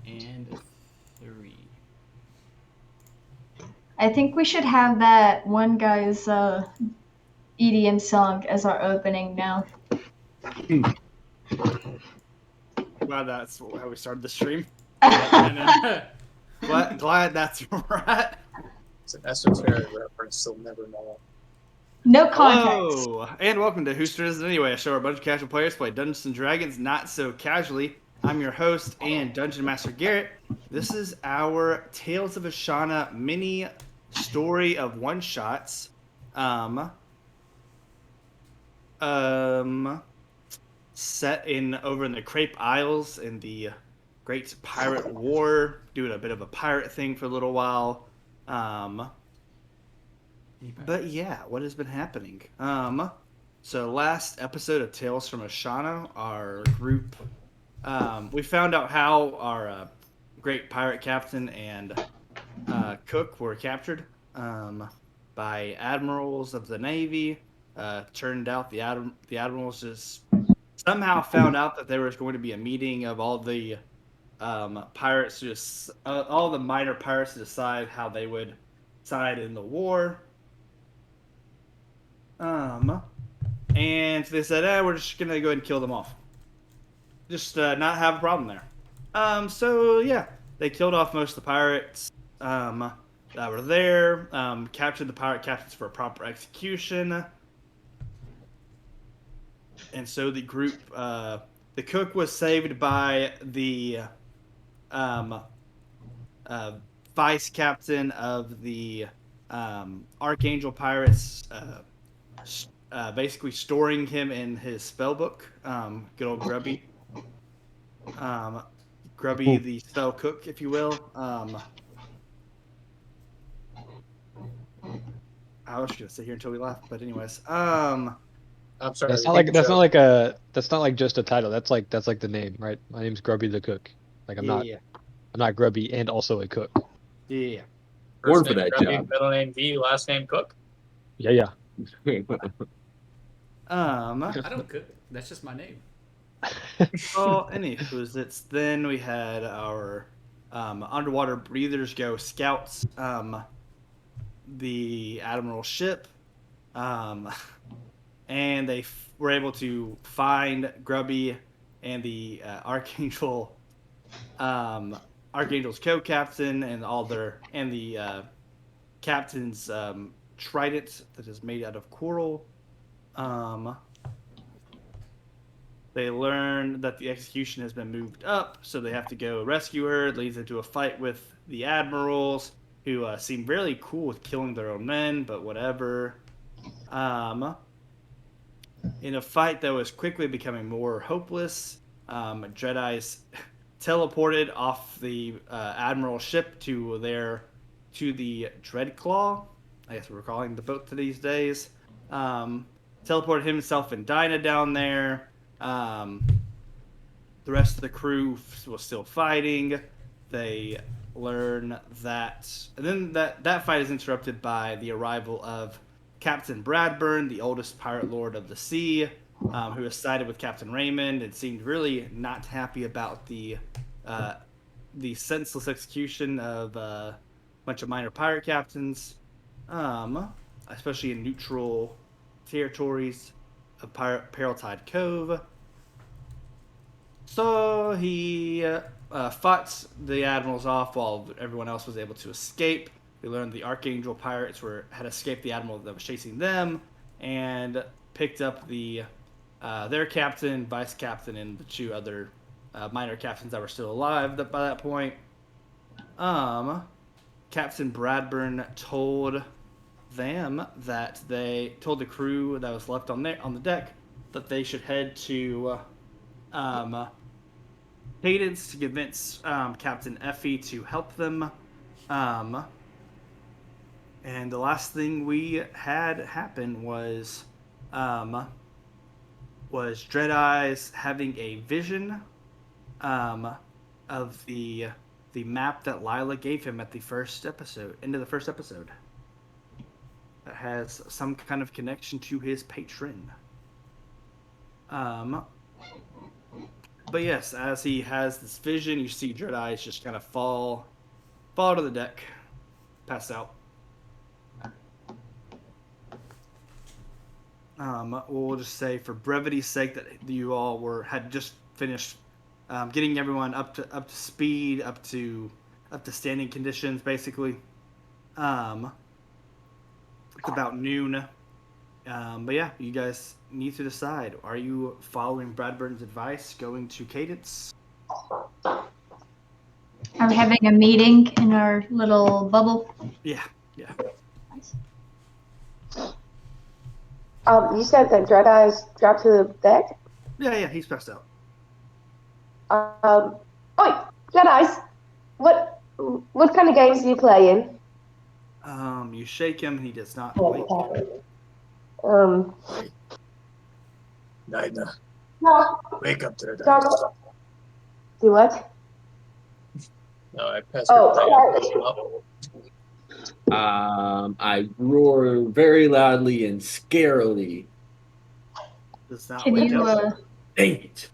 and 3. I think we should have that one guy's EDM song as our opening now. Glad that's how we started the stream. Yeah, Glad that's right. It's an esoteric reference, so never know. No context. Hello, and welcome to Who Started It Anyway, a show where a bunch of casual players play Dungeons and Dragons not so casually. I'm your host and Dungeon Master Garrett. This is our Tales of Ashana mini story of one-shots. Set over in the Crepe Isles in the Great Pirate War, doing a bit of a pirate thing for a little while. But yeah, what has been happening? So last episode of Tales from Ashana, our group, we found out how our great pirate captain and cook were captured by admirals of the Navy. Turned out the admirals just somehow found out that there was going to be a meeting of all the pirates, just all the minor pirates, to decide how they would side in the war. And they said, we're just gonna go ahead and kill them off. Just not have a problem there. So yeah, they killed off most of the pirates that were there. Captured the pirate captains for a proper execution. And so the group, the cook was saved by the vice captain of the Archangel Pirates, basically storing him in his spell book. Good old Grubby. Grubby, the spell cook, if you will. I was just gonna sit here until we left, but anyways. I'm sorry. That's not like just a title. That's like the name, right? My name's Grubby the Cook. Like I'm not grubby and also a cook. Yeah. First Born for name that Grubby, job. middle name V, last name Cook. Yeah. I don't cook. That's just my name. Well, anywho, then we had our underwater breathers go scouts the admiral ship, and they were able to find Grubby and the Archangel's co-captain and the captain's trident that is made out of coral. They learn that the execution has been moved up, so they have to go rescue her. It leads into a fight with the admirals, who seem really cool with killing their own men, but whatever. In a fight that was quickly becoming more hopeless, Jedi's teleported off the admiral ship to the Dreadclaw. I guess we're calling the boat to these days. Teleported himself and Dinah down there. The rest of the crew was still fighting. They learn that, and then that fight is interrupted by the arrival of Captain Bradburn, the oldest pirate lord of the sea, who has sided with Captain Raymond and seemed really not happy about the senseless execution of a bunch of minor pirate captains, especially in neutral territories of Pearltide Cove. So he fought the admirals off while everyone else was able to escape. We learned the Archangel pirates had escaped the admiral that was chasing them, and picked up their captain, vice captain, and the two other minor captains that were still alive by that point. Captain Bradburn told the crew that was left on the deck that they should head to Cadence to convince Captain Effie to help them. And the last thing we had happen was Dread Eyes having a vision of the map that Lila gave him at the first episode, into the first episode. That has some kind of connection to his patron. But yes, as he has this vision, you see Dread Eyes just kind of fall to the deck, pass out. We'll just say, for brevity's sake, that you all had just finished getting everyone up to speed, up to standing conditions, basically. It's about noon. But yeah, you guys need to decide: are you following Bradburn's advice, going to Cadence? Are we having a meeting in our little bubble? Yeah. Nice. You said that Dread Eyes dropped to the deck? Yeah, he's passed out. Oh, Dread Eyes, what kind of games do you play in? You shake him, he does not wake. Nina, No, wake up there. don't. Do what? No, I passed Oh, I roar very loudly and scarily. Does not Can wake you, up. Dang it!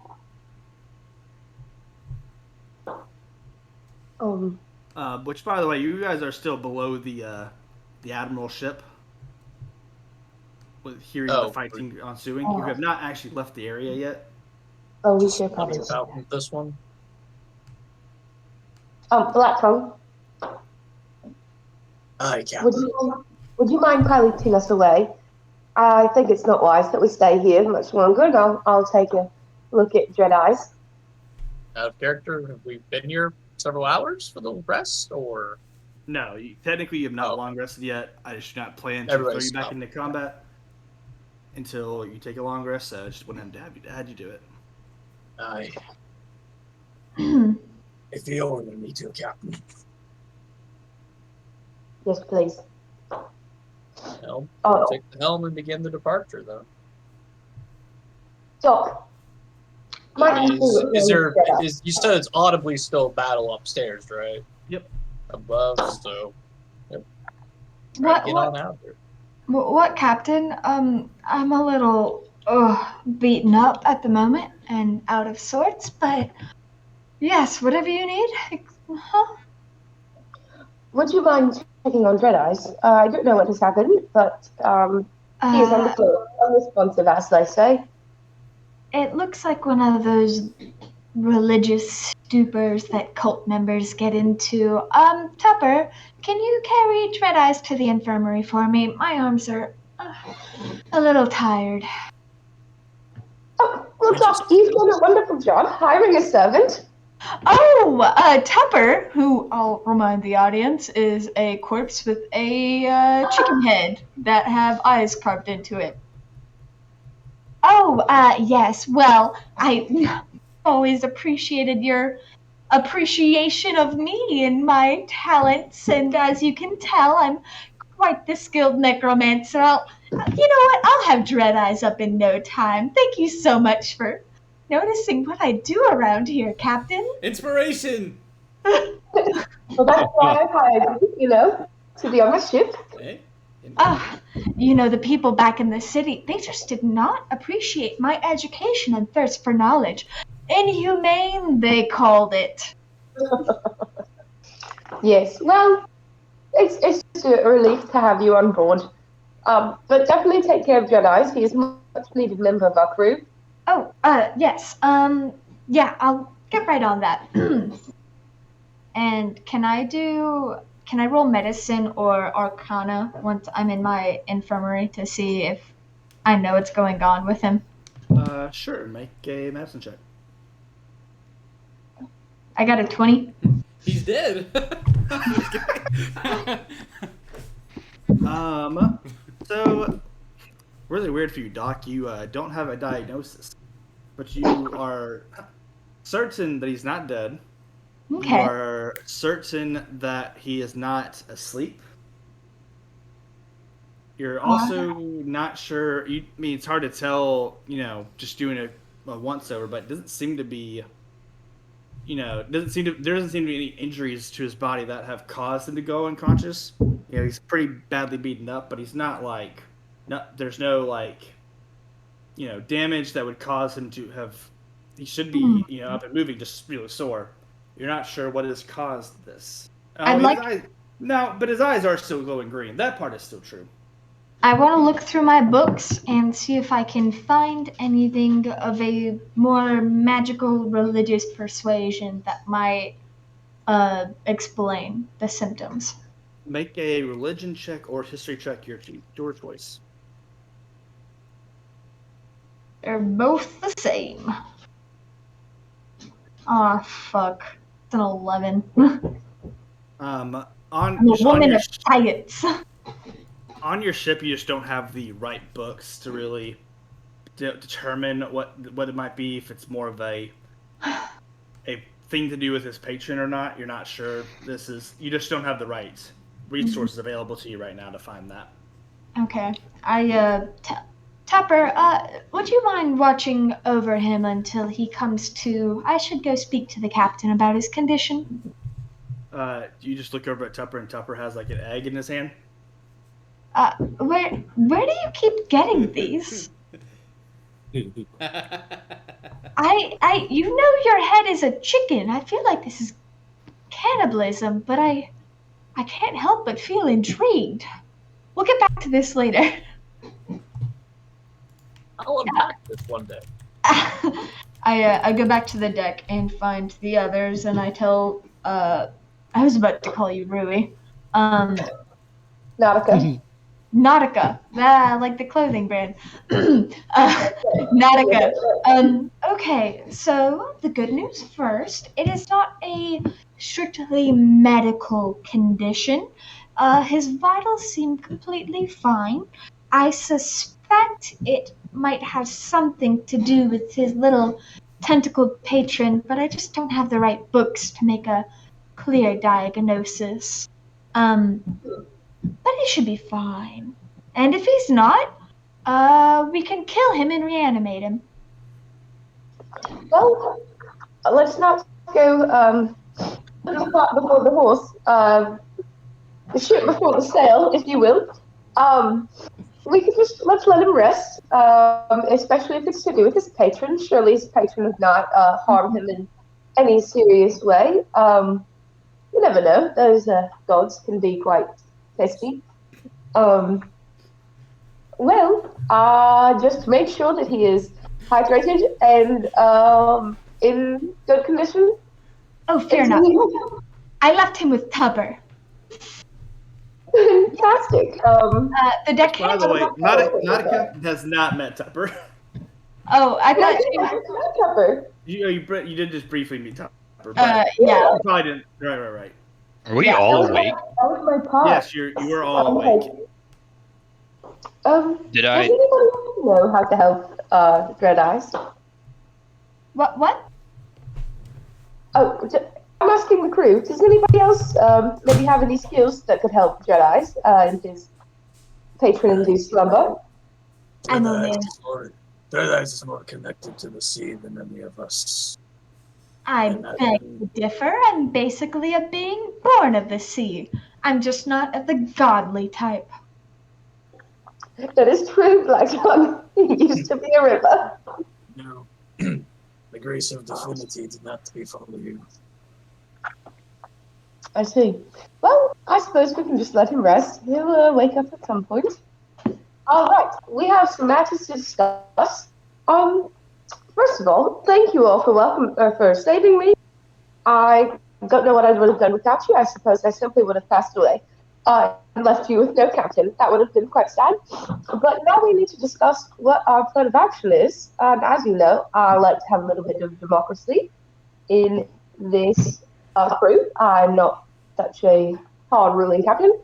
Which, by the way, you guys are still below the Admiral ship. With hearing the fighting ensuing, you have not actually left the area yet. Oh, we should What probably. about this one? Black Tongue, I can't. would you mind piloting us away? I think it's not wise that we stay here much longer, and I'll take a look at Dread Eyes. Out of character, have we been here several hours for the rest, or? No, technically you have not long rested yet. I just do not plan to throw you back into combat until you take a long rest, so I just wanted to have you do it. If you order me to, Captain. Yes, please. Helm. Oh, Take the helm and begin the departure, though. Doc. You said it's audibly still battle upstairs, right? Yep. Above, so yep. What, Get on out there. What, Captain? I'm a little beaten up at the moment and out of sorts, but yes, whatever you need. Huh? Would you mind checking on Dread Eyes? I don't know what has happened, but he is unresponsive, as they say. It looks like one of those religious stupors that cult members get into. Tupper, can you carry Dread Eyes to the infirmary for me? My arms are a little tired. Oh, well, Doc, you've done a wonderful job hiring a servant. Oh, Tupper, who I'll remind the audience is a corpse with a chicken head that have eyes carved into it. Oh, yes. Well, I always appreciated your appreciation of me and my talents, and as you can tell, I'm quite the skilled necromancer. You know what? I'll have Dread Eyes up in no time. Thank you so much for noticing what I do around here, Captain. Inspiration! Well, that's why I hired you, to be on my ship. Hey? The people back in the city, they just did not appreciate my education and thirst for knowledge. Inhumane, they called it. Yes, well, it's just a relief to have you on board. But definitely take care of Dread Eyes. He is a much needed member of our crew. Oh, yes. Yeah, I'll get right on that. And can I roll medicine or arcana once I'm in my infirmary to see if I know what's going on with him? Sure. Make a medicine check. I got a 20. He's dead. So really weird for you, Doc. You don't have a diagnosis, but you are certain that he's not dead. Okay. You are certain that he is not asleep. You're also not sure. It's hard to tell, just doing a once over, but it doesn't seem to be, there doesn't seem to be any injuries to his body that have caused him to go unconscious. He's pretty badly beaten up, but he's not there's no damage that would cause him to have He should be, up and moving, just really sore. You're not sure what has caused this. But his eyes are still glowing green. That part is still true. I want to look through my books and see if I can find anything of a more magical religious persuasion that might explain the symptoms. Make a religion check or history check, your choice. They're both the same. Aw, fuck. It's an 11. I'm a woman of science. On your ship, you just don't have the right books to really determine what it might be. If it's more of a thing to do with his patron or not, you're not sure. You just don't have the right resources available to you right now to find that. Okay. Tupper, would you mind watching over him until he comes to? I should go speak to the captain about his condition. You just look over at Tupper, and Tupper has like an egg in his hand. Where do you keep getting these? You know your head is a chicken. I feel like this is cannibalism, but I can't help but feel intrigued. We'll get back to this later. I'll unpack this one day. I go back to the deck and find the others, and I tell I was about to call you Rui. Nautica. Nautica, like the clothing brand. Nautica. Okay, so the good news first. It is not a strictly medical condition. His vitals seem completely fine. I suspect it might have something to do with his little tentacled patron, but I just don't have the right books to make a clear diagnosis. But he should be fine. And if he's not, we can kill him and reanimate him. Well, let's not go the cart before the horse. The ship before the sail, if you will. We could let's let him rest, especially if it's to do with his patron. Surely his patron would not harm him in any serious way. You never know. Those gods can be quite tasty. Just make sure that he is hydrated and in good condition. Oh, fear not. I left him with Tupper. Fantastic. The deck. By the way, Nautica has not met Tupper. Oh, I thought Tupper. You did just briefly meet Tupper. But yeah. You probably didn't. Right. Are we all awake? That was my part. Yes, you were all awake. Did Does I? anybody know how to help Dread Eyes? What? Oh, I'm asking the crew. Does anybody else maybe have any skills that could help Dread Eyes in his patron-induced slumber? I'm a man. Dread Eyes is more connected to the sea than any of us. I beg to differ. I'm basically a being born of the sea. I'm just not of the godly type. That is true, Blackthorn. He used to be a river. No. The grace of divinity did not befall you. I see. Well, I suppose we can just let him rest. He'll wake up at some point. All right, we have some matters to discuss. First of all, thank you all for saving me. I don't know what I would have done without you. I suppose I simply would have passed away and left you with no captain. That would have been quite sad. But now we need to discuss what our plan of action is. And as you know, I like to have a little bit of democracy in this crew. I'm not such a hard-ruling captain.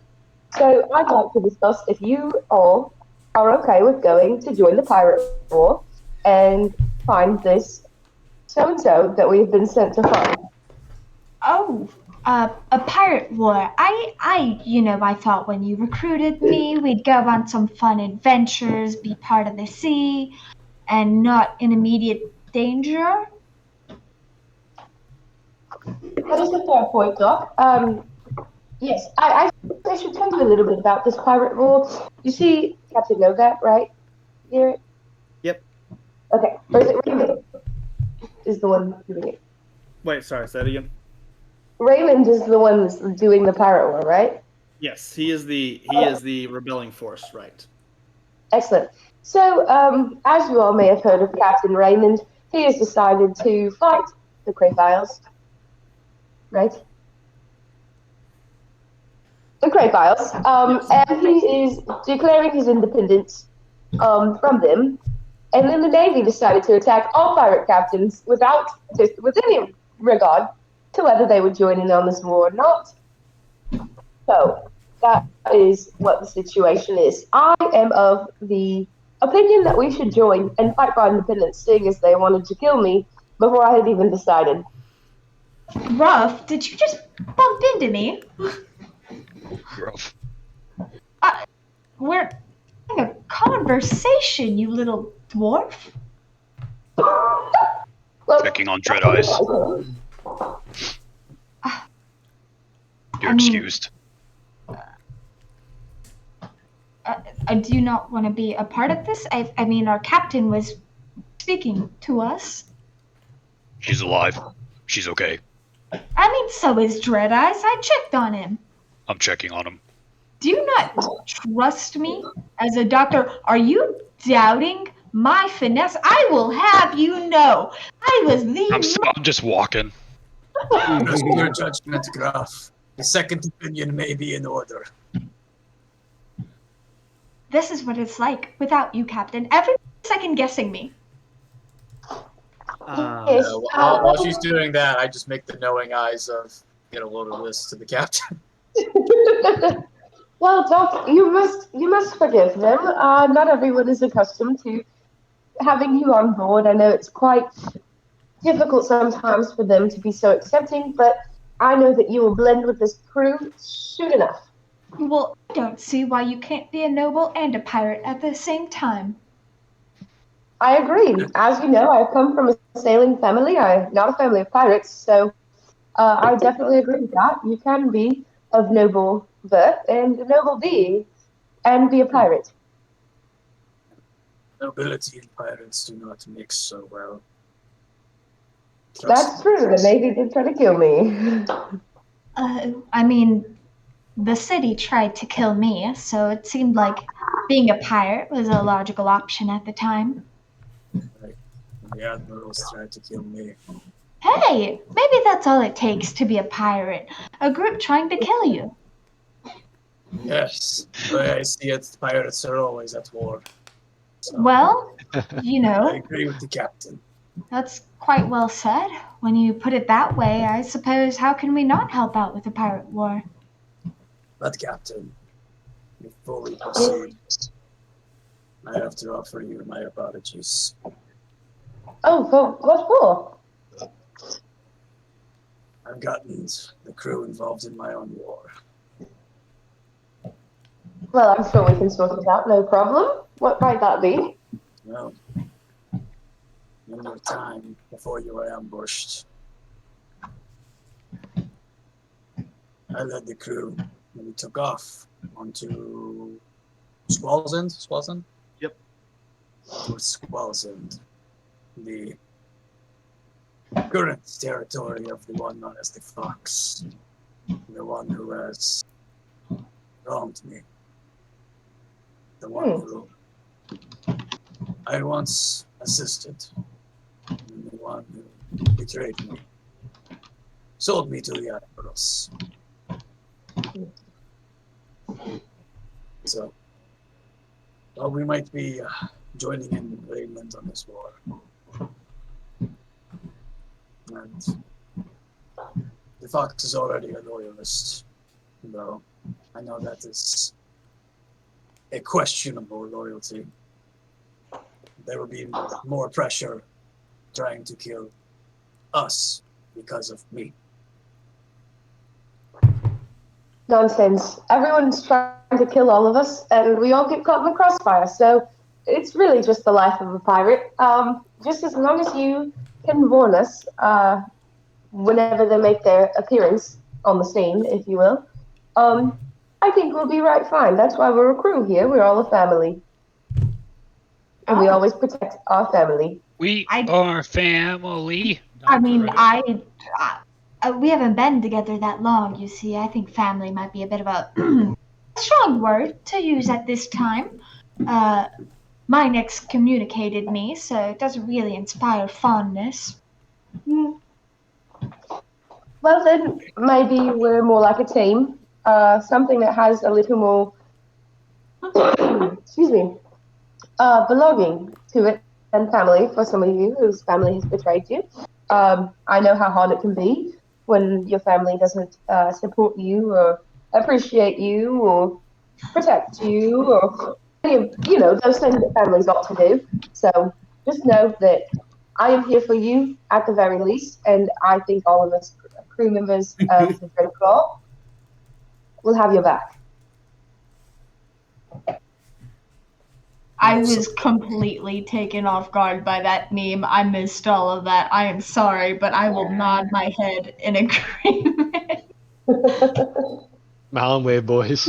So I'd like to discuss if you all are okay with going to join the pirate war and find this so-and-so that we've been sent to find. Oh, a pirate war. I thought when you recruited me, we'd go on some fun adventures, be part of the sea, and not in immediate danger. That is a fair point, Doc. Yes, I should tell you a little bit about this pirate war. You see Captain Novak, right? Here? Yep. Okay, or is it Raymond? is the one doing it. Wait, sorry, say that again. Raymond is the one that's doing the pirate war, right? Yes, he is the rebelling force, right? Excellent. So, as you all may have heard of Captain Raymond, he has decided to fight the Crayfiles. Right? The Crayfiles. And he is declaring his independence from them. And then the Navy decided to attack all pirate captains with any regard to whether they would join in on this war or not. So, that is what the situation is. I am of the opinion that we should join and fight for our independence, seeing as they wanted to kill me before I had even decided. Ruff, did you just bump into me? Rough. We're having a conversation, you little dwarf. Well, Checking on Dread Eyes. You're excused. Do you not want to be a part of this? I mean, our captain was speaking to us. She's alive. She's okay. I mean, so is Dread Eyes. I checked on him. I'm checking on him. Do you not trust me as a doctor? Are you doubting my finesse? I will have you know, I was I'm just walking. Trust your judgment, Graf. The second opinion may be in order. This is what it's like without you, Captain. Everyone's second guessing me. While she's doing that, I just make the knowing eyes of get a load of this to the captain. Well, Doc, you must forgive them. Not everyone is accustomed to having you on board. I know it's quite difficult sometimes for them to be so accepting, but I know that you will blend with this crew soon enough. Well, I don't see why you can't be a noble and a pirate at the same time. I agree. As you know, I come from a sailing family. I'm not a family of pirates, so I definitely agree with that. You can be of noble birth and a noble being and be a pirate. Nobility and pirates do not mix so well. That's true. The Navy did try to kill me. I mean, the city tried to kill me, so it seemed like being a pirate was a logical option at the time. Right. The admirals tried to kill me. Hey, maybe that's all it takes to be a pirate. A group trying to kill you. Yes, the way I see it, pirates are always at war. So, Well, you I know, agree with the captain. that's quite well said. When you put it that way, I suppose how can we not help out with the pirate war? But captain, before we proceed, I have to offer you my apologies. Oh, what for? I've gotten the crew involved in my own war. Well, I'm sure we can sort it out, no problem. What might that be? Well, in your time before you were ambushed, I led the crew and we took off onto Squall's End. Squall's End? Yep. To Squall's End, the current territory of the one known as the Fox, the one who has wronged me, the one who I once assisted, and the one who betrayed me, sold me to the admirals. So, well, we might be joining in Raymond on this war. And the Fox is already a loyalist, though I know that is a questionable loyalty. There will be more pressure trying to kill us because of me. Nonsense. Everyone's trying to kill all of us, and we all get caught in the crossfire, so it's really just the life of a pirate. Just as long as you can warn us whenever they make their appearance on the scene, if you will, I think we'll be right fine. That's why we're a crew here. We're all a family. And we always protect our family. We I- are family. I mean, Right. we haven't been together that long, you see. I think family might be a bit of a strong word to use at this time. Mine excommunicated me, so it doesn't really inspire fondness. Hmm. Well, then maybe we're more like a team. Something that has a little more, excuse me, belonging to it than family for some of you whose family has betrayed you. I know how hard it can be when your family doesn't support you or appreciate you or protect you or any of, those things that families ought to do. So just know that I am here for you at the very least, and I think all of us crew members of the Dread Claw will have your back. I was completely taken off guard by that meme. I missed all of that. I am sorry, but I will nod my head in agreement. Mountain Wave boys.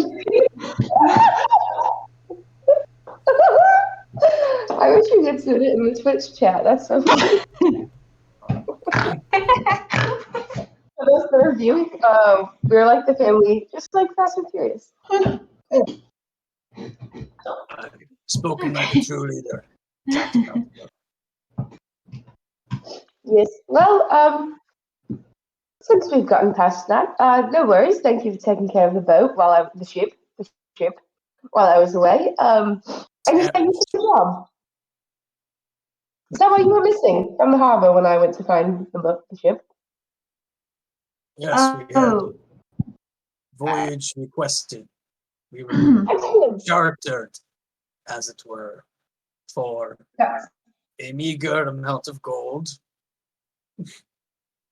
I wish you could see it in the Twitch chat. That's so funny. For those that are viewing, we're like the family, just like Fast and Furious. Spoken like a true leader. Captain of Yes. Well, since we've gotten past that, no worries. Thank you for taking care of the boat while the ship, while I was away. And you said you did your job. Is that why you were missing from the harbor when I went to find the ship? Yes, we had voyage requested. We were Excellent. chartered, as it were, for a meager amount of gold.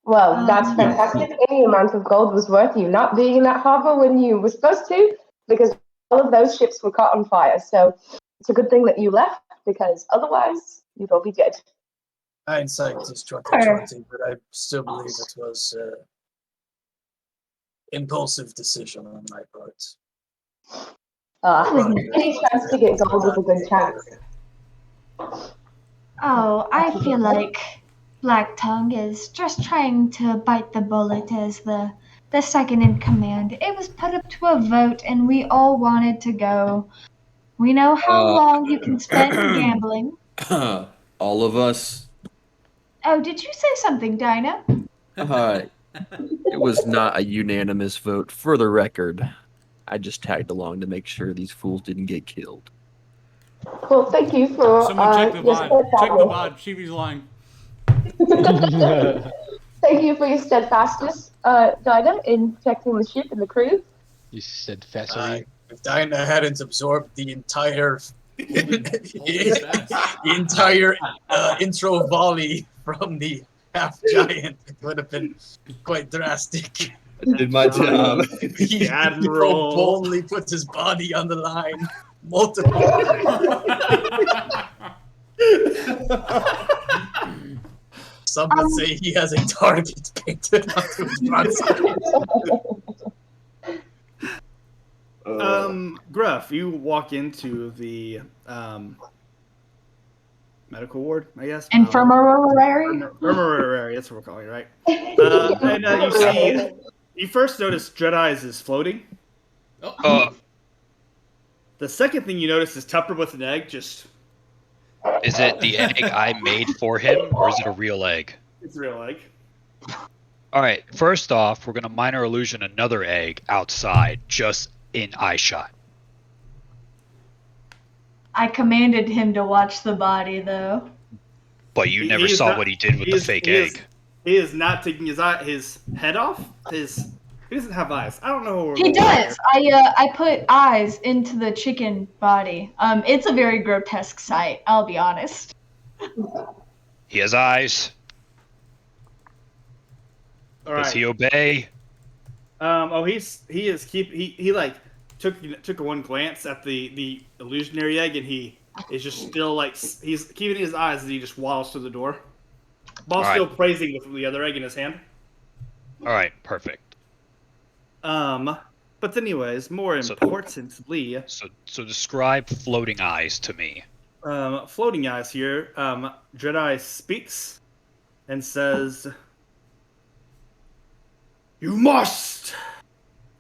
Well, that's fantastic. Any amount of gold was worth you not being in that harbor when you were supposed to, because all of those ships were caught on fire. So it's a good thing that you left, because otherwise you'd all be dead. Hindsight is 2020, but I still believe it was impulsive decision on my part. Any chance to get gold was a good chance. Oh, I feel like Black Tongue is just trying to bite the bullet as the second in command. It was put up to a vote, and we all wanted to go. We know how long you can spend gambling. All of us. Oh, did you say something, Dinah? It was not a unanimous vote. For the record, I just tagged along to make sure these fools didn't get killed. Well, thank you for Someone check the your VOD. Check the steadfastness. VOD. See if he's lying. Thank you for your steadfastness, Dinah, in protecting the ship and the crew. You said fascinating. If Dinah hadn't absorbed the entire the entire intro volley from the half giant, it would have been quite drastic. I did my job. He Admiral. boldly put his body on the line multiple Some would say he has a target painted onto his broadside. Gruff, you walk into the medical ward, I guess. Infirmary? Infirmary, that's what we're calling it, right? You first notice Dreadeyes is floating. The second thing you notice is Tupper with an egg just... Is it the egg I made for him, or is it a real egg? It's a real egg. Alright, first off, we're going to minor illusion another egg outside, just in eye shot. I commanded him to watch the body, though. But you never saw what he did with the fake egg. He is not taking his head off. He doesn't have eyes. I don't know. He does. I put eyes into the chicken body. It's a very grotesque sight, I'll be honest. He has eyes. All right. Does he obey? He like took one glance at the illusionary egg, and he is just still like he's keeping his eyes as he just waddles to the door, while still praising the other egg in his hand. All right, perfect. But anyways, more importantly, so describe floating eyes to me. Floating guys here. Jedi speaks and says, "You must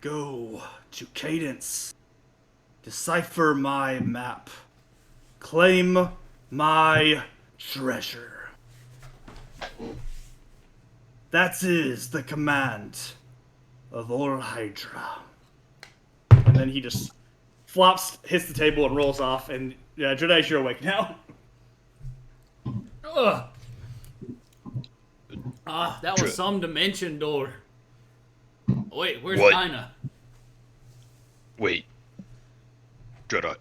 go to Cadence, decipher my map, claim my treasure. That is the command of all Hydra." And then he just flops, hits the table, and rolls off. And Jedi, you're awake now. Ugh. Ah, that was some dimension door. Wait, where's What? Dinah? Wait. Jedi,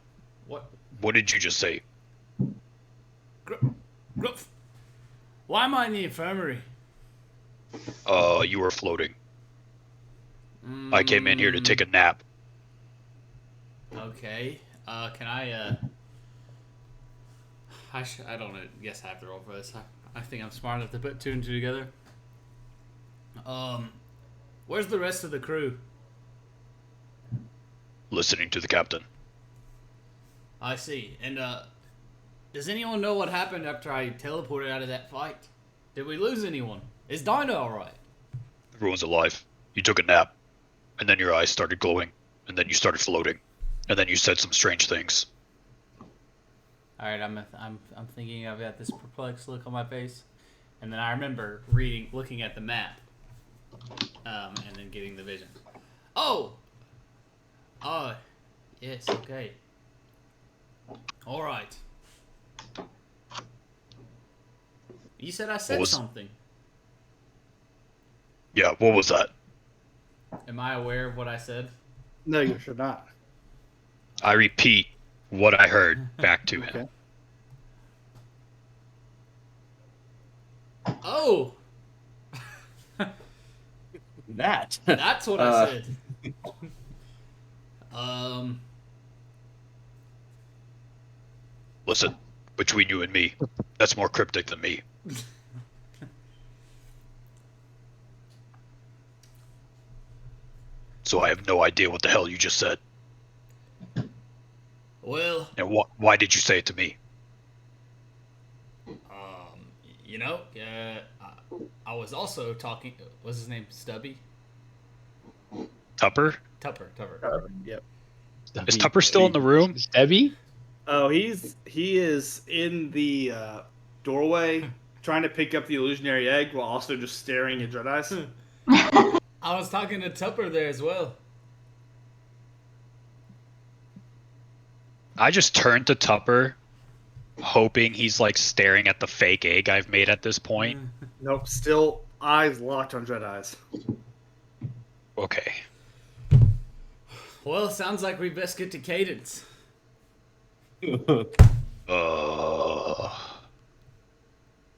What? what did you just say? Gruff. Why am I in the infirmary? You were floating. I came in here to take a nap. Okay. Can I don't know. Guess I have to roll for this. I think I'm smart enough to put two and two together. Where's the rest of the crew? Listening to the captain. I see. And does anyone know what happened after I teleported out of that fight? Did we lose anyone? Is Dinah alright? Everyone's alive. You took a nap, and then your eyes started glowing, and then you started floating, and then you said some strange things. All right, I'm thinking I've got this perplexed look on my face, and then I remember looking at the map, and then getting the vision. Oh, yes, okay, all right. You said I said something. Yeah, what was that? Am I aware of what I said? No, you should not. I repeat what I heard back to him. Oh, That. that's what I said. Listen, between you and me, that's more cryptic than me. So I have no idea what the hell you just said. Well, And why did you say it to me? you know, I was also talking. What's his name? Stubby? Tupper? Tupper. Yep. Is Tupper still in the room? Debbie? Oh, he is in the doorway trying to pick up the illusionary egg while also just staring at Jedi's. I was talking to Tupper there as well. I just turned to Tupper, hoping he's like staring at the fake egg I've made at this point. Nope, still eyes locked on Jedi's. Okay. Well, sounds like we best get to Cadence.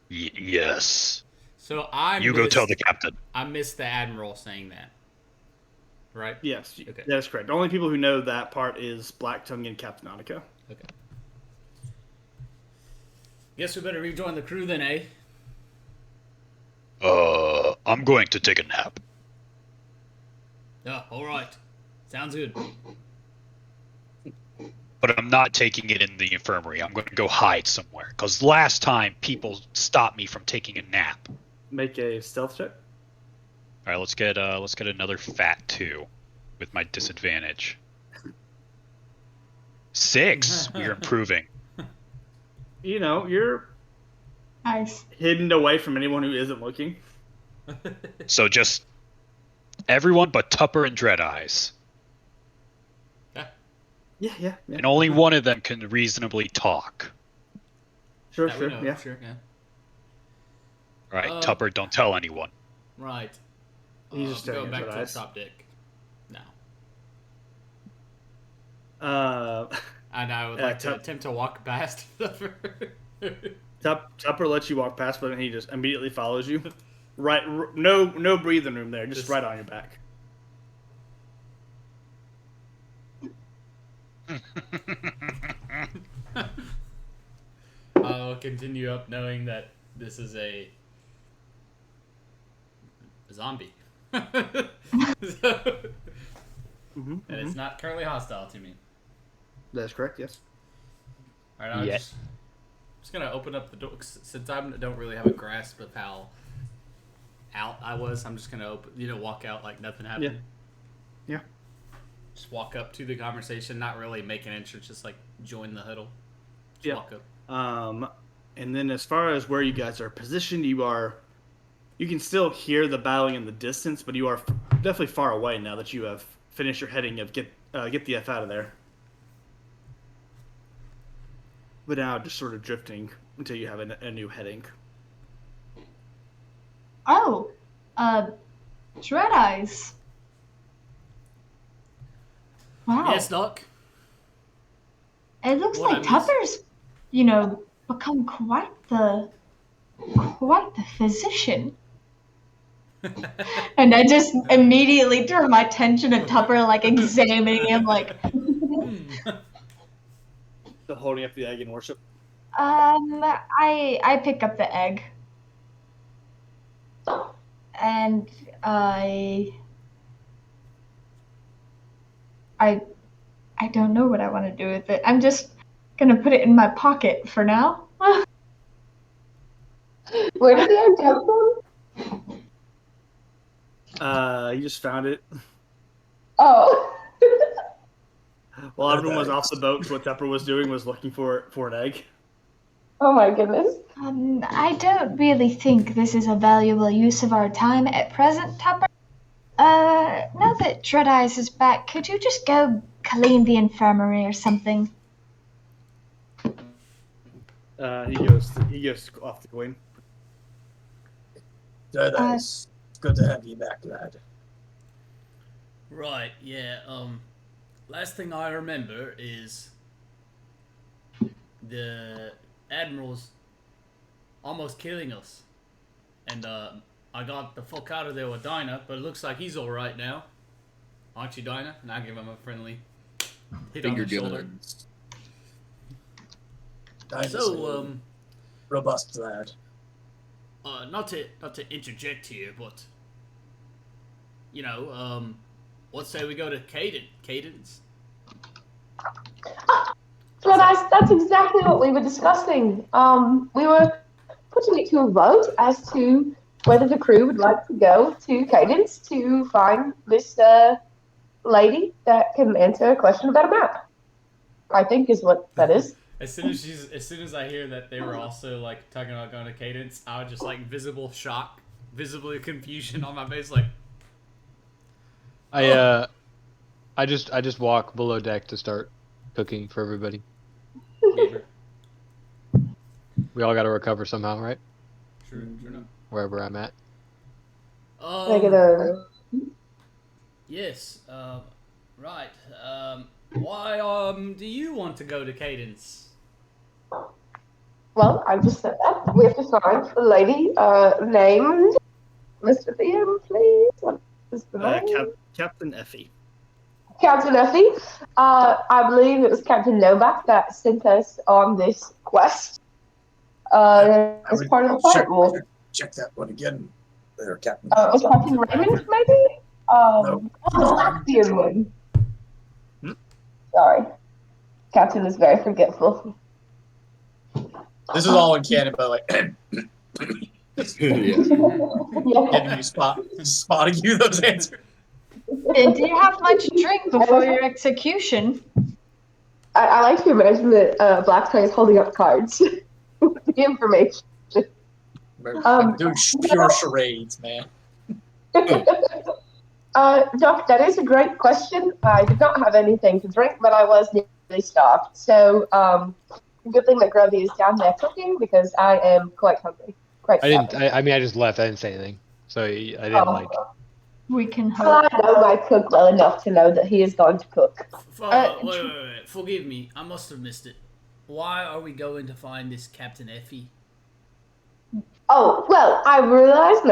Yes. So You go tell the captain. I missed the Admiral saying that. Right? Yes, Okay. that's correct. The only people who know that part is Blacktongue and Captain Annika. Okay. Guess we better rejoin the crew then, eh? I'm going to take a nap. Yeah, alright. Sounds good. But I'm not taking it in the infirmary. I'm going to go hide somewhere. Because last time, people stopped me from taking a nap. Make a stealth check. All right, let's get another fat 2 with my disadvantage. 6. We're improving. You know, you're Nice. hidden away from anyone who isn't looking. So just everyone but Tupper and Dread Eyes. Yeah. And only one of them can reasonably talk. Sure, That we sure, know, yeah. Sure, yeah. All right, Tupper, don't tell anyone. Right. He's just staring go at back your to the eyes. top deck. Now. And I would like to attempt to walk past Tupper lets you walk past, but then he just immediately follows you. Right, no breathing room there, just right on your back. I'll continue up knowing that this is a zombie. Mm-hmm, And it's not currently hostile to me. That's correct, yes. Alright, I'll Yeah. just just gonna open up the door since I don't really have a grasp of how out I was. I'm just gonna walk out like nothing happened. Yeah. Just walk up to the conversation, not really make an entrance, just like join the huddle. Just walk up. And then as far as where you guys are positioned, you can still hear the battling in the distance, but you are definitely far away now that you have finished your heading of get the F out of there. But now just sort of drifting until you have a new heading. Oh, Dread Eyes. Wow. Yes, Doc. It looks What like I miss? Tupper's, become quite the physician. And I just immediately turn my attention to Tupper, like examining him, like. Still holding up the egg in worship. I pick up the egg, and I don't know what I want to do with it. I'm just gonna put it in my pocket for now. Where did the egg come from? You just found it. Oh. While everyone was off the boat, what Tupper was doing was looking for an egg. Oh my goodness. I don't really think this is a valuable use of our time at present, Tupper. Now that Dread Eyes is back, could you just go clean the infirmary or something? He goes off the coin. It's good to have you back, lad. Right, yeah, last thing I remember is the Admiral's almost killing us. And, I got the fuck out of there with Dinah, but it looks like he's alright now. Aren't you, Dinah? And I give him a friendly hit on the shoulder. So, robust lad. not to interject here, but let's say we go to Cadence. Well, that's exactly what we were discussing. We were putting it to a vote as to whether the crew would like to go to Cadence to find this lady that can answer a question about a map. I think is what that is. As soon as I hear that they were also like talking about going to Cadence, I would just like visible shock, visible confusion on my face, like. I just walk below deck to start cooking for everybody. We all got to recover somehow, right? True enough. Wherever I'm at. Yes. Right. Why do you want to go to Cadence? Well, I just said that. We have to find a lady named Mr. PM, please. What is the name? Captain Effie. Captain Effie. I believe it was Captain Novak that sent us on this quest. As part of the pirate war. Check that one again. There, Captain. Was Captain Raymond, maybe? No. The Latvian one. Sorry. Captain is very forgetful. This is all in canon, but like, getting you spotting you those answers. Did you have much drink before your execution? I like to imagine that Black Tie is holding up cards with the information. Doing pure charades, man. Doc, that is a great question. I did not have anything to drink, but I was nearly starved. So, good thing that Grubby is down there cooking because I am quite hungry. I just left. I didn't say anything. So I didn't We can Well, hope. I know my cook well enough to know that he is going to cook. Wait. Forgive me. I must have missed it. Why are we going to find this Captain Effie? Oh, well, I realized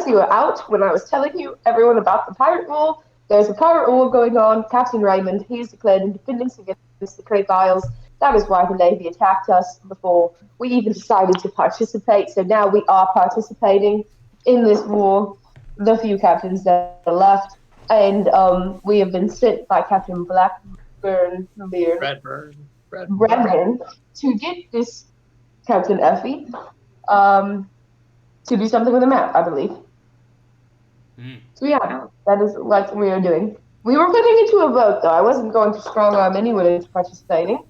you were out when I was telling you everyone about the pirate war. There's a pirate war going on. Captain Raymond, he's declared independence against the Creek Isles. That is why the Navy attacked us before we even decided to participate. So now we are participating in this war, the few captains that are left. And we have been sent by Captain Bradburn to get this Captain Effie, to do something with the map, I believe. So yeah, that is what we are doing. We were putting it to a vote, though. I wasn't going to strong arm anyone into participating.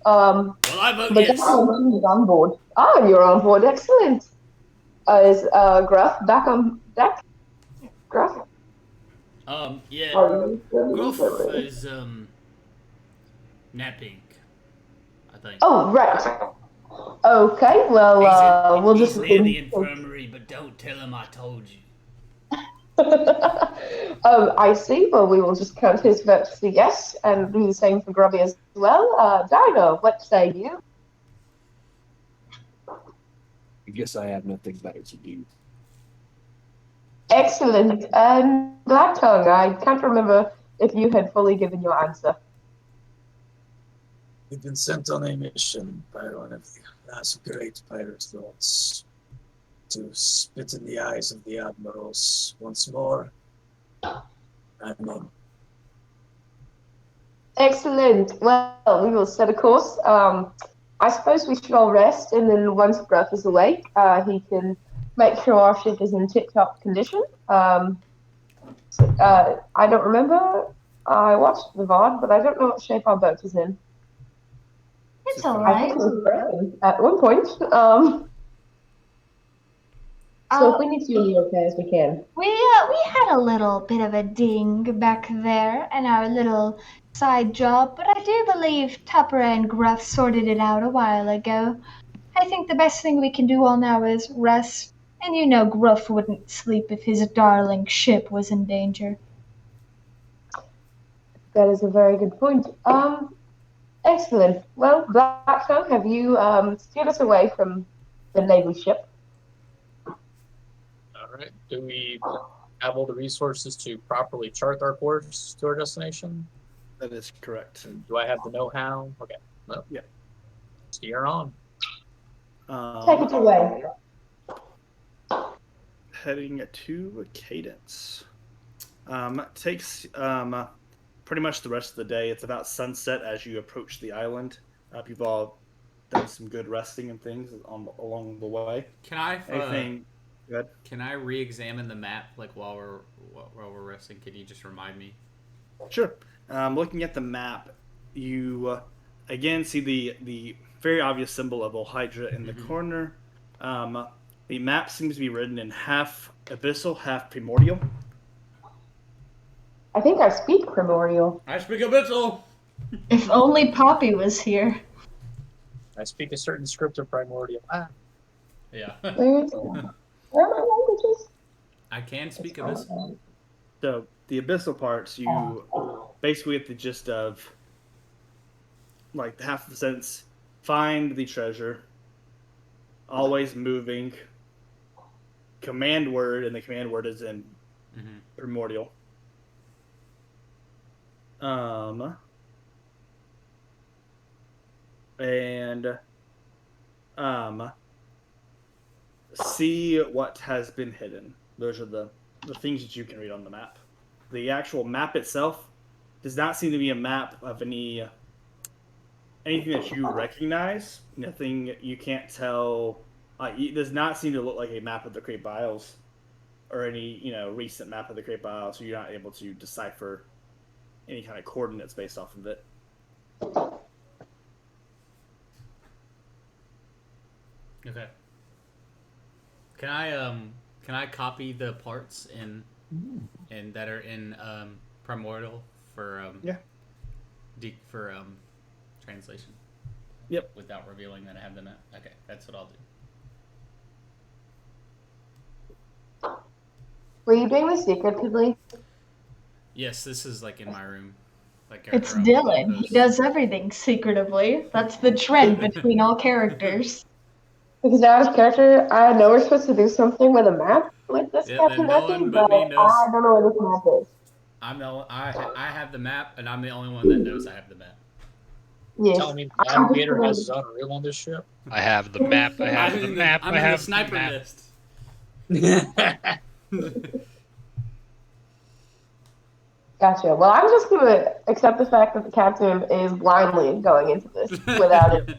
Well, I vote But yes. is on board. Ah, you're on board. Excellent. Is Gruff back on deck? Gruff? Yeah. Are you Gruff still- is, napping, I think. Oh, right. Okay, well, we'll he's just... near the infirmary, but don't tell him I told you. I see. Well, we will just count his vote as a yes and do the same for Grubby as well. Dino, what say you? I guess I have nothing better to do. Excellent. And Black Tongue, I can't remember if you had fully given your answer. We've been sent on a mission by one of the last great pirate lords to spit in the eyes of the admirals once more. And Excellent. Well, we will set a course. I suppose we should all rest, and then once Gruff is awake, he can make sure our ship is in tip-top condition. I don't remember. I watched the VOD, but I don't know what shape our boat is in. It's all I right. think it was broken at one point. So if we need to be okay as we can. We had a little bit of a ding back there in our little side job, but I do believe Tupper and Gruff sorted it out a while ago. I think the best thing we can do all now is rest, and you know Gruff wouldn't sleep if his darling ship was in danger. That is a very good point. Excellent. Well, Blackstone, have you steered us away from the Navy ship? All right. Do we have all the resources to properly chart our course to our destination? That is correct. Do I have the know-how? Okay. Well, Yeah. steer on. Take it away. Heading to Cadence. Takes pretty much the rest of the day. It's about sunset as you approach the island. You've all done some good resting and things along the way. Can I Anything good? Can I re-examine the map like while we're resting? Can you just remind me? Sure. Looking at the map, you again see the very obvious symbol of Ohydra in the corner. The map seems to be written in half abyssal, half primordial. I think I speak primordial. I speak abyssal. If only Poppy was here. I speak a certain script of primordial. Yeah. Where are my languages? I can speak abyssal. So the abyssal parts, you basically get the gist of like half the sentence: find the treasure, always moving, command word, and the command word is in primordial. See what has been hidden. Those are the things that you can read on the map. The actual map itself does not seem to be a map of anything that you recognize. Nothing you can't tell. It does not seem to look like a map of the Great Isles or any recent map of the Great Isles. So you're not able to decipher any kind of coordinates based off of it. Okay. Can I copy the parts in that are in primordial for translation? Yep. Without revealing that I have the map. Okay, that's what I'll do. Were you doing this secretively? Yes, this is like in my room. Like It's our own Dylan. He post. does everything secretively. That's the trend between all characters. Because out of character, I know we're supposed to do something with a map with this Yeah, Captain then no Effie, one but but me knows. I don't know where this map is. I have the map, and I'm the only one that knows I have the map. Yes. Telling me the navigator has his own reel on this ship? I have the map. I have the map. I'm I in have the sniper the map. list. Gotcha. Well, I'm just going to accept the fact that the captain is blindly going into this without it.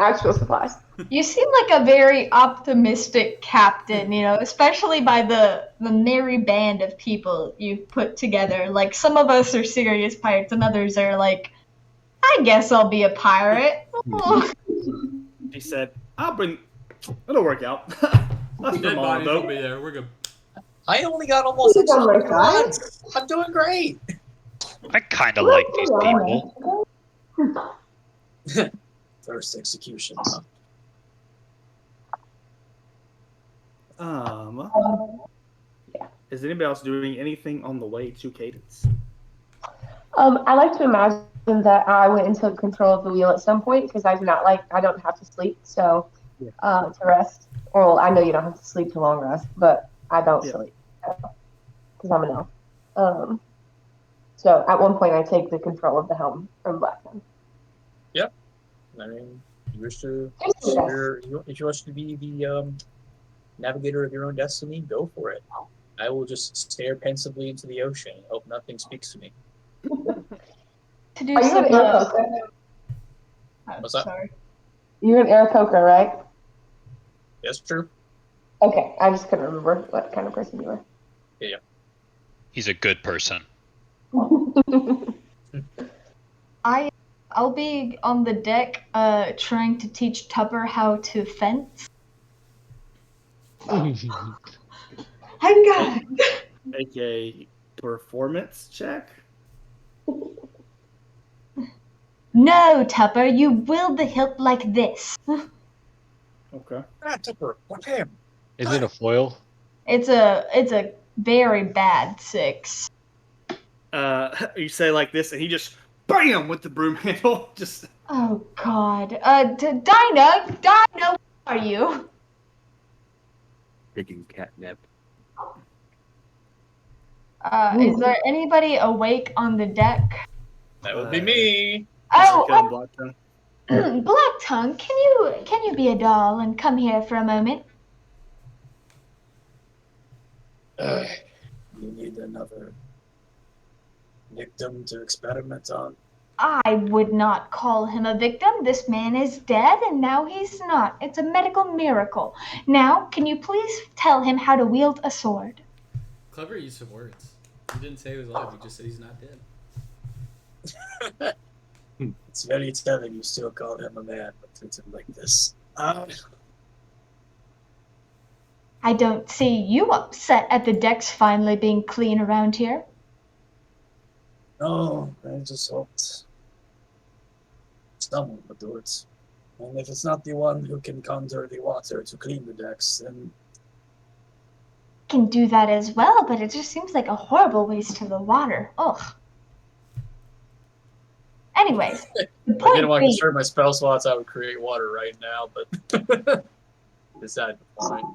actual supplies. You seem like a very optimistic captain, especially by the merry band of people you've put together. Like, some of us are serious pirates, and others are like, I guess I'll be a pirate. He said, it'll work out. That's Dead the bodies will boat. be there. We're good. I only got almost He's on my 600 side. runs. I'm doing great. I kind of like these people. First execution. Is anybody else doing anything on the way to Cadence? I like to imagine that I went and took control of the wheel at some point because I don't have to sleep, so to rest. Well, I know you don't have to sleep to long rest, but I don't sleep because I'm an elf. So at one point I take the control of the helm from Blackton. Yep. I mean, if you wish to be the navigator of your own destiny, go for it. I will just stare pensively into the ocean and hope nothing speaks to me. To do Are you some, an Aarakocra? What's that? Sorry. You're an Aarakocra, right? Yes, true. Okay, I just couldn't remember what kind of person you were. Yeah. He's a good person. I'll be on the deck trying to teach Tupper how to fence. I'm good. AKA performance check? No, Tupper, you wield the hilt like this. Okay. Ah, Tupper, what him? Isn't it a foil? It's a very bad 6. You say like this, and he just BAM with the broom handle. Just Oh God. Dinah, where are you? Taking catnip. Is there anybody awake on the deck? That would be me. Oh, Black Tongue, can you be a doll and come here for a moment? You need another victim to experiment on. I would not call him a victim. This man is dead, and now he's not. It's a medical miracle. Now, can you please tell him how to wield a sword? Clever use of words. He didn't say he was alive. He just said he's not dead. It's very telling you still call him a man, but treat him like this. I don't see you upset at the decks finally being clean around here. No, I just hoped someone would do it. And if it's not the one who can conjure the water to clean the decks, then Can do that as well, but it just seems like a horrible waste of the water. Ugh. Anyways, the If I point didn't want to being, conserve my spell slots, I would create water right now, but beside the point.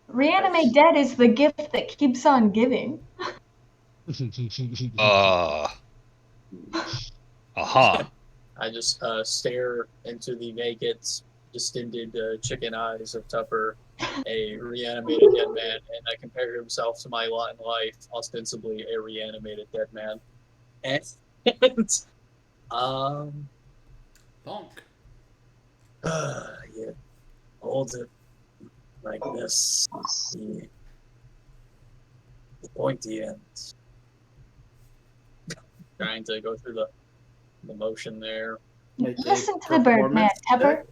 reanimate dead is the gift that keeps on giving. I just stare into the vacant, distended chicken eyes of Tupper, a reanimated dead man, and I compare himself to my lot in life, ostensibly a reanimated dead man. And Bonk. yeah, hold it like this. The pointy end. trying to go through the motion there. Listen to the bird man, Tupper.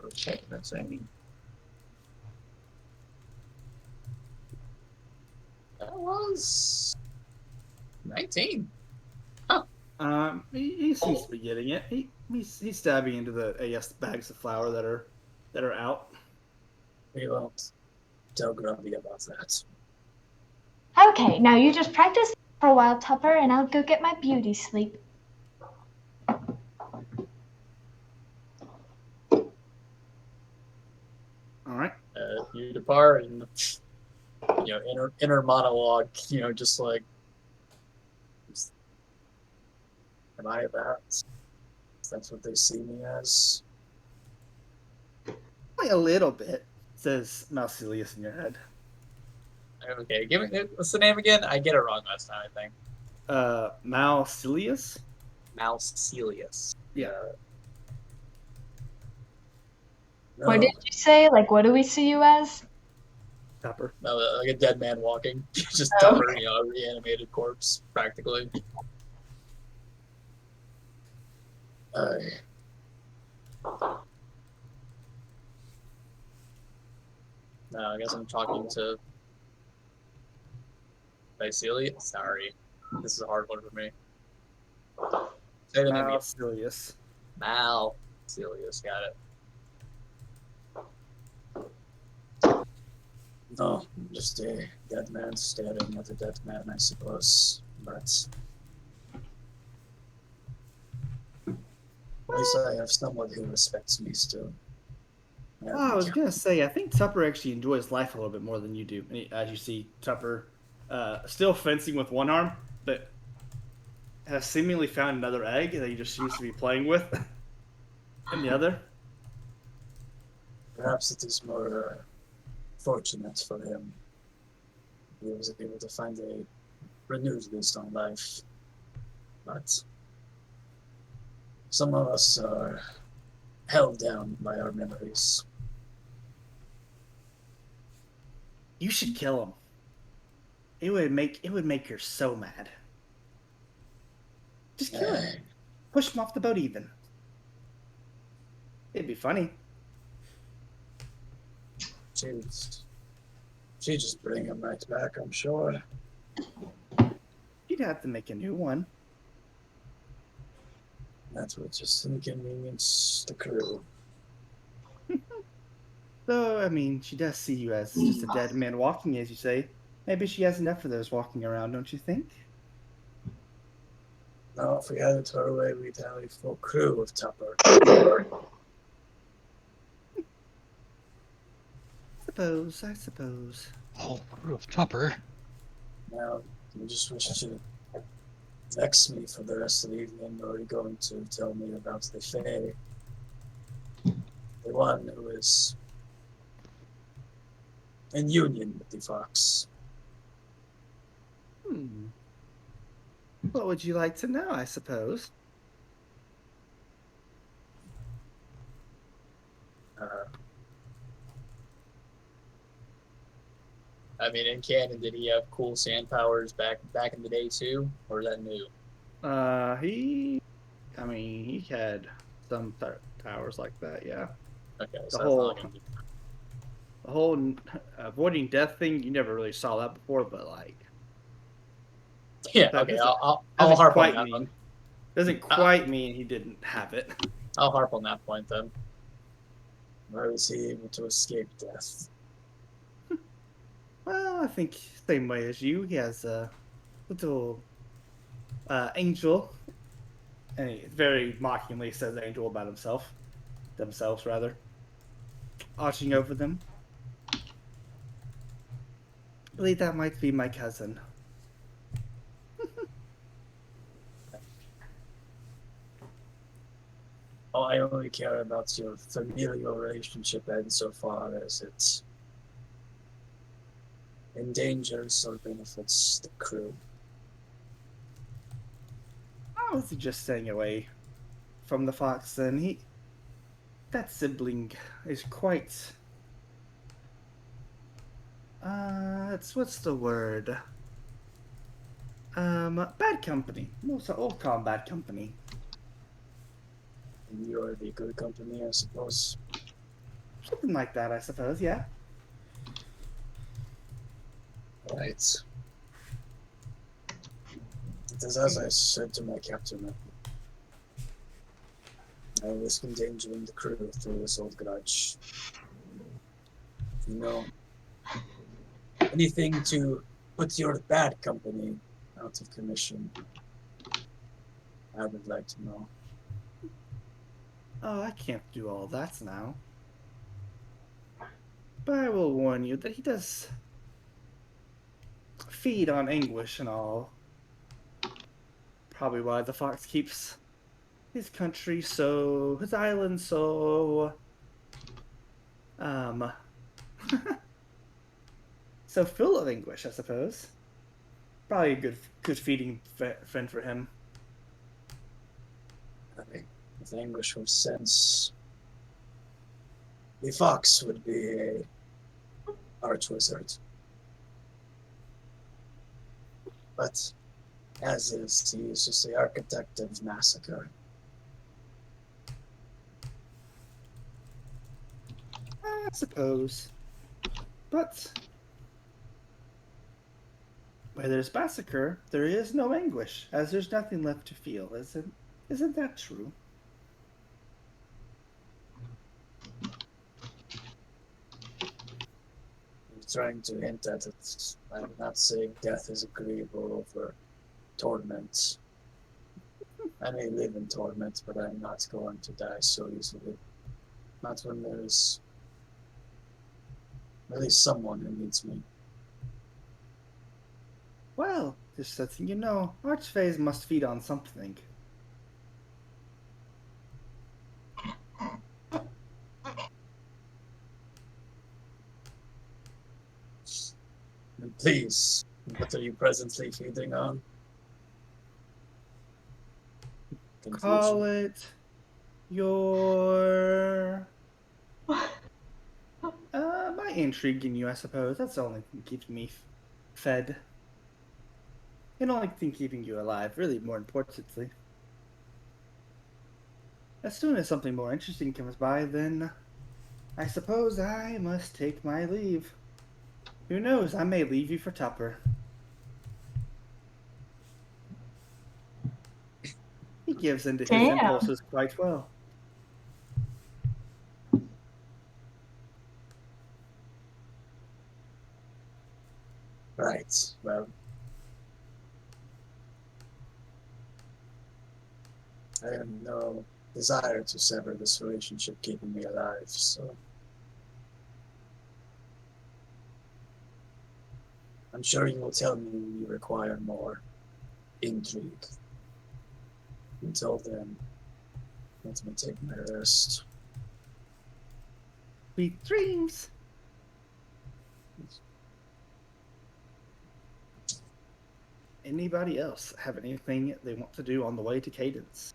Okay, that's Amy. That was 19. He seems to be getting it. He's stabbing into the bags of flour that are out. We won't tell Grumpy about that. Okay, now you just practice for a while, Tupper, and I'll go get my beauty sleep. All right. You depart, and inner monologue. Just like, Am I that? That's what they see me as. Only a little bit, says Malcelius in your head. okay, give me what's the name again? I get it wrong last time, I think. Malcelius? Malcelius. Yeah. No, What did you say? Like, what do we see you as? Tupper. no, like a dead man walking. Just Oh. Tupper, a reanimated corpse, practically. No, I guess I'm talking to Mycelia. Sorry. This is a hard one for me. Say the name again. Malcelius. Malcelius, got it. No, just a dead man staring at a dead man, I suppose. But at least I have someone who respects me still. Yeah, Oh, I was gonna say, I think Tupper actually enjoys life a little bit more than you do. As you see, Tupper still fencing with one arm, but has seemingly found another egg that he just seems to be playing with in the other. perhaps it is more fortunate for him. He was able to find a renewed lease on life. But some of us are held down by our memories. You should kill him. It would make her so mad. Just kill him. Push him off the boat even. It'd be funny. She'd just bring him right back, I'm sure. You'd have to make a new one. That would just inconvenience the crew. Though, I mean, she does see you as just a dead man walking, as you say. Maybe she has enough of those walking around, don't you think? No, if we had it our way, we'd have a full crew of Tupper. I suppose. Whole crew of Tupper. Now, you just wish to vex me for the rest of the evening, or are you going to tell me about the Fae? The one who is in union with the Fox. What would you like to know, I suppose? I mean, in canon, did he have cool sand powers back in the day too, or is that new? He had some powers like that, yeah. Okay, The so whole- that's not gonna be... The whole avoiding death thing, you never really saw that before, but like, Yeah, that okay, doesn't- I'll doesn't harp on quite that mean one. doesn't quite mean he didn't have it. I'll harp on that point then. Where was he able to escape death? Well, I think same way as you. He has a little angel, and he very mockingly says angel about themselves rather, watching over them. I believe that might be my cousin. Oh, I only care about your familial relationship insofar as it endangers or benefits the crew. I was just staying away from the fox, and that sibling is quite. What's the word? Bad company. We'll call him bad company. And you are the good company, I suppose. Something like that, I suppose, yeah. Right. It is as I said to my captain. I risk endangering the crew through this old grudge. You know, anything to put your bad company out of commission, I would like to know. Oh, I can't do all that now. But I will warn you that he does feed on anguish and all. Probably why the fox keeps his island so, so full of anguish, I suppose. Probably a good feeding friend for him. with anguish of sense. The fox would be a archwizard. But as is, he is just the architect of massacre. I suppose. But where there's massacre, there is no anguish, as there's nothing left to feel, isn't that true? You're trying to hint at it. I'm not saying death is agreeable over torment. I may live in torment, but I'm not going to die so easily. Not when there's at least someone who needs me. Well, just letting you know, archfays must feed on something. And please, what are you presently feeding on? Call it your... my intrigue in you, I suppose. That's the only thing keeps me fed. And the only thing keeping you alive, really, more importantly. As soon as something more interesting comes by, then I suppose I must take my leave. Who knows, I may leave you for Tupper. He gives into his Damn. impulses quite well. Right, well. I have no desire to sever this relationship keeping me alive, so. I'm sure you will tell me you require more intrigue. Until then, let me take my rest. Sweet dreams! Anybody else have anything they want to do on the way to Cadence?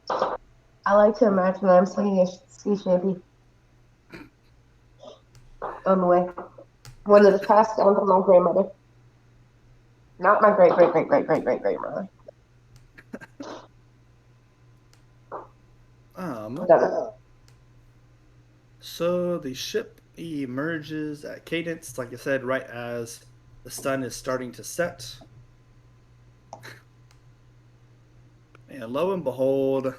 I like to imagine I'm singing a sea shanty on the way. One that is passed down from my grandmother. Not my great-great-great-great-great-great-grandmother. So the ship emerges at Cadence, like I said, right as the sun is starting to set. And lo and behold,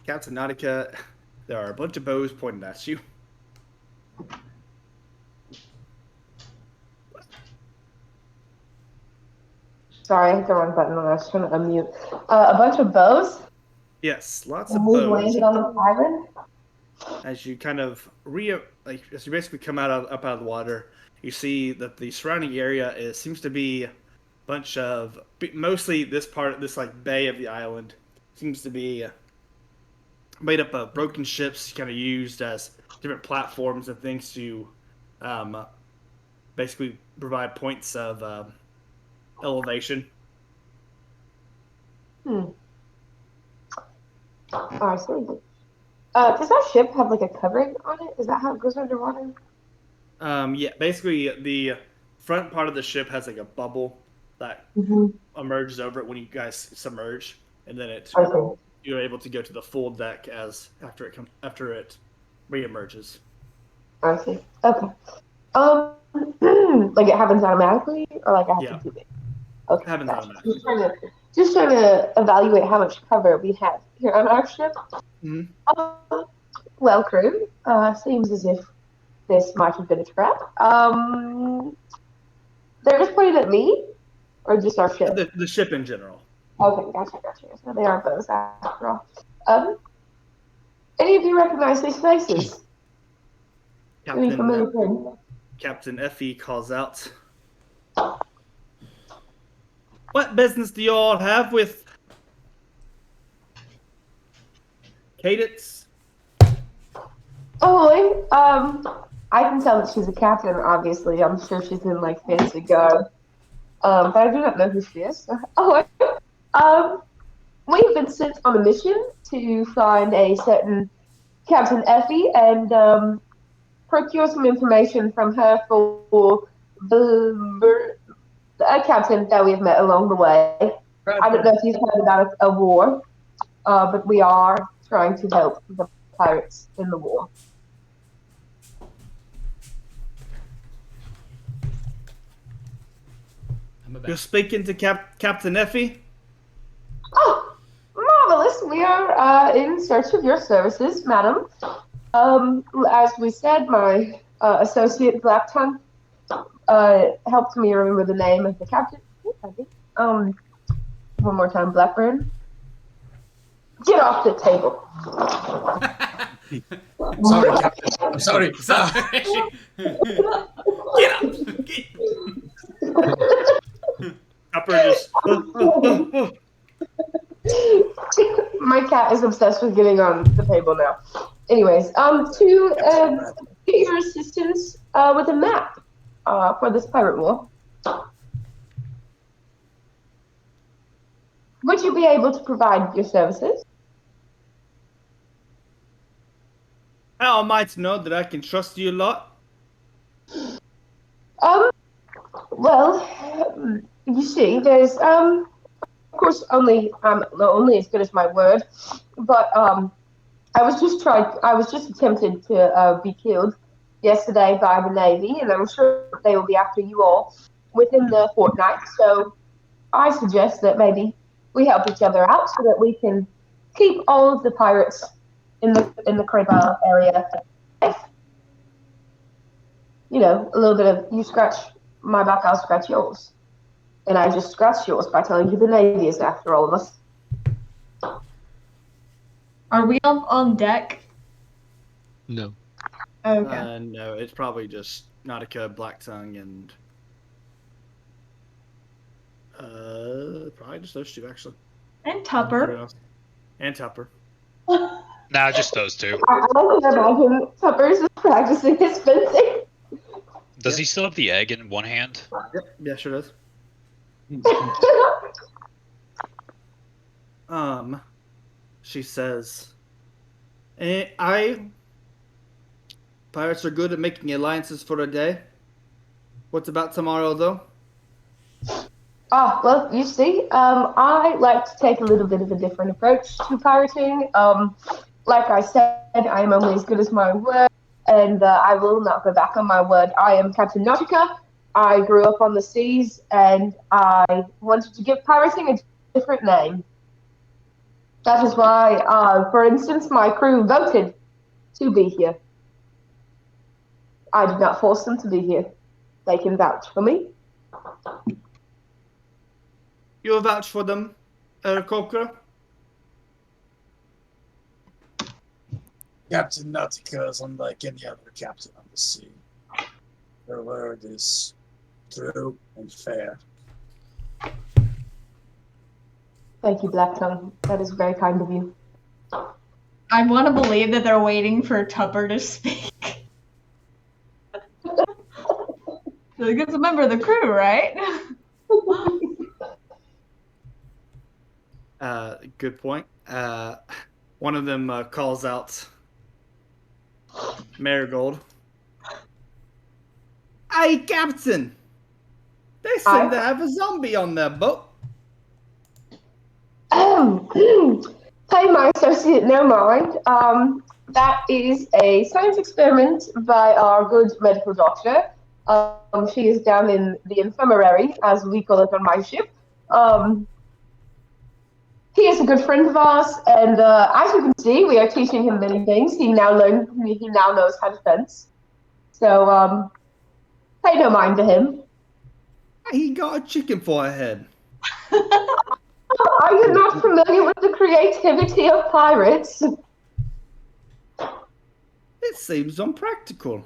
Captain Nautica, there are a bunch of bows pointed at you. Sorry, I hit the wrong button when I was trying to unmute. A bunch of bows? Yes, lots And of we've bows. landed on this island? As you kind of as you basically come up out of the water, you see that the surrounding area seems to be a bunch of mostly this like bay of the island seems to be made up of broken ships, kind of used as different platforms and things to basically provide points of elevation. Oh, I see. Does that ship have like a covering on it? Is that how it goes underwater? Yeah, basically the front part of the ship has like a bubble that emerges over it when you guys submerge, and then you're able to go to the full deck after it reemerges. I see. Okay. Like it happens automatically, or like I have to do it? Okay. It happens automatically. Just trying to evaluate how much cover we have here on our ship. Mm-hmm. Well, crew, seems as if this might have been a trap. They're just pointing at me, or just our ship? The ship in general. Okay, gotcha. So they are both after all. Any of you recognize these faces? Any familiar friends? Captain Effie calls out, "What business do you all have with Cadence?" Oh, I can tell that she's a captain, obviously. I'm sure she's in, like, fancy garb. but I do not know who she is. Oh, we've been sent on a mission to find a certain Captain Effie and procure some information from her for a captain that we have met along the way. I don't know if you've heard about a war, but we are trying to help the pirates in the war. You're speaking to Captain Effie? Oh, marvelous. We are in search of your services, madam. As we said, my associate Black Tongue helped me remember the name of the captain. One more time, Blackburn. Get off the table. Sorry, Captain. I'm sorry. Get up! Tupper just. My cat is obsessed with getting on the table now. Anyways, to get your assistance with a map for this pirate war. Would you be able to provide your services? How am I to know that I can trust you a lot? Well, you see, there's of course only as good as my word, but I was just attempted to be killed yesterday by the Navy, and I'm sure they will be after you all within the fortnight. So I suggest that maybe we help each other out so that we can keep all of the pirates in the Crabile area safe. You know, a little bit of you scratch my back, I'll scratch yours. And I just scratched yours by telling you the Navy is after all of us. Are we on deck? No. Okay. No, it's probably just Nautica, Black Tongue, and probably just those two actually. And Tupper. And Tupper. Nah, just those two. I can imagine Tupper's just practicing his fencing. Does he still have the egg in one hand? Yep. Yeah, sure does. She says, pirates are good at making alliances for a day. What's about tomorrow, though? Well, you see, I like to take a little bit of a different approach to pirating. Like I said, I am only as good as my word, and I will not go back on my word. I am Captain Nautica. I grew up on the seas, and I wanted to give pirating a different name. That is why, for instance, my crew voted to be here. I did not force them to be here. They can vouch for me. You'll vouch for them, Coker? Captain Nautica is unlike any other captain on the sea. Her word is true and fair. Thank you, Black Tongue. That is very kind of you. I want to believe that they're waiting for Tupper to speak. It's a member of the crew, right? Good point. One of them calls out Marigold. Hey, Captain! They seem to have a zombie on their boat. Pay my associate no mind. That is a science experiment by our good medical doctor. She is down in the infirmary, as we call it on my ship. He is a good friend of ours, and as you can see, we are teaching him many things. He now knows how to fence. So, pay no mind to him. He got a chicken for a head. Are you not familiar with the creativity of pirates? It seems unpractical.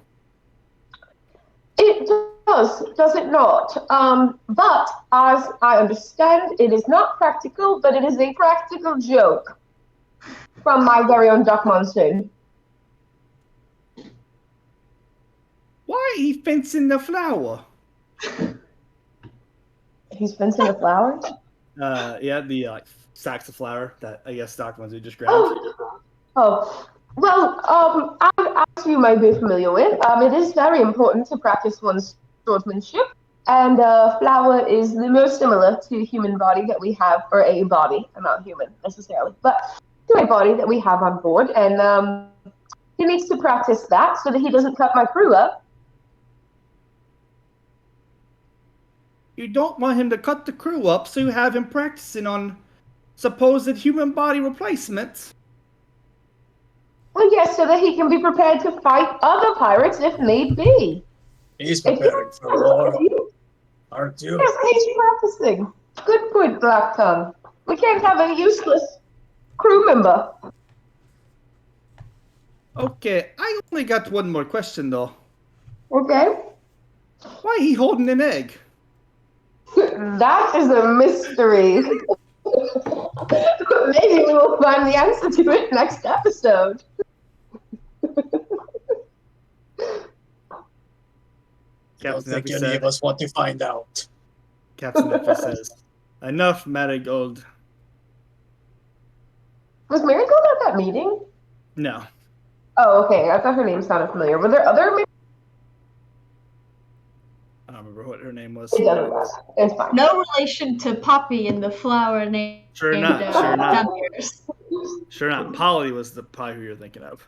It does it not? But as I understand, it is not practical, but it is a practical joke from my very own Duck Monsoon. Why are you fencing the flower? He's fencing a flower? Yeah, the sacks of flour that I guess stock ones we just grabbed. Oh. Well, as you may be familiar with, it is very important to practice one's swordsmanship, and flour is the most similar to a human body that we have, or a body, not human necessarily, but to a body that we have on board, and he needs to practice that so that he doesn't cut my crew up. You don't want him to cut the crew up, so you have him practicing on supposed human body replacements. Well, yes, so that he can be prepared to fight other pirates if need be. He's preparing for war, aren't you? Yes, he's practicing. Good point, Black Tongue. We can't have a useless crew member. Okay, I only got one more question though. Okay? Why he holding an egg? That is a mystery. Maybe we will find the answer to it next episode. I don't think any of us want to find out. Captain Effie says, "Enough, Marigold." Was Marigold at that meeting? No. Oh, okay. I thought her name sounded familiar. Were there other? I don't remember what her name was. It doesn't matter. It's fine. No relation to Poppy in the flower name. Sure not. Sure not. Duniers. Sure not. Polly was probably who you're thinking of.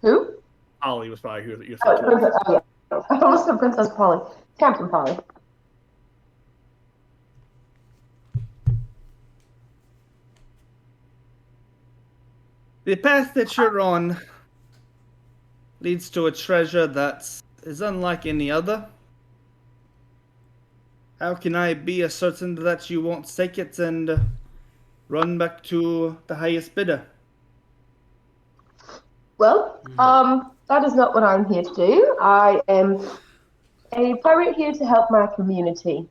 Who? Polly was probably who you're thinking Oh, of. Princess. Oh, yeah. I almost said Princess Polly. Captain Polly. The path that you're on leads to a treasure that is unlike any other. How can I be certain that you won't take it and run back to the highest bidder? Well, that is not what I'm here to do. I am a pirate here to help my community.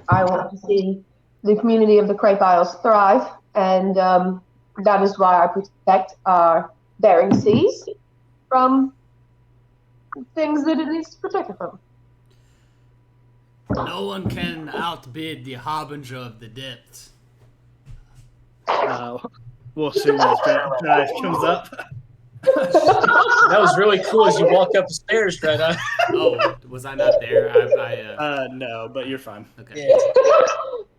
I want to see the community of the Crepe Isles thrive, and that is why I protect our Bering Seas from things that it needs to protect it from. No one can outbid the harbinger of the depths. We'll see when Dry comes up. That was really cool as you walk up the stairs, Dread. Oh, was I not there? No, but you're fine. Okay. Yeah.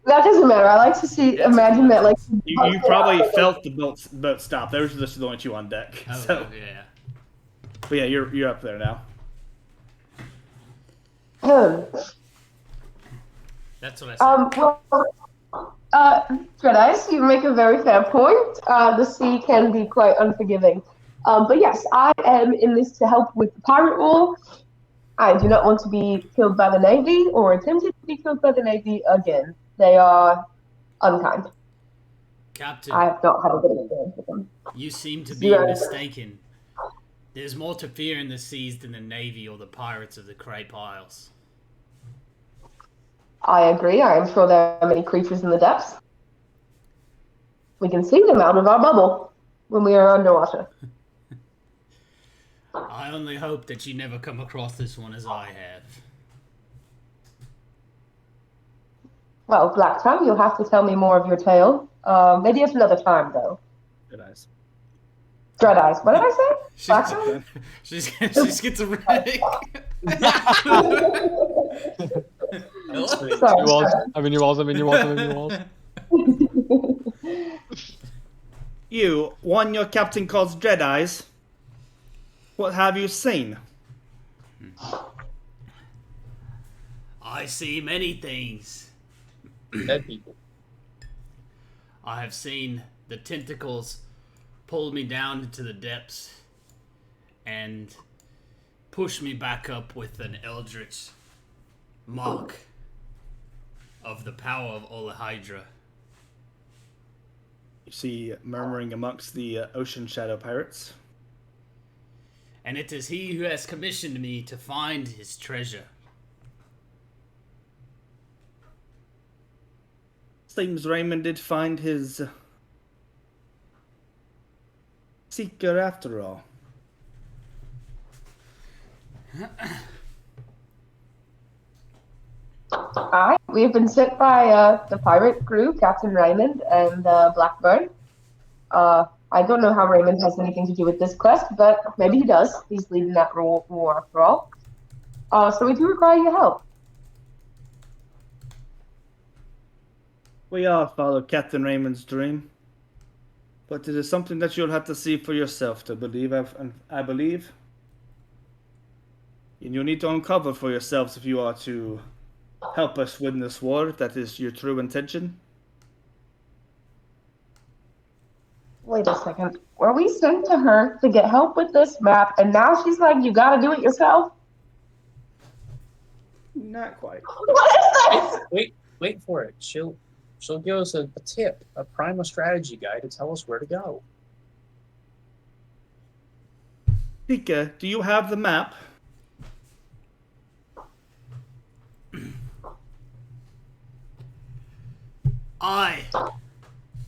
That doesn't matter. I like to imagine that, like... You probably felt the boat stop. There was just the only two on deck. Oh, So, yeah. but yeah, you're up there now. That's what I said. Dreadice, you make a very fair point. The sea can be quite unforgiving. But yes, I am in this to help with the pirate war. I do not want to be killed by the Navy or attempted to be killed by the Navy again. They are unkind. Captain, I have not had a good experience with them. you seem to be mistaken. There's more to fear in the seas than the Navy or the pirates of the Crepe Isles. I agree. I am sure there are many creatures in the depths. We can see them out of our bubble when we are underwater. I only hope that you never come across this one as I have. Well, Black Tongue, you'll have to tell me more of your tale. Maybe at another time, though. Good eyes. Dread Eyes. What did I say? Black Tongue? She's schizophrenic. Sorry. Your walls. You, one your captain calls Dread Eyes. What have you seen? I see many things. Dead people. I have seen the tentacles pull me down into the depths and push me back up with an eldritch mark of the power of Olahydra. You see murmuring amongst the ocean shadow pirates. And it is he who has commissioned me to find his treasure. Seems Raymond did find his seeker after all. Alright, we have been sent by the pirate crew, Captain Raymond and Blackburn. I don't know how Raymond has anything to do with this quest, but maybe he does. He's leading that war after all. So we do require your help. We all follow Captain Raymond's dream, but it is something that you'll have to see for yourself to believe. I believe, and you'll need to uncover for yourselves if you are to help us win this war. If that is your true intention. Wait a second. Were we sent to her to get help with this map, and now she's like, you gotta do it yourself? Not quite. What is this? Wait for it. She'll give us a tip, a primal strategy guide to tell us where to go. Pika, do you have the map? I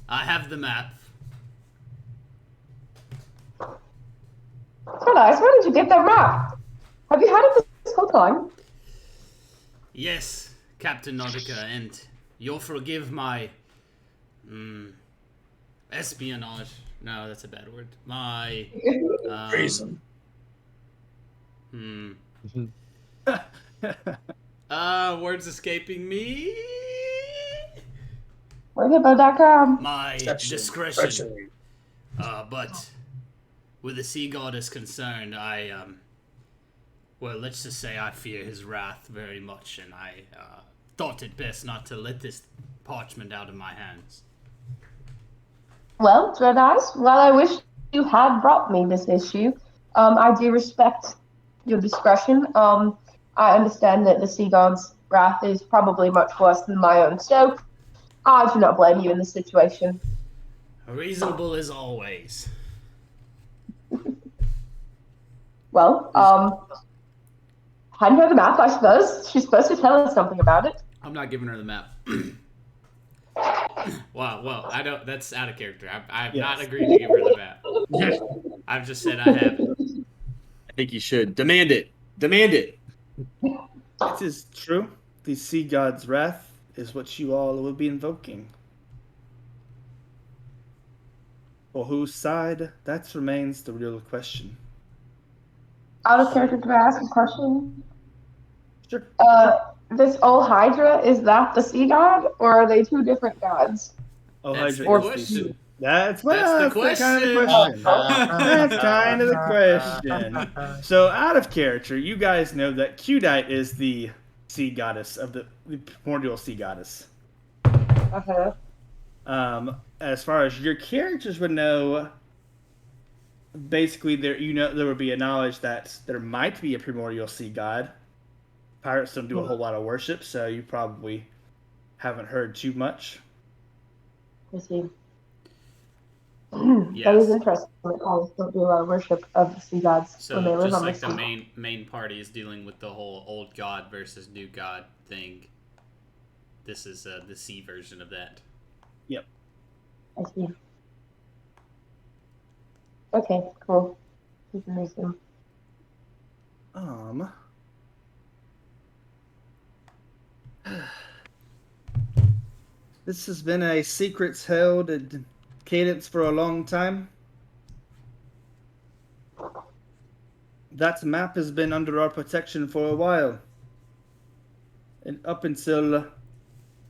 have the map. So nice. Where did you get that map? Have you had it this whole time? Yes, Captain Nordica, and you'll forgive my espionage. No, that's a bad word. My Reason. Words escaping me. Wordhippo.com. My discretion. But with the sea goddess concerned, well, let's just say I fear his wrath very much, and I thought it best not to let this parchment out of my hands. Well, Dread Eyes, while I wish you had brought me this issue, I do respect your discretion. I understand that the Sea God's wrath is probably much worse than my own, so I do not blame you in this situation. Reasonable as always. Well, hand her the map, I suppose. She's supposed to tell us something about it. I'm not giving her the map. Well, I don't. That's out of character. I've not agreed to give her the map. I've just said I have it. I think you should demand it. Demand it. It is true. The sea god's wrath is what you all will be invoking. For whose side? That remains the real question. Out of character, can I ask a question? Sure. This old Hydra, is that the sea god, or are they two different gods? Oh, That's Hydra the is question. That's the kind of the question. question. That's kind of the question. So, out of character, you guys know that Qdite is the sea goddess of the primordial sea goddess. Uh-huh. As far as your characters would know, basically there would be a knowledge that there might be a primordial sea god. Pirates don't do a whole lot of worship, so you probably haven't heard too much. I see. Yes. That is interesting. Pirates don't do a lot of worship of the sea gods when they So live just on like the the sea. main party is dealing with the whole old god versus new god thing. This is the sea version of that. Yep. I see. Okay, cool. You can resume. This has been a secrets held at Cadence for a long time. That map has been under our protection for a while. And up until it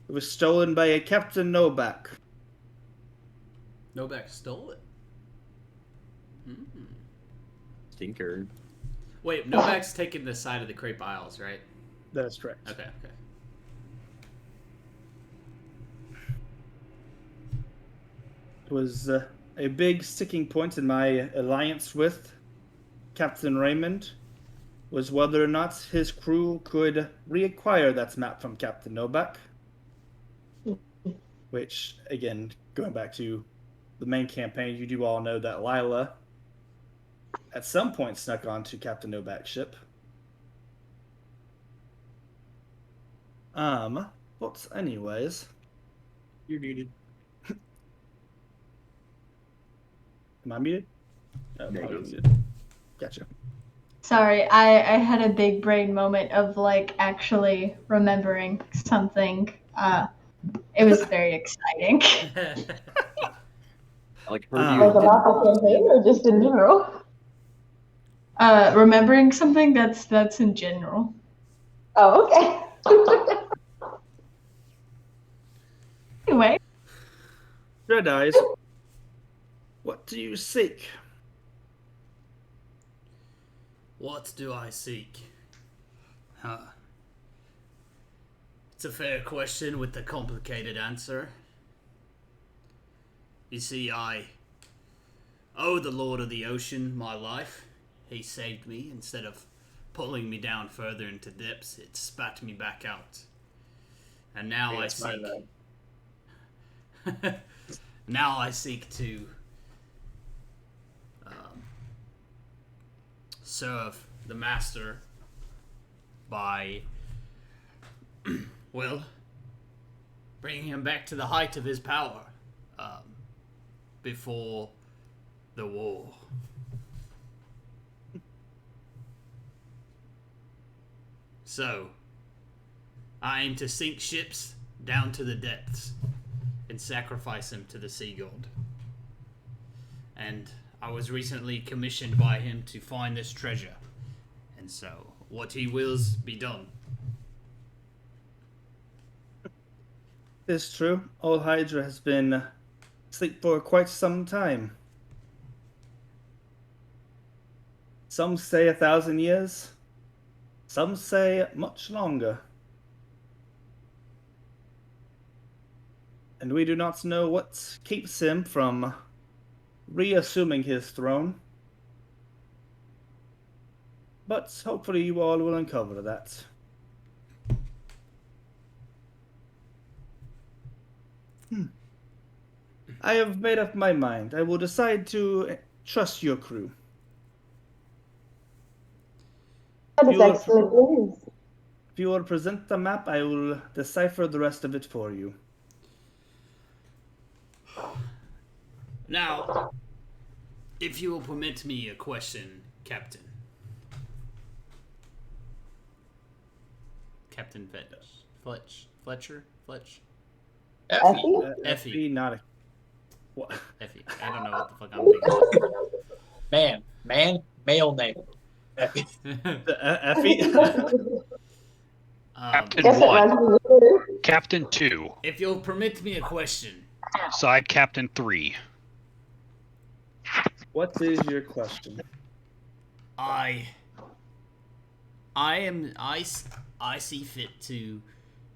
was stolen by a Captain Novak. Novak stole it. Stinker. Wait, Novak's taking the side of the Crepe Isles, right? That is correct. Okay. It was a big sticking point in my alliance with Captain Raymond was whether or not his crew could reacquire that map from Captain Novak. Which, again, going back to the main campaign, you do all know that Lila at some point snuck onto Captain Novak's ship. But anyways. You're muted. Am I muted? Oh, No, probably you're muted. Gotcha. Sorry, I had a big brain moment of like actually remembering something. It was very exciting. Like heard Ah. you. Like about the campaign or just in general? Remembering something that's in general. Oh, okay. Anyway, Jedi's, what do you seek? What do I seek? Huh. It's a fair question with a complicated answer. You see, I owe the Lord of the Ocean my life. He saved me. Instead of pulling me down further into depths, it spat me back out. And now I seek... now I seek to serve the Master by, well, bringing him back to the height of his power before the war. So, I aim to sink ships down to the depths and sacrifice him to the sea god. And I was recently commissioned by him to find this treasure. And so, what he wills be done. It's true. Old Hydra has been asleep for quite some time. Some say 1,000 years. Some say much longer. And we do not know what keeps him from reassuming his throne. But hopefully you all will uncover that. I have made up my mind. I will decide to trust your crew. That is You are- excellent news. If you will present the map, I will decipher the rest of it for you. Now, if you will permit me a question, Captain. Captain Fletcher? Effie? Effie. Not a... What? Effie. I don't know what the fuck I'm thinking. Man, male name. Effie? Captain Guess it 1, runs in the Captain 2, If you'll permit me a question. Side Captain 3. What is your question? I see fit to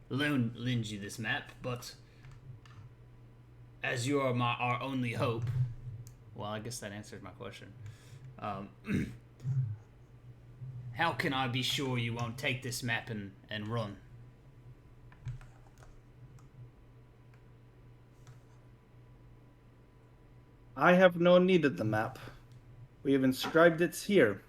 lend you this map, but as you are our only hope, well, I guess that answered my question. How can I be sure you won't take this map and run? I have no need of the map. We have inscribed it here.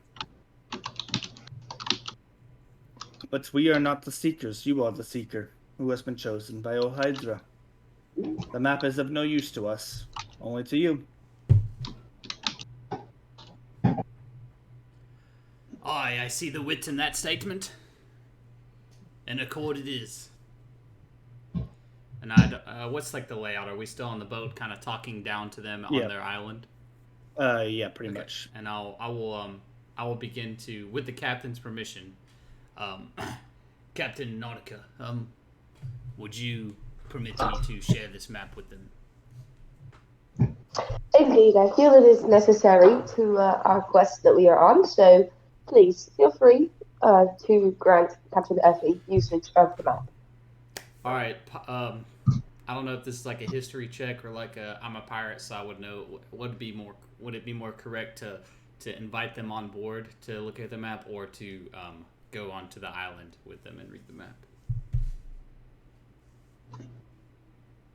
But we are not the seekers. You are the seeker, who has been chosen by Old Hydra. The map is of no use to us, only to you. Aye, I see the wit in that statement. And accord it is. And what's like the layout? Are we still on the boat, kind of talking down to them on their island? Yeah, pretty much. And I will begin to, with the captain's permission, Captain Nautica, would you permit me to share this map with them? Indeed, I feel it is necessary to our quest that we are on, so please feel free to grant Captain Effie usage of the map. All right. I don't know if this is like a history check or like I'm a pirate, so I would know. Would it be more correct to invite them on board to look at the map, or to go onto the island with them and read the map?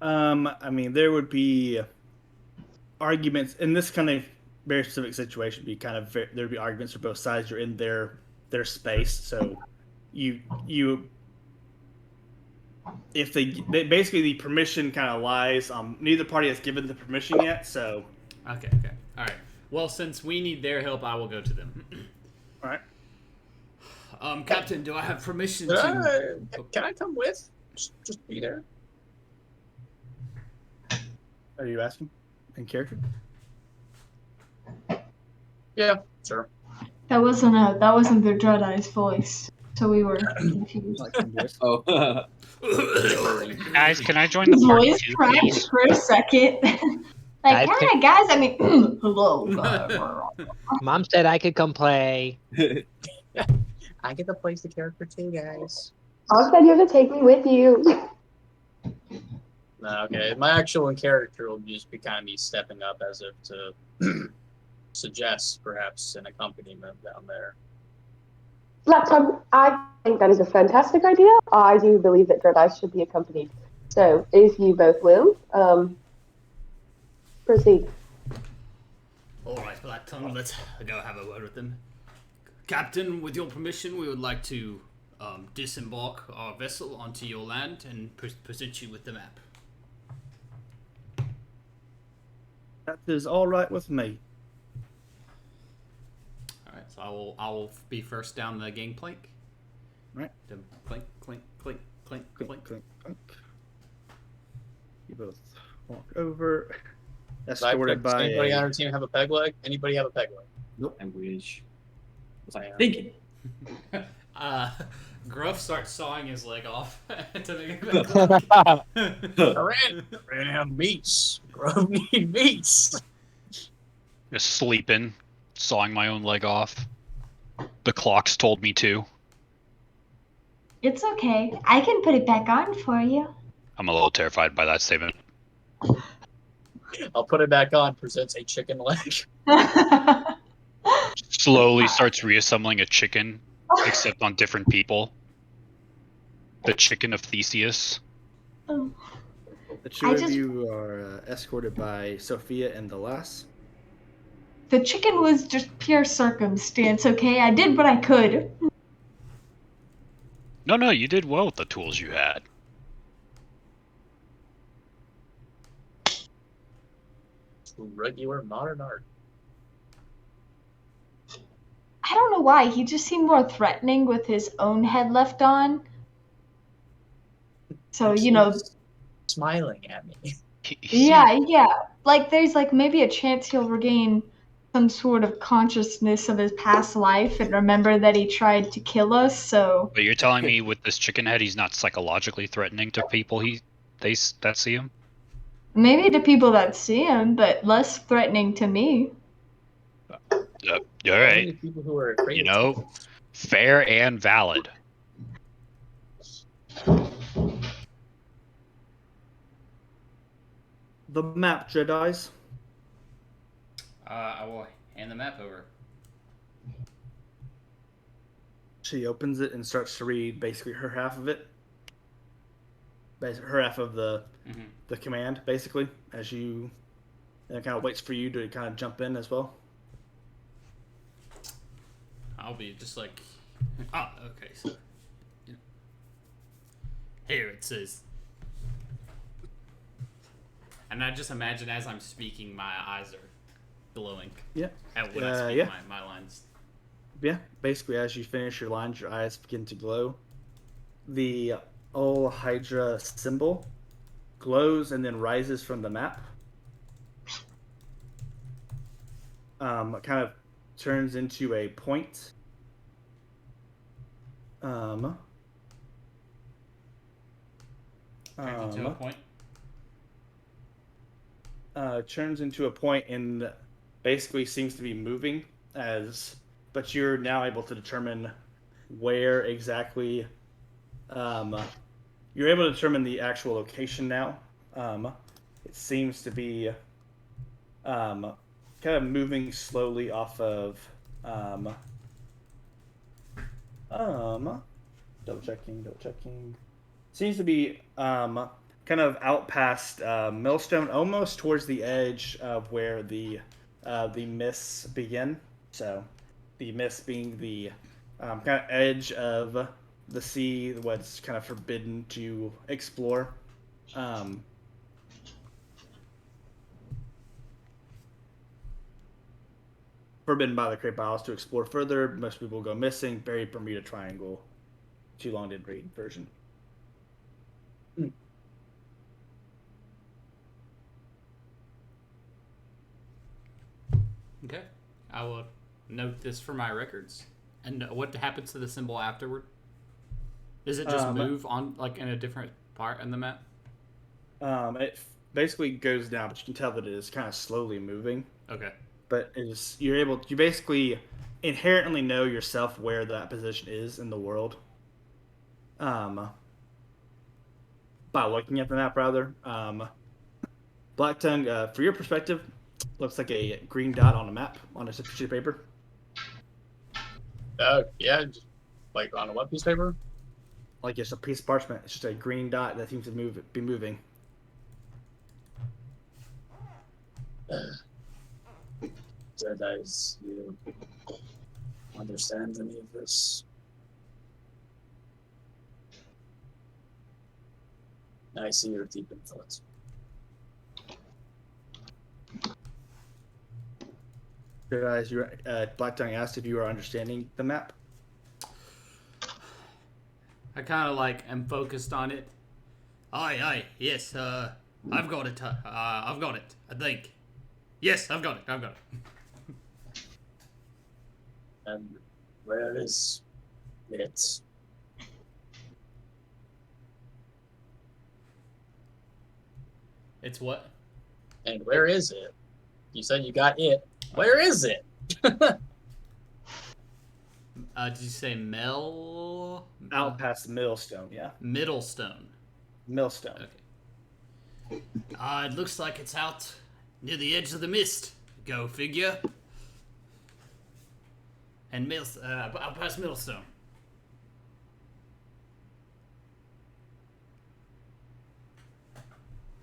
I mean, there would be arguments in this kind of very specific situation. There'd be arguments for both sides. You're in their space, so you if they basically the permission kind of lies. Neither party has given the permission yet, so Okay. All right. Well, since we need their help, I will go to them. All right. Captain, do I have permission Can to? I come with? Just be there. Are you asking in character? Yeah, sure. That wasn't the Jedi's voice, so we were confused. Like some voice. Oh, Guys, can I join the His party voice too, cracked please? for a second. Like, Guys, can- hi guys. I mean, hello. Mom said I could come play. I get to place the character too, guys. I said you're gonna take me with you. No, okay. My actual in character will just be kind of me stepping up as if to suggest perhaps an accompaniment down there. Laptop, I think that is a fantastic idea. I do believe that Jedi should be accompanied. So, if you both will, proceed. All right, Black Tongue. Let's go have a word with them. Captain, with your permission, we would like to disembark our vessel onto your land and present you with the map. That is all right with me. All right, so I will be first down the gangplank. Right. Clink, clink, clink, clink, Clink, clink. clink, clink. You both walk over, escorted by. Anybody on our team have a peg leg? Anybody have a peg leg? nope. I wish. Was I Yeah. thinking? Gruff starts sawing his leg off to make it Ran have meats. Grove need meats. Just sleeping, sawing my own leg off. The clocks told me to. It's okay. I can put it back on for you. I'm a little terrified by that statement. I'll put it back on. Presents a chicken leg. Slowly starts reassembling a chicken, except on different people. The chicken of Theseus. The two of you are escorted by Sophia and the lass. The chicken was just pure circumstance, okay? I did what I could. No, you did well with the tools you had. Regular modern art. I don't know why. He just seemed more threatening with his own head left on. So, you know. Smiling at me. Yeah. Like, there's like maybe a chance he'll regain some sort of consciousness of his past life and remember that he tried to kill us, so. But you're telling me with this chicken head, he's not psychologically threatening to people that see him? Maybe to people that see him, but less threatening to me. All right. Only people who are afraid You of know, chickens. fair and valid. The map, Jedis. I will hand the map over. She opens it and starts to read basically her half of it. Her half of the command, basically, as you. And it kind of waits for you to kind of jump in as well. I'll be just like, okay, so here it says, and I just imagine as I'm speaking, my eyes are glowing. Yeah. When I speak yeah. my lines. Yeah, basically, as you finish your lines, your eyes begin to glow. The Ol Hydra symbol glows and then rises from the map. It kind of turns into a point. Turns into a point. Turns into a point and basically seems to be moving but you're now able to determine where exactly. You're able to determine the actual location now. It seems to be kind of moving slowly off of double checking. Seems to be kind of out past Millstone, almost towards the edge of where the mists begin. So the mist being the kind of edge of the sea, what's kind of forbidden to explore. forbidden by the Great Bios to explore further. Most people go missing. Buried Bermuda Triangle. Too long didn't read version. Okay. I will note this for my records. And what happens to the symbol afterward? Does it just move on, like, in a different part in the map? It basically goes down, but you can tell that it is kind of slowly moving. Okay. But you basically inherently know yourself where that position is in the world. By looking at the map, rather. Black Tongue, for your perspective, looks like a green dot on a map on a sheet of paper. Yeah, just, like on a what piece of paper? Like it's a piece of parchment. It's just a green dot that seems to be moving. Jedi's, you understand any of this? I see you're deep in thoughts. Black Tongue asked if you were understanding the map. I kind of like am focused on it. Aye, yes, I've got it, I think. Yes, I've got it. And where is it? It's what? And where is it? You said you got it. Where is it? Did you say Out past Millstone, yeah. Middlestone. Millstone. Okay. It looks like it's out near the edge of the mist. Go figure. And out past Middlestone.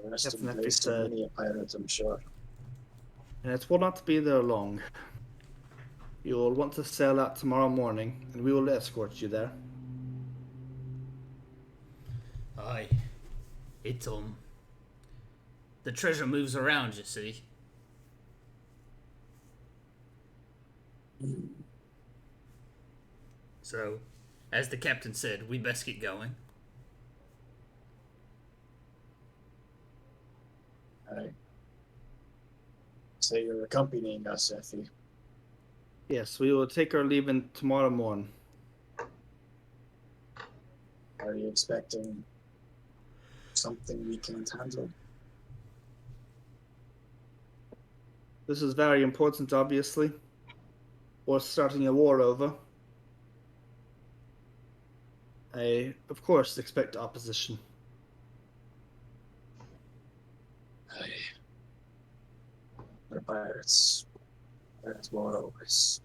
The rest of That's the place are many a pirate, I'm sure. And it will not be there long. You will want to sail out tomorrow morning, and we will escort you there. Aye. It's, the treasure moves around, you see. So, as the captain said, we best get going. I say you're accompanying us, Effie. Yes, we will take our leave tomorrow morning. Are you expecting something we can't handle? This is very important, obviously. We're starting a war over. I, of course, expect opposition. We're pirates. Pirates war always.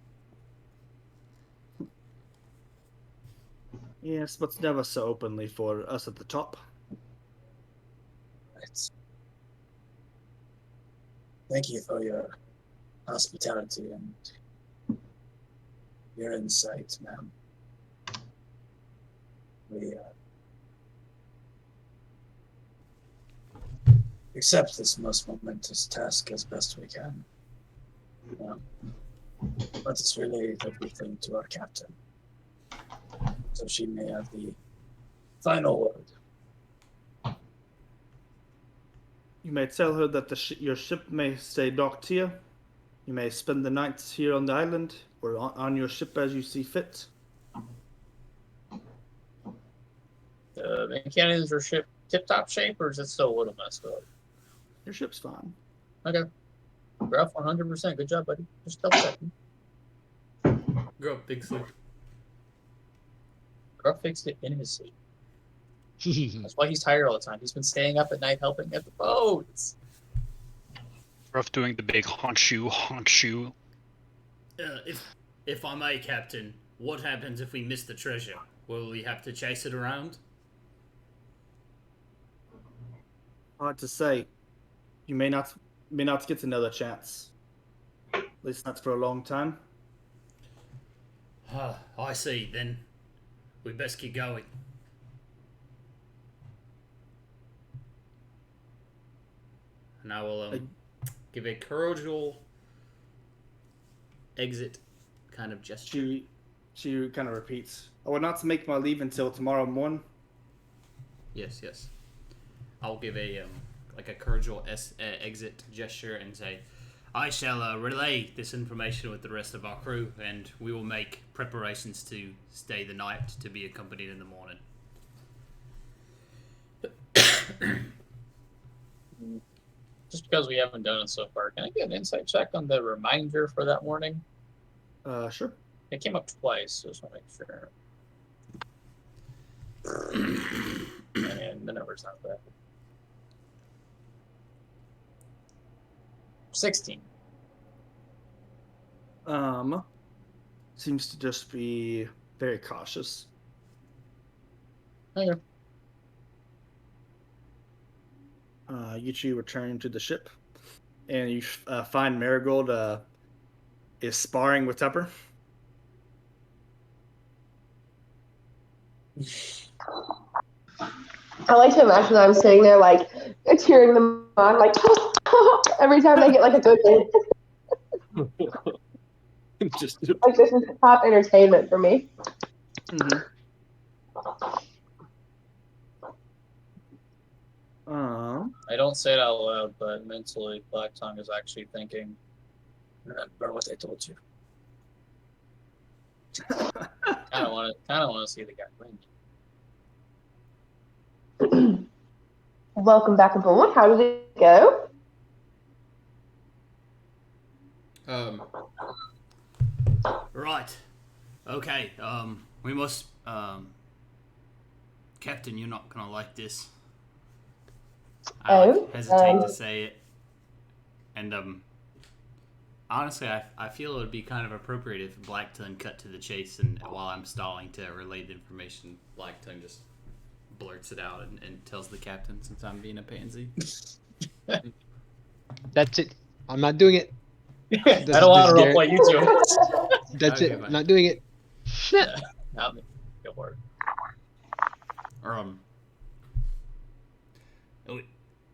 Yes, but never so openly for us at the top. Right. Thank you for your hospitality and your insight, ma'am. We accept this most momentous task as best we can. Let us relay everything to our captain, so she may have the final word. You may tell her that your ship may stay docked here. You may spend the nights here on the island, or on your ship as you see fit. The main cannons are ship tip-top shape, or is it still a little messed up? Your ship's fine. Okay. Gruff, 100%. Good job, buddy. Just double checking. Grow up, big sleep. Gruff fixed it in his sleep. That's why he's tired all the time. He's been staying up at night helping at the boats. Rough doing the big honk-shoe. If I may, Captain, what happens if we miss the treasure? Will we have to chase it around? Hard to say. You may not get another chance. At least not for a long time. I see. Then we best keep going. And I will give a cordial exit kind of gesture. She kind of repeats, I will not make my leave until tomorrow morning. Yes. I'll give a cordial exit gesture and say, I shall relay this information with the rest of our crew, and we will make preparations to stay the night to be accompanied in the morning. Just because we haven't done it so far, can I get an insight check on the reminder for that morning? Sure. It came up twice, so just want to make sure. And the number's not bad. 16. Seems to just be very cautious. Okay. You two return to the ship, and you find Marigold is sparring with Tupper. I like to imagine I'm sitting there like cheering them on, like every time they get like a good hit. Just Like this is top entertainment for me. Mm-hmm. I don't say it out loud, but mentally, Black Tongue is actually thinking, remember what I told you. Kind of want to see the guy win. Welcome back aboard. How did it go? Right. Okay. We must. Captain, you're not gonna like this. I hesitate to say it, and honestly, I feel it would be kind of appropriate if Blacktongue cut to the chase, and while I'm stalling to relay the information, Blacktongue just blurts it out and tells the captain, since I'm being a pansy. That's it. I'm not doing it. I don't want to roleplay you two. That's Okay, it. fine. I'm not doing it. Not me. Go for it.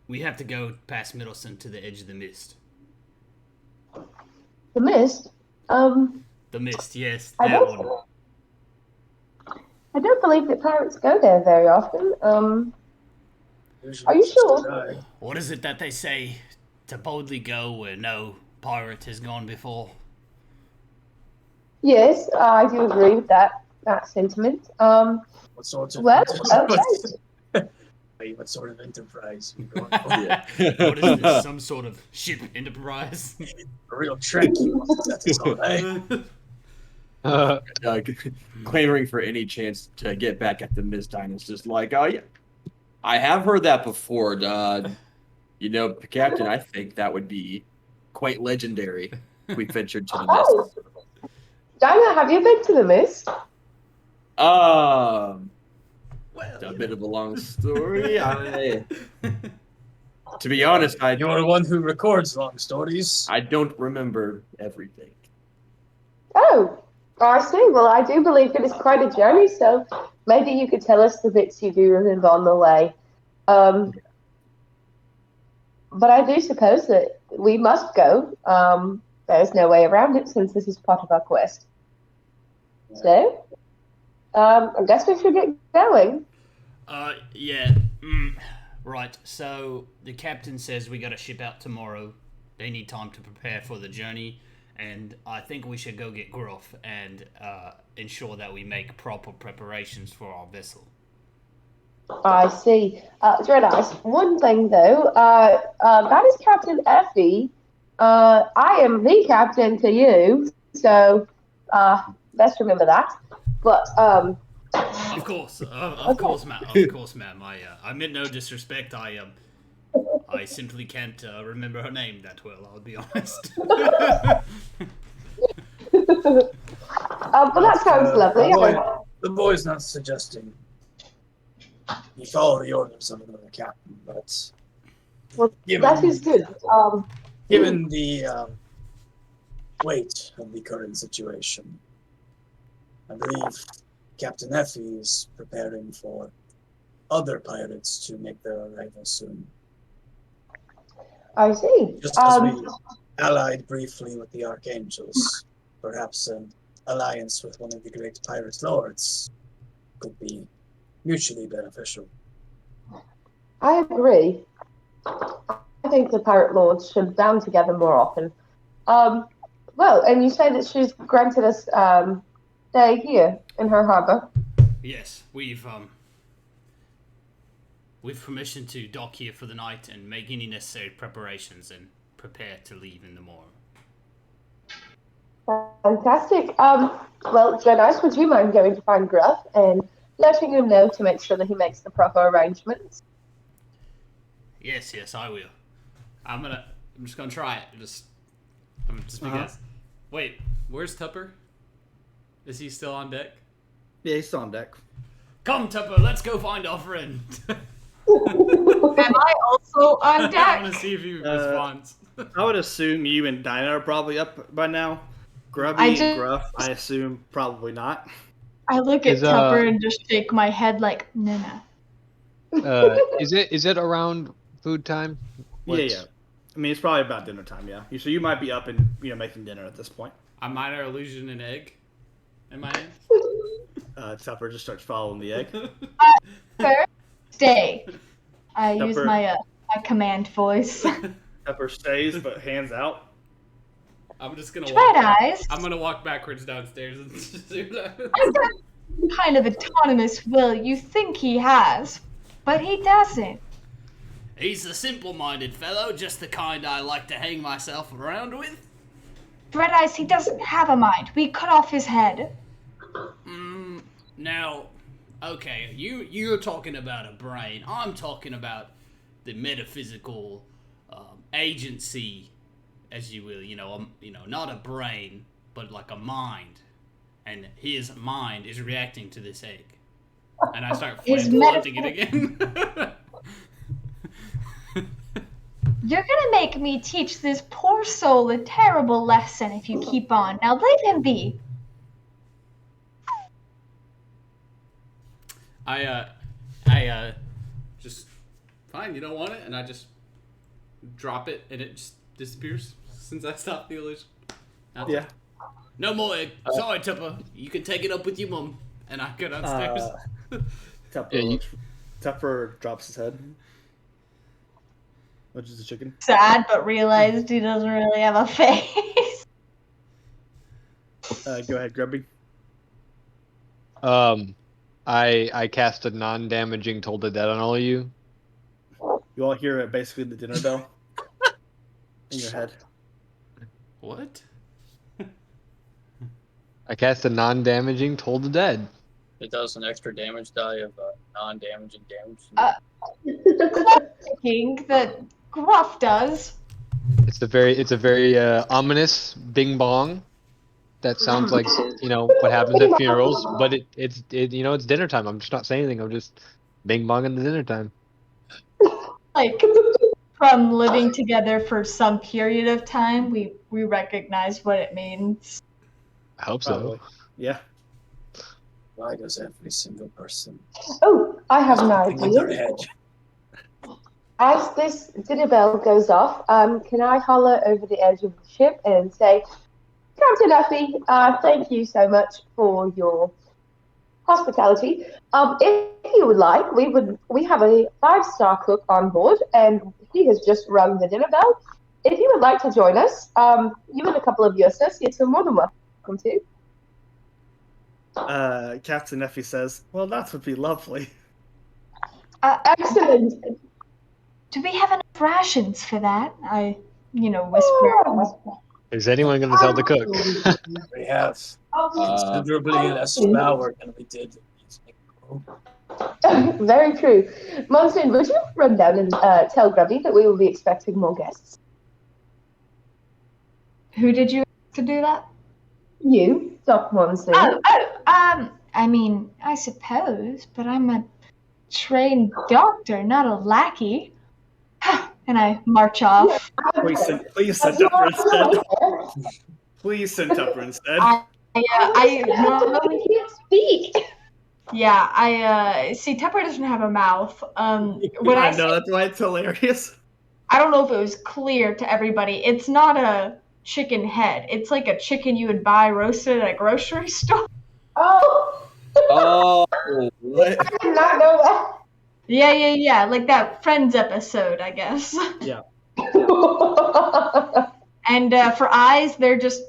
We have to go past Middleton to the edge of the mist. The mist? The mist, yes, I that don't- one. I don't believe that pirates go there very often. Are you sure? What is it that they say? To boldly go where no pirate has gone before. Yes, I do agree with that sentiment. What sort of Well, what sort of enterprise? yeah. What is this? Some sort of ship enterprise? A real trick. That is all right. Clamoring for any chance to get back at the Miss Dine is just like, oh yeah, I have heard that before. Captain, I think that would be quite legendary if we ventured to the Mist. Oh, Dinah, have you been to the mist? Well, A bit of a long story. To be honest, You're the one who records long stories. I don't remember everything. Oh, I see. Well, I do believe it is quite a journey, so maybe you could tell us the bits you do remember on the way. But I do suppose that we must go. There's no way around it since this is part of our quest. So, I guess we should get going. Yeah. Right, so the captain says we gotta ship out tomorrow. They need time to prepare for the journey, and I think we should go get Gruff and ensure that we make proper preparations for our vessel. I see. Dread Eyes, one thing though, that is Captain Effie. I am the captain to you, so let's remember that. But, Of course, of course, ma'am. I meant no disrespect. I simply can't remember her name that well. I'll be honest. but that sounds lovely. The boy's not suggesting you follow the orders of another captain, but Well, that is good. given the weight of the current situation, I believe Captain Effie is preparing for other pirates to make their arrival soon. I see. Just as we allied briefly with the Archangels, perhaps an alliance with one of the great pirate lords could be mutually beneficial. I agree. I think the pirate lords should band together more often. Well, and you say that she's granted us stay here in her harbor. Yes, we've permission to dock here for the night and make any necessary preparations and prepare to leave in the morning. Fantastic. Well, Jedi's, would you mind going to find Gruff and letting him know to make sure that he makes the proper arrangements? Yes, I will. I'm just gonna try it. Just because. Wait, where's Tupper? Is he still on deck? Yeah, he's still on deck. Come, Tupper, let's go find our friend. Am I also on I deck? want to see if he responds. I would assume you and Dinah are probably up by now. Grubby and Gruff, I assume probably not. I look at Tupper and just shake my head like, no. Is it around food time? Yeah. I mean, it's probably about dinner time, yeah. So you might be up and making dinner at this point. A minor illusion an egg in my hand. Tupper just starts following the egg. Stay. I use Tupper. my command voice. Tupper stays, but hands out. I'm just gonna I'm gonna walk backwards downstairs and just do that. I've got some kind of autonomous will you think he has, but he doesn't. He's a simple-minded fellow, just the kind I like to hang myself around with. Red Eyes, he doesn't have a mind. We cut off his head. Now, okay, you're talking about a brain. I'm talking about the metaphysical agency, as you will. Not a brain, but like a mind, and his mind is reacting to this egg. And I start flaunting it again. You're gonna make me teach this poor soul a terrible lesson if you keep on. Now leave him be. I just fine. You don't want it, and I just drop it, and it just disappears since I stopped the illusion. Yeah. No more egg. Sorry, Tupper. You can take it up with your mum, and I go downstairs. Tupper drops his head. Which is the chicken? Sad, but realized he doesn't really have a face. Go ahead, Grubby. I cast a non-damaging Toll the Dead on all of you. You all hear basically the dinner bell in your head. What? I cast a non-damaging Toll the Dead. It does an extra damage die of non-damaging damage. Thinking that Gruff does. It's a very ominous bing bong. That sounds like what happens at funerals, but it's dinner time. I'm just not saying anything. I'm just bing bonging the dinner time. Like from living together for some period of time, we recognize what it means. I hope so. Probably. Yeah. Why does every single person Oh, I have an something in their idea. head? As this dinner bell goes off, can I holler over the edge of the ship and say, Captain Effie, thank you so much for your hospitality. If you would like, we have a 5-star cook on board, and he has just rung the dinner bell. If you would like to join us, you and a couple of your associates are more than welcome to. Captain Effie says, "Well, that would be lovely." Excellent. Do we have enough rations for that? I, whisper. Is anyone going to tell the cook? We have considerably less flour than we did. Very true. Monsoon, would you run down and tell Grubby that we will be expecting more guests? Who did you ask to do that? You, Doc Monsoon. I mean, I suppose, but I'm a trained doctor, not a lackey. And I march off. Please send Tupper instead. Please send Tupper instead. I can't speak. Yeah, I see. Tupper doesn't have a mouth. When I know that's why it's hilarious. I don't know if it was clear to everybody. It's not chicken head. It's like a chicken you would buy roasted at a grocery store. Oh, Oh, what? I did not know that. Yeah, like that Friends episode, I guess. Yeah. And for eyes, they're just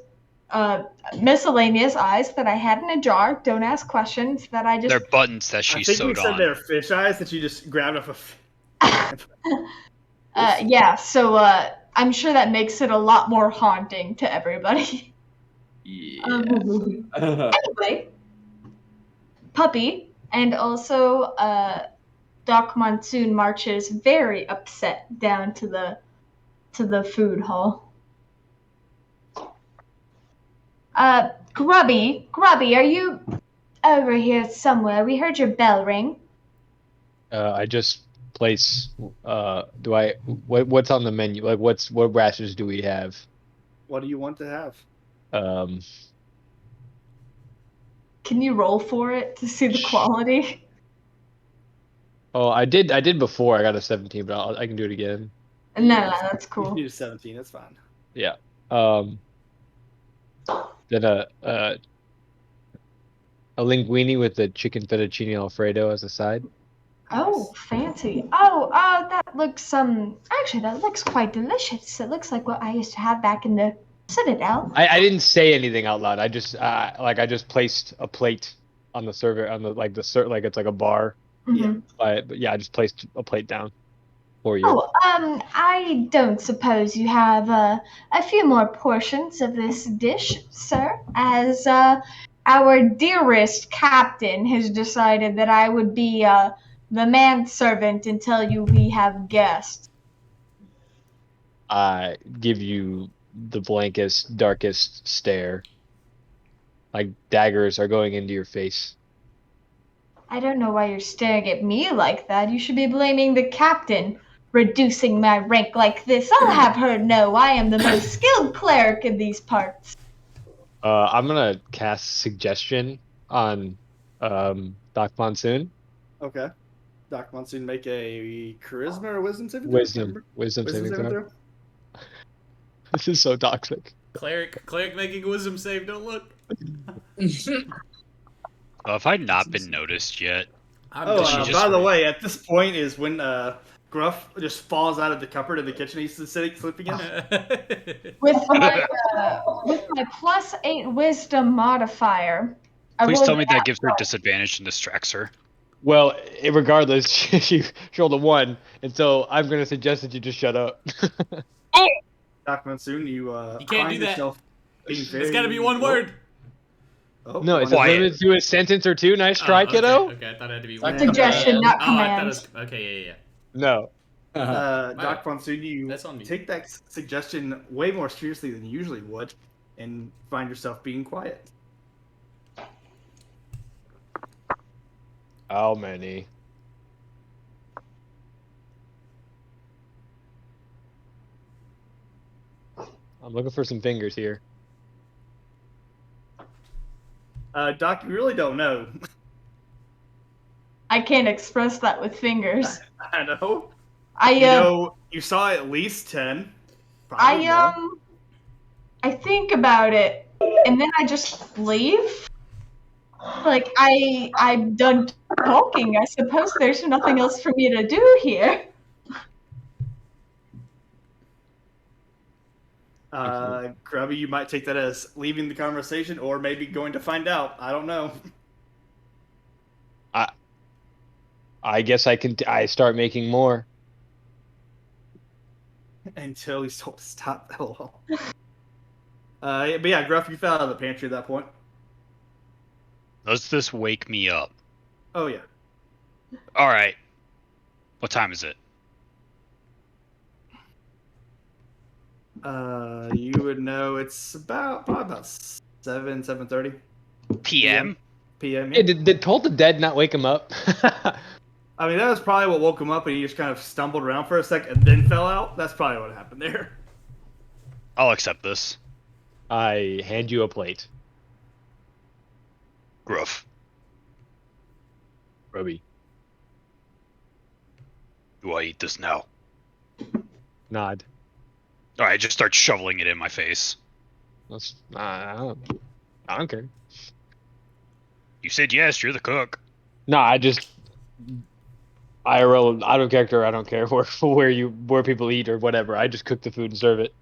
miscellaneous eyes that I had in a jar. Don't ask questions. That I just. They're buttons that I she think we sewed said on. they're fish eyes that you just grabbed off of. Yeah. So I'm sure that makes it a lot more haunting to everybody. Yeah. Anyway, Puppy and also Doc Monsoon marches very upset down to the food hall. Grubby, are you over here somewhere? We heard your bell ring. I just place. What's on the menu? Like, what rashers do we have? What do you want to have? Can you roll for it to see the quality? Oh, I did before. I got a 17, but I can do it again. No, that's You cool. do 17. That's fine. Yeah. Then a linguine with the chicken fettuccine alfredo as a side. Oh, fancy. Oh, that looks actually that looks quite delicious. It looks like what I used to have back in the Citadel. I didn't say anything out loud. I just placed a plate on the server on the like it's like a bar. Mhm. But yeah, I just placed a plate down for you. Oh, I don't suppose you have a few more portions of this dish, sir, as our dearest captain has decided that I would be the manservant until we have guests. I give you the blankest, darkest stare. Like daggers are going into your face. I don't know why you're staring at me like that. You should be blaming the captain, reducing my rank like this. I'll have her know I am the most skilled cleric in these parts. I'm gonna cast suggestion on Doc Monsoon. Okay. Doc Monsoon, make a charisma or wisdom saving throw? Wisdom saving throw. throw. This is so toxic. Cleric making a wisdom save. Don't look. Oh, have I not been noticed yet? By the way, at this point is when Gruff just falls out of the cupboard in the kitchen he's sitting sleeping in. With my +8 wisdom modifier. Please rolled tell me that that gives her well. disadvantage and distracts her. Well, regardless, she rolled a 1, and so I'm gonna suggest that you just shut up. Doc Monsoon, you can't find do that. yourself being very... It's got to be one word. Oh, No, it's Quiet. limited to a sentence or two. Nice try, kiddo. Okay, I thought it had to be Like one. Suggestion, not Oh, I thought it command. was... Okay, yeah. No. Doc Monsoon, you That's on me. take that suggestion way more seriously than you usually would, and find yourself being quiet. How many? I'm looking for some fingers here. Doc, you really don't know. I can't express that with fingers. I know. I You saw at least 10. Probably more. I think about it and then I just leave. Like I'm done talking. I suppose there's nothing else for me to do here. Grubby, you might take that as leaving the conversation or maybe going to find out. I don't know. I guess I start making more. Until he's told to stop. LOL. But yeah, Gruff, you fell out of the pantry at that point. Does this wake me up? Oh yeah. All right. What time is it? You would know it's probably about 7:30 PM? PM. Hey, did Toll the Dead not wake him up? I mean, that was probably what woke him up, and he just kind of stumbled around for a sec and then fell out. That's probably what happened there. I'll accept this. I hand you a plate. Gruff. Roby. Do I eat this now? Nod. All right, just start shoveling it in my face. I don't care. You said yes. You're the cook. No, IRL, out of character. I don't care where people eat or whatever. I just cook the food and serve it.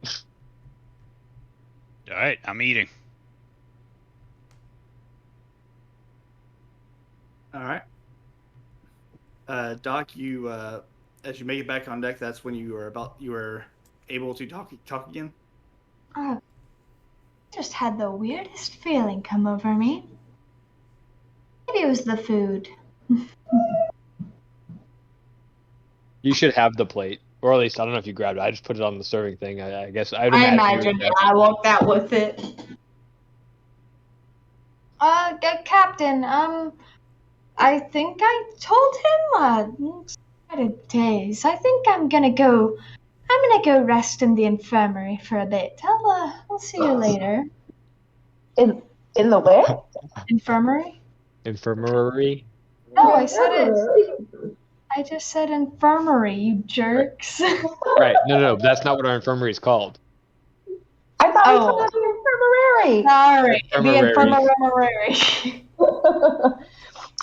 All right, I'm eating. All right. Doc, you as you make it back on deck, that's when you were able to talk again. Just had the weirdest feeling come over me. Maybe it was the food. You should have the plate, or at least I don't know if you grabbed it. I just put it on the serving thing. I guess I would I imagine. imagine I walked out with it. Captain, I think I told him, quite a days. I think I'm gonna go rest in the infirmary for a bit. I'll see you later. In the where? Infirmary? Infirmary. No, I said it. I just said infirmary, you jerks. Right. No. That's not what our infirmary is called. I thought we called it the infirmary. Sorry, Infirmary. the infirmary.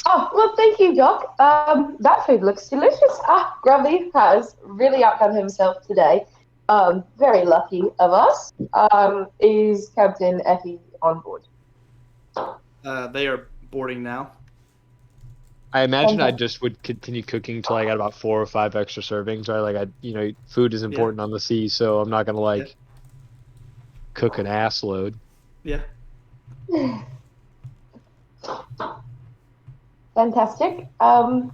Oh, well, thank you, Doc. That food looks delicious. Grubby has really outdone himself today. Very lucky of us. Is Captain Effie on board? They are boarding now. I imagine I just would continue cooking till I got about 4 or 5 extra servings. Right, like food is important on the sea, so I'm not gonna cook an ass load. Yeah. Fantastic. The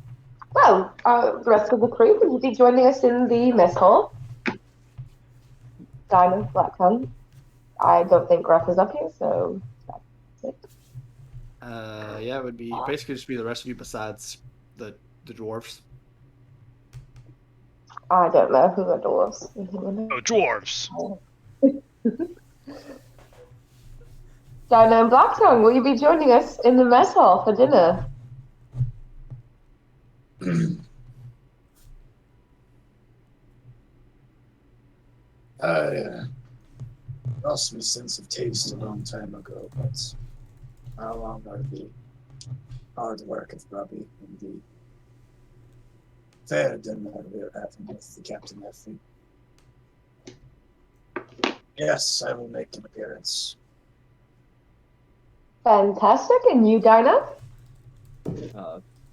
rest of the crew will be joining us in the mess hall. Dinah, Blacktongue. I don't think Gruff is up here, so that's it. Yeah, it would be basically just be the rest of you besides the dwarves. I don't know who the dwarves. Oh, dwarves. Dinah and Blacktongue, will you be joining us in the mess hall for dinner? I lost my sense of taste a long time ago, but how long are the hard work of Robbie and the fair dinner we're having with the Captain Effie? Yes, I will make an appearance. Fantastic. And you, Dinah?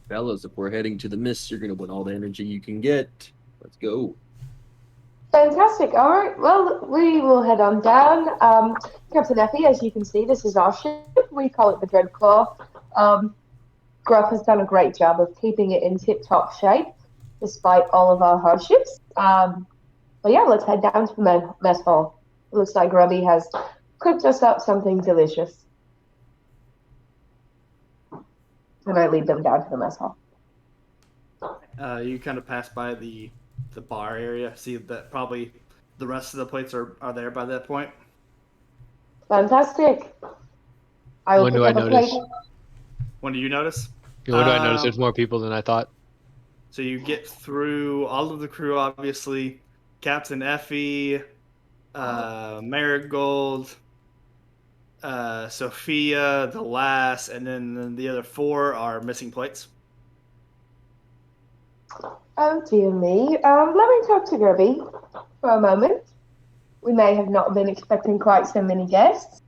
Fellas, if we're heading to the mist, you're gonna want all the energy you can get. Let's go. Fantastic. All right. Well, we will head on down. Captain Effie, as you can see, this is our ship. We call it the Dreadclaw. Gruff has done a great job of keeping it in tip-top shape, despite all of our hardships. But yeah, let's head down to the mess hall. It looks like Grubby has cooked us up something delicious. And I lead them down to the mess hall. You kind of pass by the bar area. See that probably the rest of the plates are there by that point. Fantastic. I will When do pick I up a notice? plate. When do you notice? When do I notice there's more people than I thought? So you get through all of the crew, obviously. Captain Effie, Marigold, Sophia, the lass, and then the other 4 are missing plates. Oh dear me. Let me talk to Grubby for a moment. We may have not been expecting quite so many guests.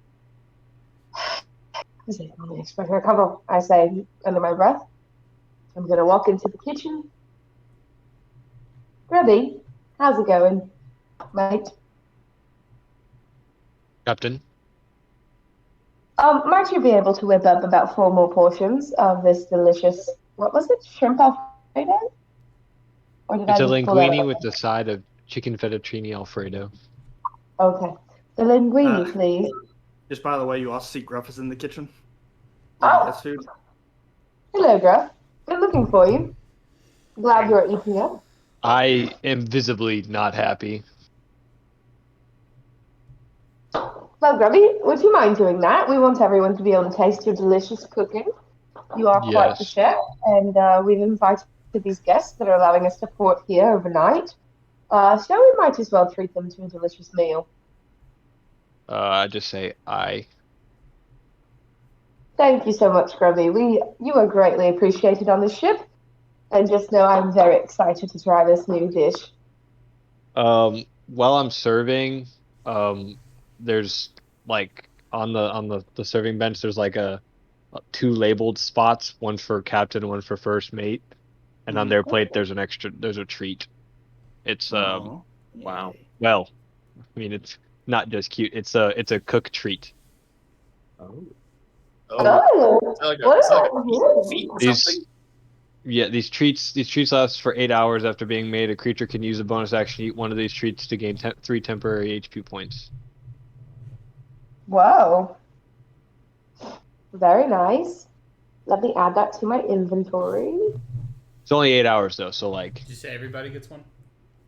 I say, I'm expecting a couple, I say under my breath. I'm going to walk into the kitchen. Grubby, how's it going, mate? Captain. Might you be able to whip up about 4 more portions of this delicious, what was it, shrimp alfredo? Or did It's I a just pull that linguine up? with the side of chicken fettuccine alfredo. Okay. The linguine, please. Just by the way, you also see Gruff is in the kitchen. Oh. That's food. Hello, Gruff. Been looking for you. Glad you're eating up. I am visibly not happy. Well, Grubby, would you mind doing that? We want everyone to be able to taste your delicious cooking. You are quite the Yes. chef, and we've invited these guests that are allowing us to port here overnight. So we might as well treat them to a delicious meal. I just say aye. Thank you so much, Grubby. You are greatly appreciated on the ship, and just know I'm very excited to try this new dish. While I'm serving, there's like on the serving bench, there's like a two labeled spots, one for captain, one for first mate, and on their plate there's a treat. It's Oh, Wow. well, I mean it's not just cute. It's a cook treat. Oh. Oh, It's like a feet or These something. Yeah, these treats last for 8 hours after being made. A creature can use a bonus action to eat one of these treats to gain 3 temporary HP points. whoa. Very nice. Let me add that to my inventory. It's only 8 hours though, so like Did you say everybody gets one?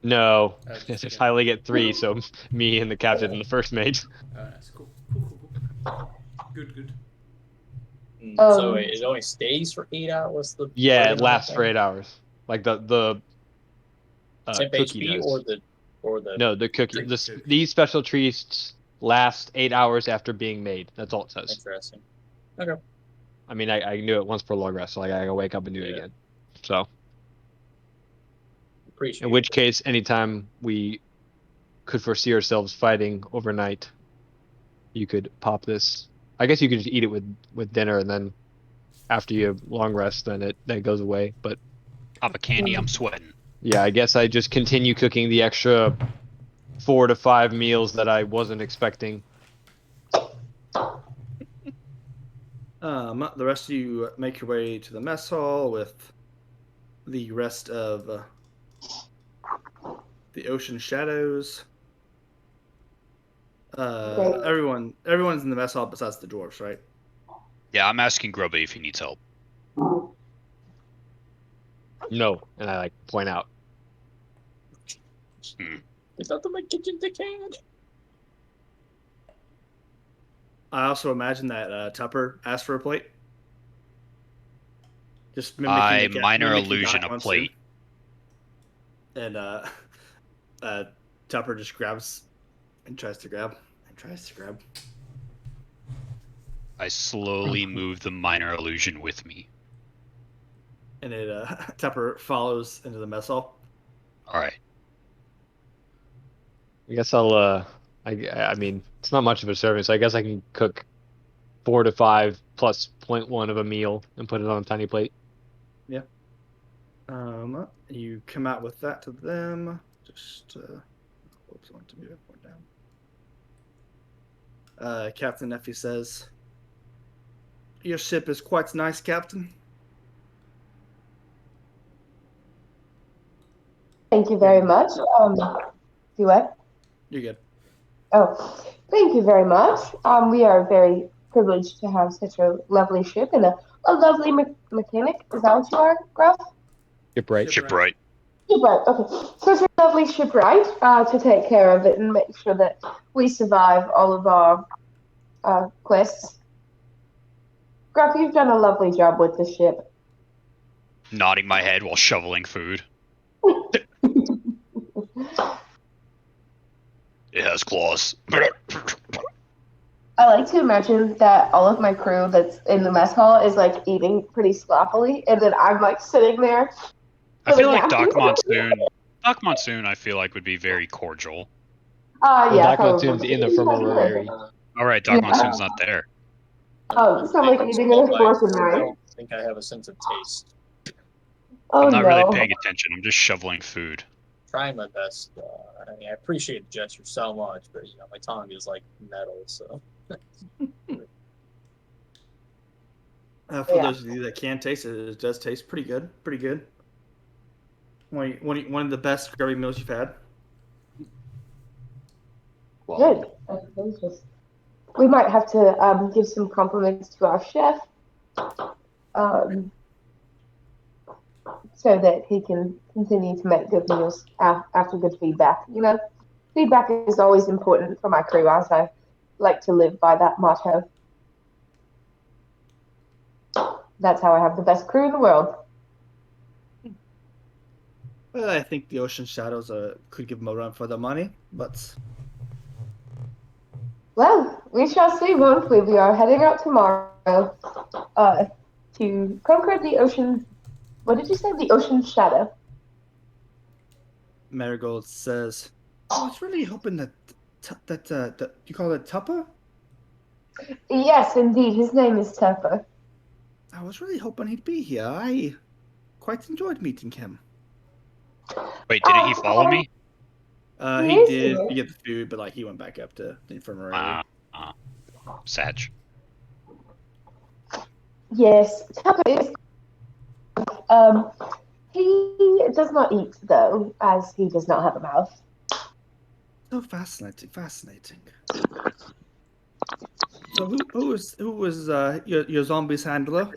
no, Just if I only get 3, so me and the captain and the first mate. Oh, that's cool. Cool. Good. So wait, it only stays for 8 hours. The Yeah, wording it on lasts the for thing? 8 hours. Like the Temp cookie HP does. or the No, the cookie. Drink This cookie. These special treats last 8 hours after being made. That's all it says. interesting. Okay. I mean, I knew it once per long rest, so like I gotta wake up and do it Yeah. again. So, Appreciate in which it. case, anytime we could foresee ourselves fighting overnight, you could pop this. I guess you could just eat it with dinner, and then after you have long rest, then that goes away. But Pop a candy, I'm sweating. yeah, I guess I just continue cooking the extra 4 to 5 meals that I wasn't expecting. The rest of you make your way to the mess hall with the rest of the ocean shadows. Everyone's in the mess hall besides the dwarves, right? Yeah, I'm asking Grubby if he needs help. No, and I like point out. It's not my kitchen dickhead. I also imagine that Tupper asked for a plate. Just I mimicking minor mimicking illusion Doc of Monsoon. plate. And Tupper just grabs and tries to grab. I slowly move the minor illusion with me. And Tupper follows into the mess hall. All right. I guess I mean, it's not much of a serving, so I guess I can cook 4 to 5 plus 0.1 of a meal and put it on a tiny plate. Yeah. You come out with that to them. Just whoops, I want to move that point down. Captain Effie says, "Your ship is quite nice, Captain." Thank you very much. Do what? You're good. Oh, thank you very much. We are very privileged to have such a lovely ship and a lovely mechanic. Is that what you are, Gruff? Shipwright. Shipwright. Shipwright. Okay, such a lovely shipwright to take care of it and make sure that we survive all of our quests. Gruff, you've done a lovely job with the ship. Nodding my head while shoveling food. It has claws. I like to imagine that all of my crew that's in the mess hall is like eating pretty sloppily, and then I'm like sitting there. I feel like napkin. Doc Monsoon, I feel like would be very cordial. Yeah, Doc probably. Monsoon's in the infirmary. All right, Doc Yeah. Monsoon's not there. Oh, it's not like eating in a force of I nine. don't think I have a sense of taste. Oh I'm not no. really paying attention. I'm just shoveling food. Trying my best. I mean, I appreciate the gesture so much, but my tongue is like metal. So For those of you that can taste it, it does taste pretty good. One of the best grubby meals you've had. Good. That's delicious. We might have to give some compliments to our chef, so that he can continue to make good meals after good feedback. Feedback is always important for my crew, as I like to live by that motto. That's how I have the best crew in the world. Well, I think the Ocean Shadows could give them a run for the money, but Well, we shall see, won't we? We are heading out tomorrow to conquer the ocean. What did you say? The ocean shadow. Marigold says, "I was really hoping that you call it Tupper. Yes, indeed. His name is Tepper. I was really hoping he'd be here. I quite enjoyed meeting him. Wait, didn't he follow me? He Yes, did yes. get the food, but like he went back up to the infirmary. Satch. Yes, Tepper is. He does not eat though, as he does not have a mouth. So fascinating. So who was your zombie's handler?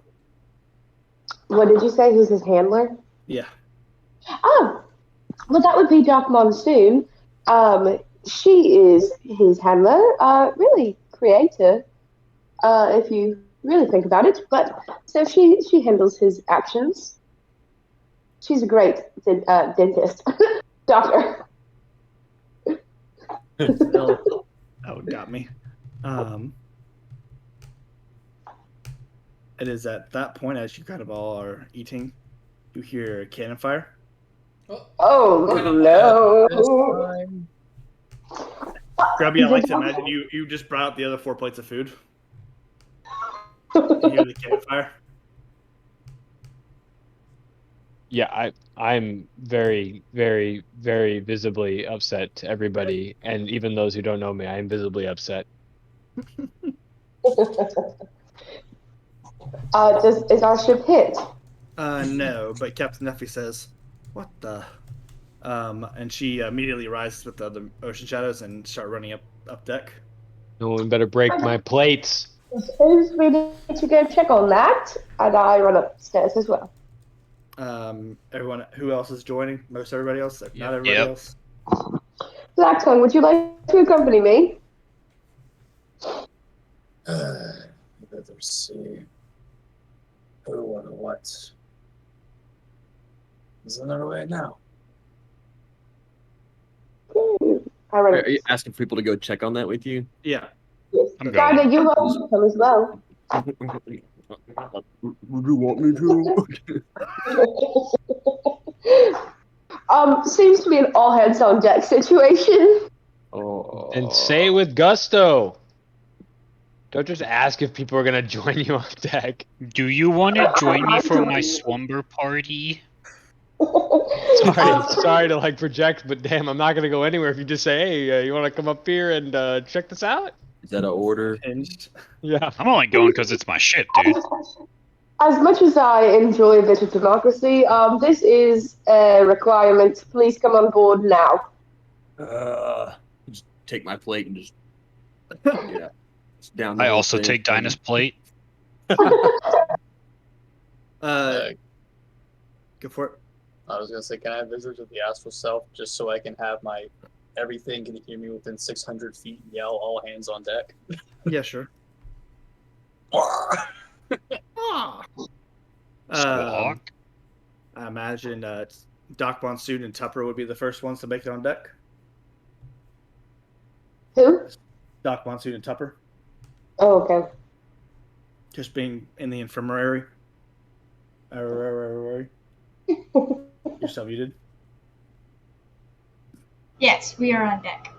What did you say? Who's his handler? Yeah. Oh, well, that would be Doc Monsoon. She is his handler. Really creative, if you really think about it. But so she handles his actions. She's a great dentist, doctor. Oh, got me. It is at that point, as you kind of all are eating, you hear cannon fire. Oh no! Grubby, I like to imagine you just brought out the other 4 plates of food. You hear the cannon fire. Yeah, I'm very, very, very visibly upset to everybody, and even those who don't know me, I am visibly upset. Is our ship hit? No, but Captain Nuffy says, "What the?" And she immediately rises with the other ocean shadows and start running up deck. No one better break my plates. Suppose we need to go check on that, and I run upstairs as well. Everyone, who else is joining? Most everybody else, not everybody Yep. else. Blacktongue, would you like to accompany me? Let's see. Who and what? Is on their way now? I run Are you asking for people to go check on that with you? Yeah. Yes. I'm Dada, going. you're welcome to come as well. Would you want me to? Seems to be an all hands on deck situation. Oh. And say it with gusto. Don't just ask if people are gonna join you on deck. Do you want to join me for my slumber party? Sorry to like project, but damn, I'm not gonna go anywhere if you just say, "Hey, you want to come up here and check this out?" Is that an order? Hinged. Yeah. I'm only going because it's my ship, dude. As much as I enjoy a bit of democracy, this is a requirement. Please come on board now. Just take my plate and just yeah. It's down the I whole also thing. take Dinah's plate. Go for it. I was gonna say, can I have visitors of the astral self just so I can have my everything can hear me within 600 feet and yell all hands on deck? Yeah, sure. Squawk. I imagine Doc Monsoon and Tupper would be the first ones to make it on deck. Who? Doc Monsoon and Tupper, Oh, okay. just being in the infirmary. Yourself, you did. Yes, we are on deck.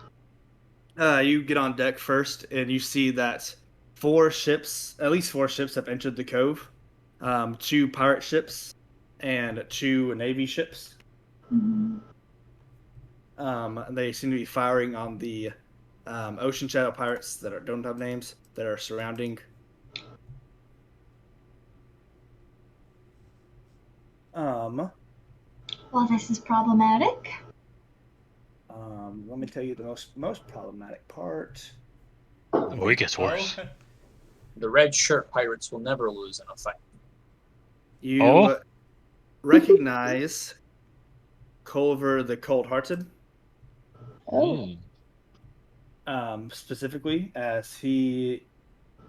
You get on deck first, and you see that at least four ships, have entered the cove. 2 pirate ships and 2 navy ships. Mhm. They seem to be firing on the ocean shadow pirates that don't have names that are surrounding. Well, this is problematic. Let me tell you the most problematic part. Oh, it gets worse. The red shirt pirates will never lose in a fight. You recognize Culver the Cold-Hearted, specifically, as he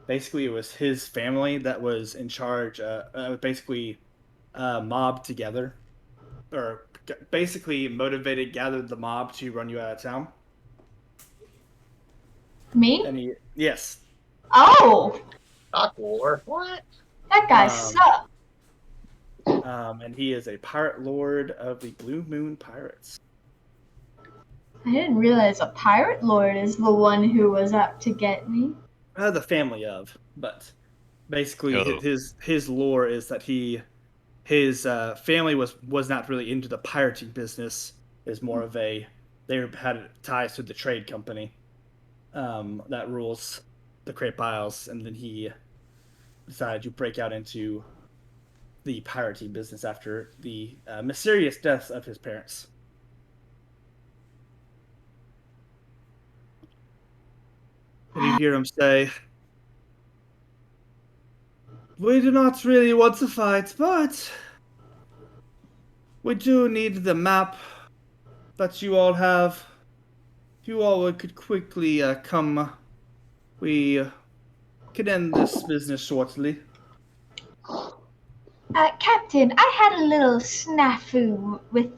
basically it was his family that was in charge. Basically, mobbed together or basically motivated, gathered the mob to run you out of town. Me? Yes. Oh, Doc War. What? that guy Um, sucks. And he is a pirate lord of the Blue Moon Pirates. I didn't realize a pirate lord is the one who was out to get me. The family of, but basically Oh. his lore is that his family was not really into the pirating business. Is more of they had ties to the trade company that rules the Crepe Isles, and then he decided to break out into the pirating business after the mysterious deaths of his parents. And you hear him say, "We do not really want to fight, but we do need the map that you all have. If you all could quickly come, we could end this business shortly." Captain, I had a little snafu with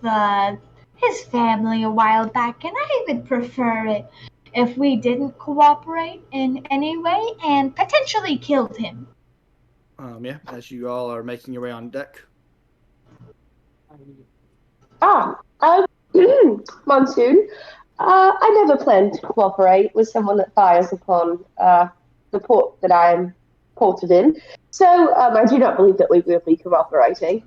his family a while back, and I would prefer it if we didn't cooperate in any way and potentially killed him. Yeah, as you all are making your way on deck. Monsoon. I never planned to cooperate with someone that fires upon the port that I am ported in. So I do not believe that we will be cooperating.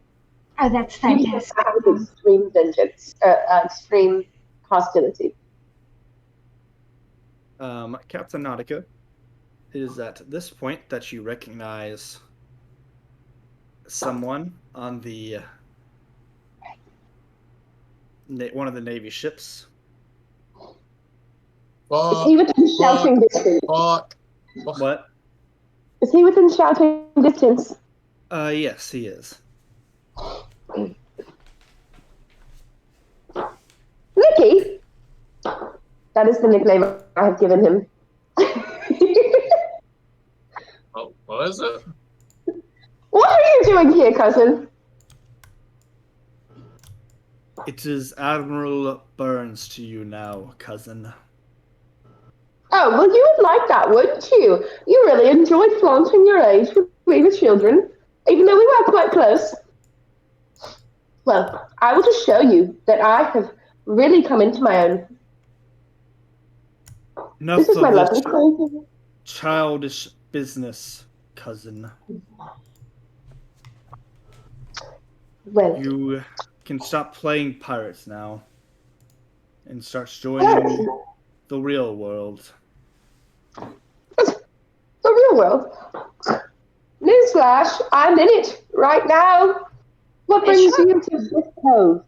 Oh, that's You fantastic. have extreme vengeance, extreme hostility. Captain Nautica, it is at this point that you recognize someone on the one of the Navy ships. Is he within shouting distance? Fuck. What? Is he within shouting distance? Yes, he is. Nicky? That is the nickname I have given him. Oh, what is it? What are you doing here, cousin? It is Admiral Burns to you now, cousin. Oh, well, you would like that, wouldn't you? You really enjoyed flaunting your age when we were children, even though we were quite close. Well, I will just show you that I have really come into my own. Enough This is my of this lovely childish business, cousin. Well, You can stop playing pirates now and start joining the real world. the real world. Newsflash, I'm in it right now. What brings you to this cove?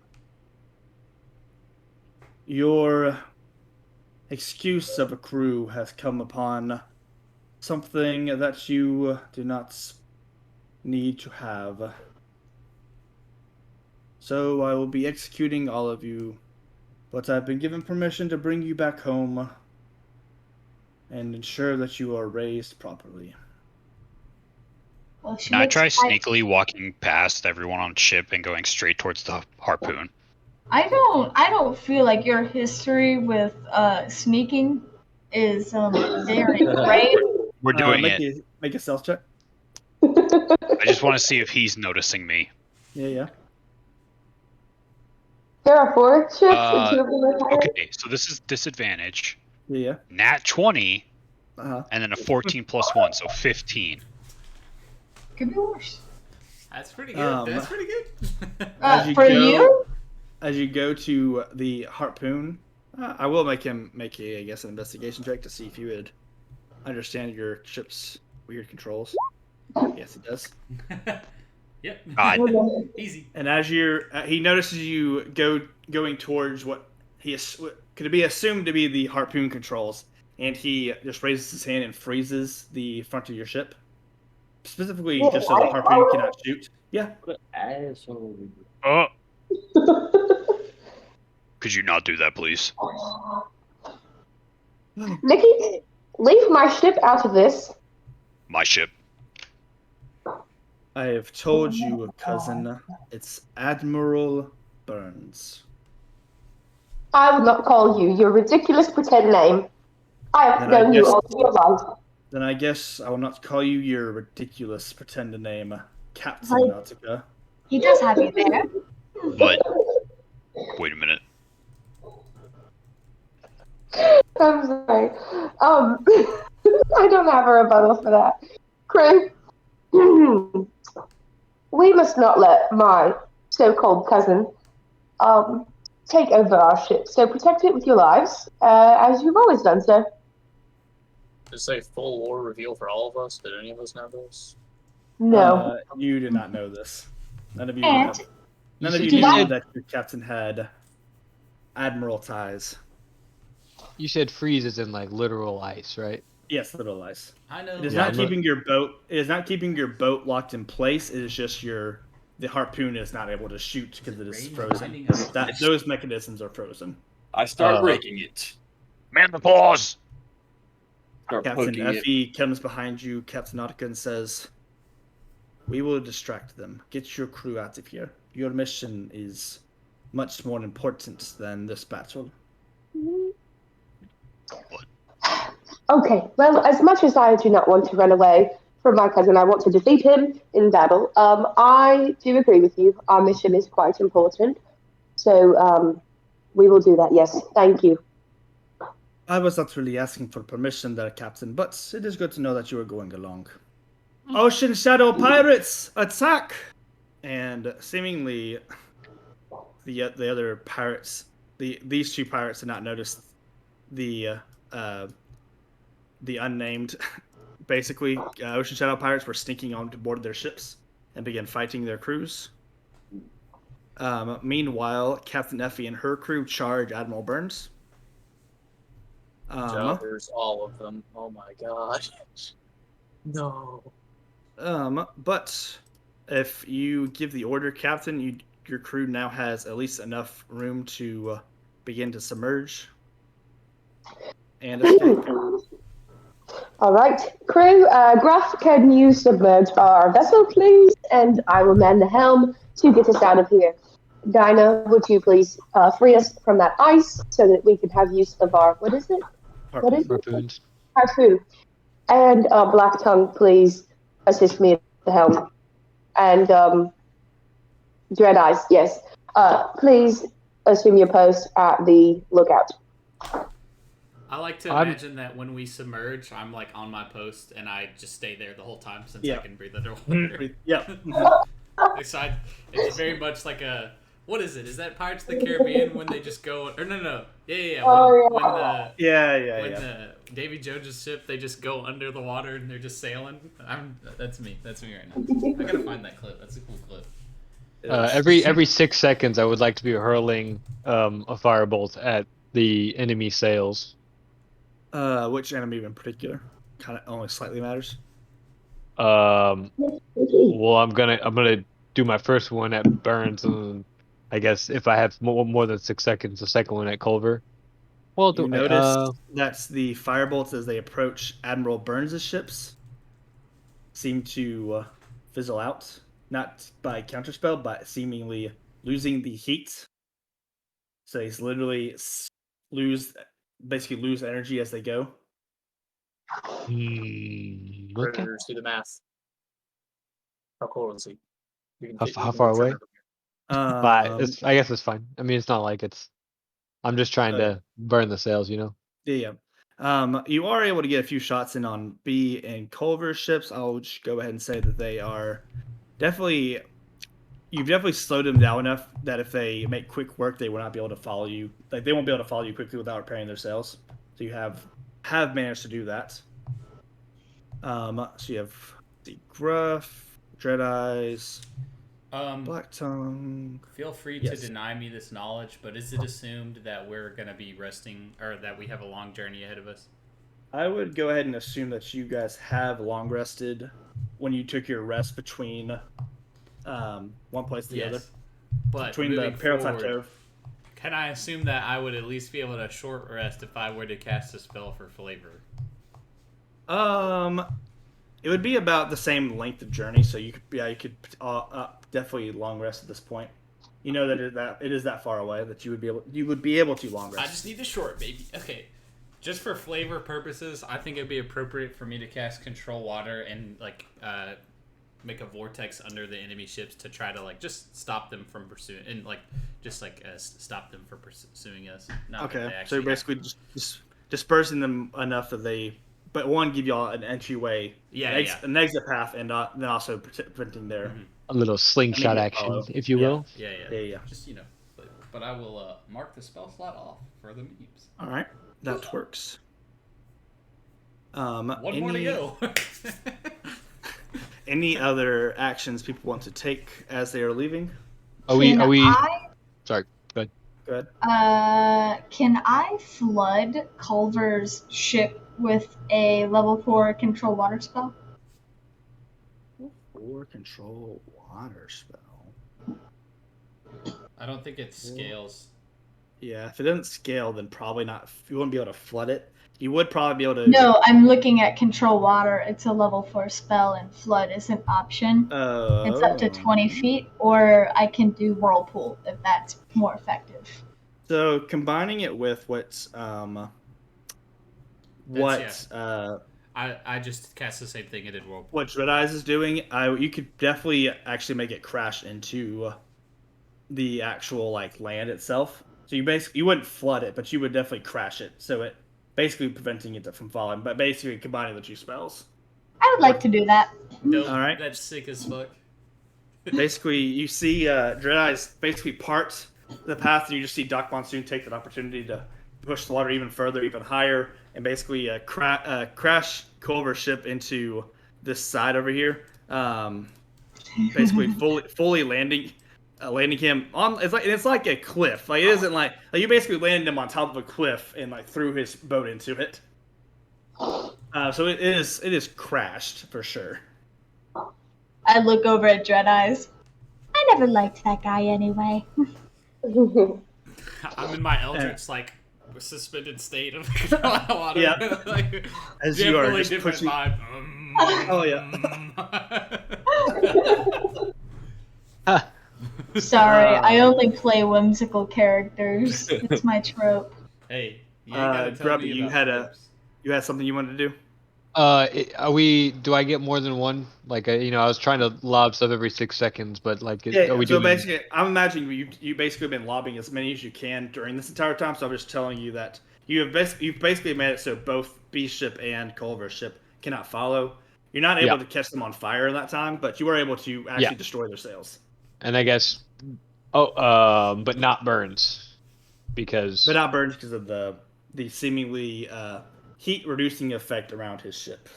Your excuse of a crew has come upon something that you do not need to have. So I will be executing all of you, but I've been given permission to bring you back home and ensure that you are raised properly. Well, she Can I looks try like- sneakily walking past everyone on ship and going straight towards the harpoon? I don't feel like your history with sneaking is very great. We're doing make it. Make a stealth check. I just want to see if he's noticing me. Yeah. There are 4 ships and 2 of them are pirates. Okay, so this is disadvantage. Yeah. Nat 20, Uh-huh. and then a 14 plus 1, so 15. Could be worse. That's pretty good. That's pretty good. As For you? As you go to the harpoon, I will make him make an investigation check to see if he would understand your ship's weird controls. Yes, he does. Yep. Easy. And as he notices you going towards what could be assumed to be the harpoon controls, and he just raises his hand and freezes the front of your ship, specifically just so the harpoon cannot shoot. Yeah. Oh. Could you not do that, please? Nikki, leave my ship out of this. My ship. I have told you, cousin. It's Admiral Burns. I would not call you your ridiculous pretend name. I have Then I known you guess- all your life. Then I guess I will not call you your ridiculous pretend name, Captain Hi. Nautica. He does have you there. But wait a minute. I'm sorry. I don't have a rebuttal for that. Crew, we must not let my so-called cousin take over our ship. So protect it with your lives, as you've always done so. Just say full lore reveal for all of us. Did any of us know this? No. You did not know this. None of you. And None of you You knew said- that your captain had admiral ties. You said freeze is in like literal ice, right? Yes, little ice. I know. It is Yeah, not I'm not- keeping your boat. It is not keeping your boat locked in place. It is just the harpoon is not able to shoot because it is Rain frozen. finding us. Those mechanisms are frozen. I start Uh, breaking it. Man the paws! Start Captain poking it. Effie comes behind you, Captain Nautica, and says, "We will distract them. Get your crew out of here. Your mission is much more important than this battle." Okay, well, as much as I do not want to run away from my cousin, I want to defeat him in battle. I do agree with you. Our mission is quite important. So we will do that, yes. Thank you. I was not really asking for permission there, Captain, but it is good to know that you are going along. Ocean Shadow Pirates, attack! And seemingly, the other pirates, these two pirates did not notice the unnamed, basically, Ocean Shadow Pirates were sneaking on to board their ships and began fighting their crews. Meanwhile, Captain Effie and her crew charge Admiral Burns. Jobbers, all of them. Oh my god. No. But if you give the order, Captain, your crew now has at least enough room to begin to submerge and escape. All right, crew, Gruff, can you submerge our vessel, please? And I will man the helm to get us out of here. Dinah, would you please free us from that ice so that we can have use of our, what is it? What is it? Harpoons. Harpoon. And Black Tongue, please assist me at the helm. And Dread Eyes, yes. Please assume your post at the lookout. I like to imagine that when we submerge, I'm like on my post and I just stay there the whole time since I can breathe underwater. Yep. It's very much like a. What is it? Is that Pirates of the Caribbean when they just go? Or no. Yeah. When the Davy Jones' ship, they just go under the water and they're just sailing. That's me. That's me right now. I gotta find that clip. That's a cool clip. Every 6 seconds, I would like to be hurling a firebolt at the enemy sails. Which enemy in particular? Kind of only slightly matters. Well, I'm gonna do my first one at Burns, and I guess if I have more than 6 seconds, the second one at Culver. Well, You notice that's the firebolts as they approach Admiral Burns' ships seem to fizzle out, not by counterspell, but seemingly losing the heat. So he's literally lose energy as they go. Okay. Predators, do the math. How cold is he? You can How far away? Um, I guess it's fine. I mean, it's not like it's. I'm just trying to burn the sails, you know. Yeah. You are able to get a few shots in on B and Culver's ships. I'll just go ahead and say that they are definitely. You've definitely slowed them down enough that if they make quick work, they will not be able to follow you. Like they won't be able to follow you quickly without repairing their sails. So you have managed to do that. So you have the Gruff, Dread Eyes, Black Tongue. Feel free to deny me this knowledge, but is it assumed that we're gonna be resting, or that we have a long journey ahead of us? I would go ahead and assume that you guys have long rested when you took your rest between one place to the other. But Between the moving Peril forward, Cove. can I assume that I would at least be able to short rest if I were to cast a spell for flavor? It would be about the same length of journey, so you could definitely long rest at this point. You know that it is that far away that you would be able to long I rest. just need a short, baby. Okay. Just for flavor purposes, I think it'd be appropriate for me to cast Control Water and make a vortex under the enemy ships to try to just stop them from pursuing and stop them from pursuing us. Not that they Okay, so actually you're basically just dispersing them enough that but one, give y'all an entryway, an exit path, and then also preventing their A little slingshot immediate action, follow. if you will. Yeah. Just flavor. But I will mark the spell slot off for the memes. All right, that works. One more to go. Any other actions people want to take as they are leaving? Sorry, go ahead. Go ahead. Can I flood Culver's ship with a level 4 control water spell? 4 control water spell. I don't think it scales. Yeah, if it doesn't scale, then probably not. You wouldn't be able to flood it. You would probably be able to. No, I'm looking at control water. It's a level 4 spell, and flood is an option. It's up to 20 feet, or I can do whirlpool if that's more effective. So combining it with I just cast the same thing I did whirlpool. What Dread Eyes is doing, you could definitely actually make it crash into the actual land itself. So you wouldn't flood it, but you would definitely crash it. So it basically preventing it from falling, but basically combining the two spells. I would like to do that. Dope. All right. That's sick as fuck. Basically, you see Dread Eyes basically part the path, and you just see Doc Monsoon take that opportunity to push the water even further, even higher, and basically crash Culver's ship into this side over here. Basically, fully landing him on. It's like a cliff. It isn't like you basically landed him on top of a cliff and threw his boat into it. So it is crashed for sure. I look over at Dread Eyes. I never liked that guy anyway. I'm in my Eldritch suspended state of water. Yeah. As you are just pushing. Vibe. Oh yeah. Sorry, I only play whimsical characters. It's my trope. Hey, you gotta tell me you about you had something you wanted to do? Do I get more than one? I was trying to lob stuff every 6 seconds, but are we so doing... basically, I'm imagining you basically been lobbing as many as you can during this entire time. So I'm just telling you that you've basically made it so both B ship and Culver's ship cannot follow. You're not able to catch them on fire in that time, but you were able to actually destroy their sails. And I guess, but not Burns, because... But not Burns because of the seemingly heat reducing effect around his ship.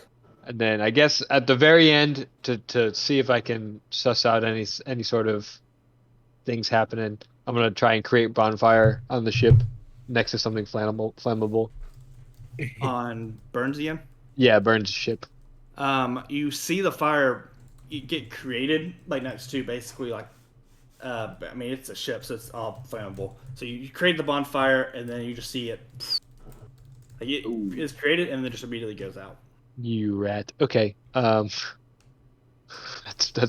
And then I guess at the very end, to see if I can suss out any sort of things happening, I'm gonna try and create bonfire on the ship next to something flammable. On Burns again? Yeah, Burns' ship. You see the fire get created next to basically it's a ship, so it's all flammable. So you create the bonfire, and then you just see it. It is created, and then just immediately goes out. You rat. Okay. That's